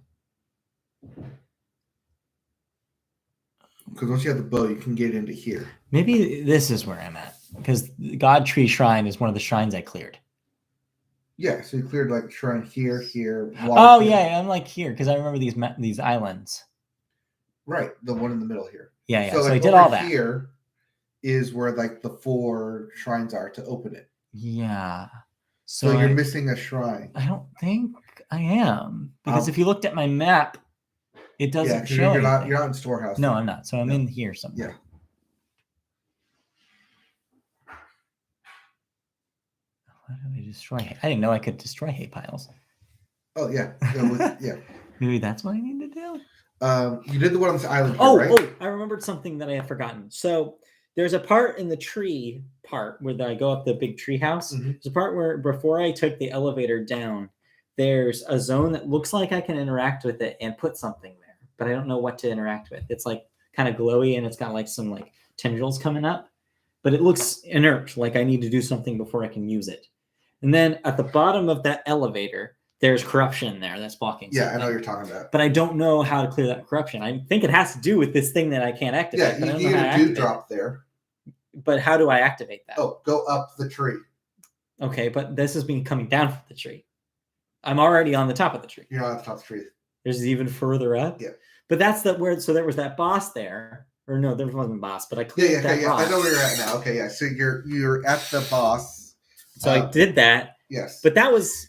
Because once you have the bow, you can get into here. Maybe this is where I'm at. Because the God Tree Shrine is one of the shrines I cleared. Yeah, so you cleared like shrine here. Oh, yeah, I'm like here. Because I remember these islands. Right, the one in the middle here. Yeah. So like, I did all that. Here is where like the 4 shrines are to open it. Yeah. So you're missing a shrine. I don't think I am. Because if you looked at my map, it doesn't show you're not in Storehouse. No, I'm not. So I'm in here somewhere. Yeah. Why do I destroy? I didn't know I could destroy hay piles. Oh yeah, yeah. Maybe that's what I need to do. You did the one on this island here, right? Oh! I remembered something that I had forgotten. So there's a part in the tree part where I go up the big tree house. Mm-hmm. There's a part where before I took the elevator down, there's a zone that looks like I can interact with it and put something there, but I don't know what to interact with. It's like kind of glowy and it's got like some like tendrils coming up, but it looks inert, like I need to do something before I can use it. And then at the bottom of that elevator, there's corruption there that's blocking something. Yeah, I know what you're talking about. But I don't know how to clear that corruption. I think it has to do with this thing that I can't activate. Yeah, you need a dewdrop there. But how do I activate that? Oh, go up the tree. Okay, but this is me coming down from the tree. I'm already on the top of the tree. You're not on the top of the tree. There's even further up? Yeah. But that's the word. So there was that boss there. Or no, there wasn't a boss, but I cleared that boss. I know where you're at now. Okay, yeah. So you're at the boss. So I did that. Yes. But that was,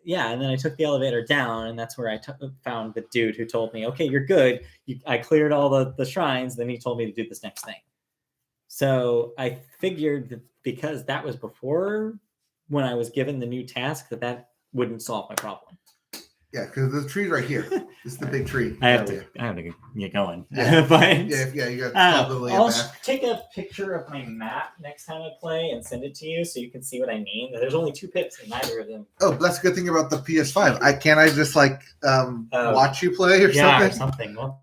and then I took the elevator down, and that's where I found the dude who told me, okay, you're good. I cleared all the shrines. Then he told me to do this next thing. So I figured that because that was before when I was given the new task, that wouldn't solve my problem. Yeah, because the tree's right here. This is the big tree. I have to get going. Yeah, but, you got to I'll take a picture of my map next time I play and send it to you so you can see what I mean. There's only 2 pips in neither of them. Oh, that's a good thing about the PS5. Can't I just watch you play or something? Or something. Well,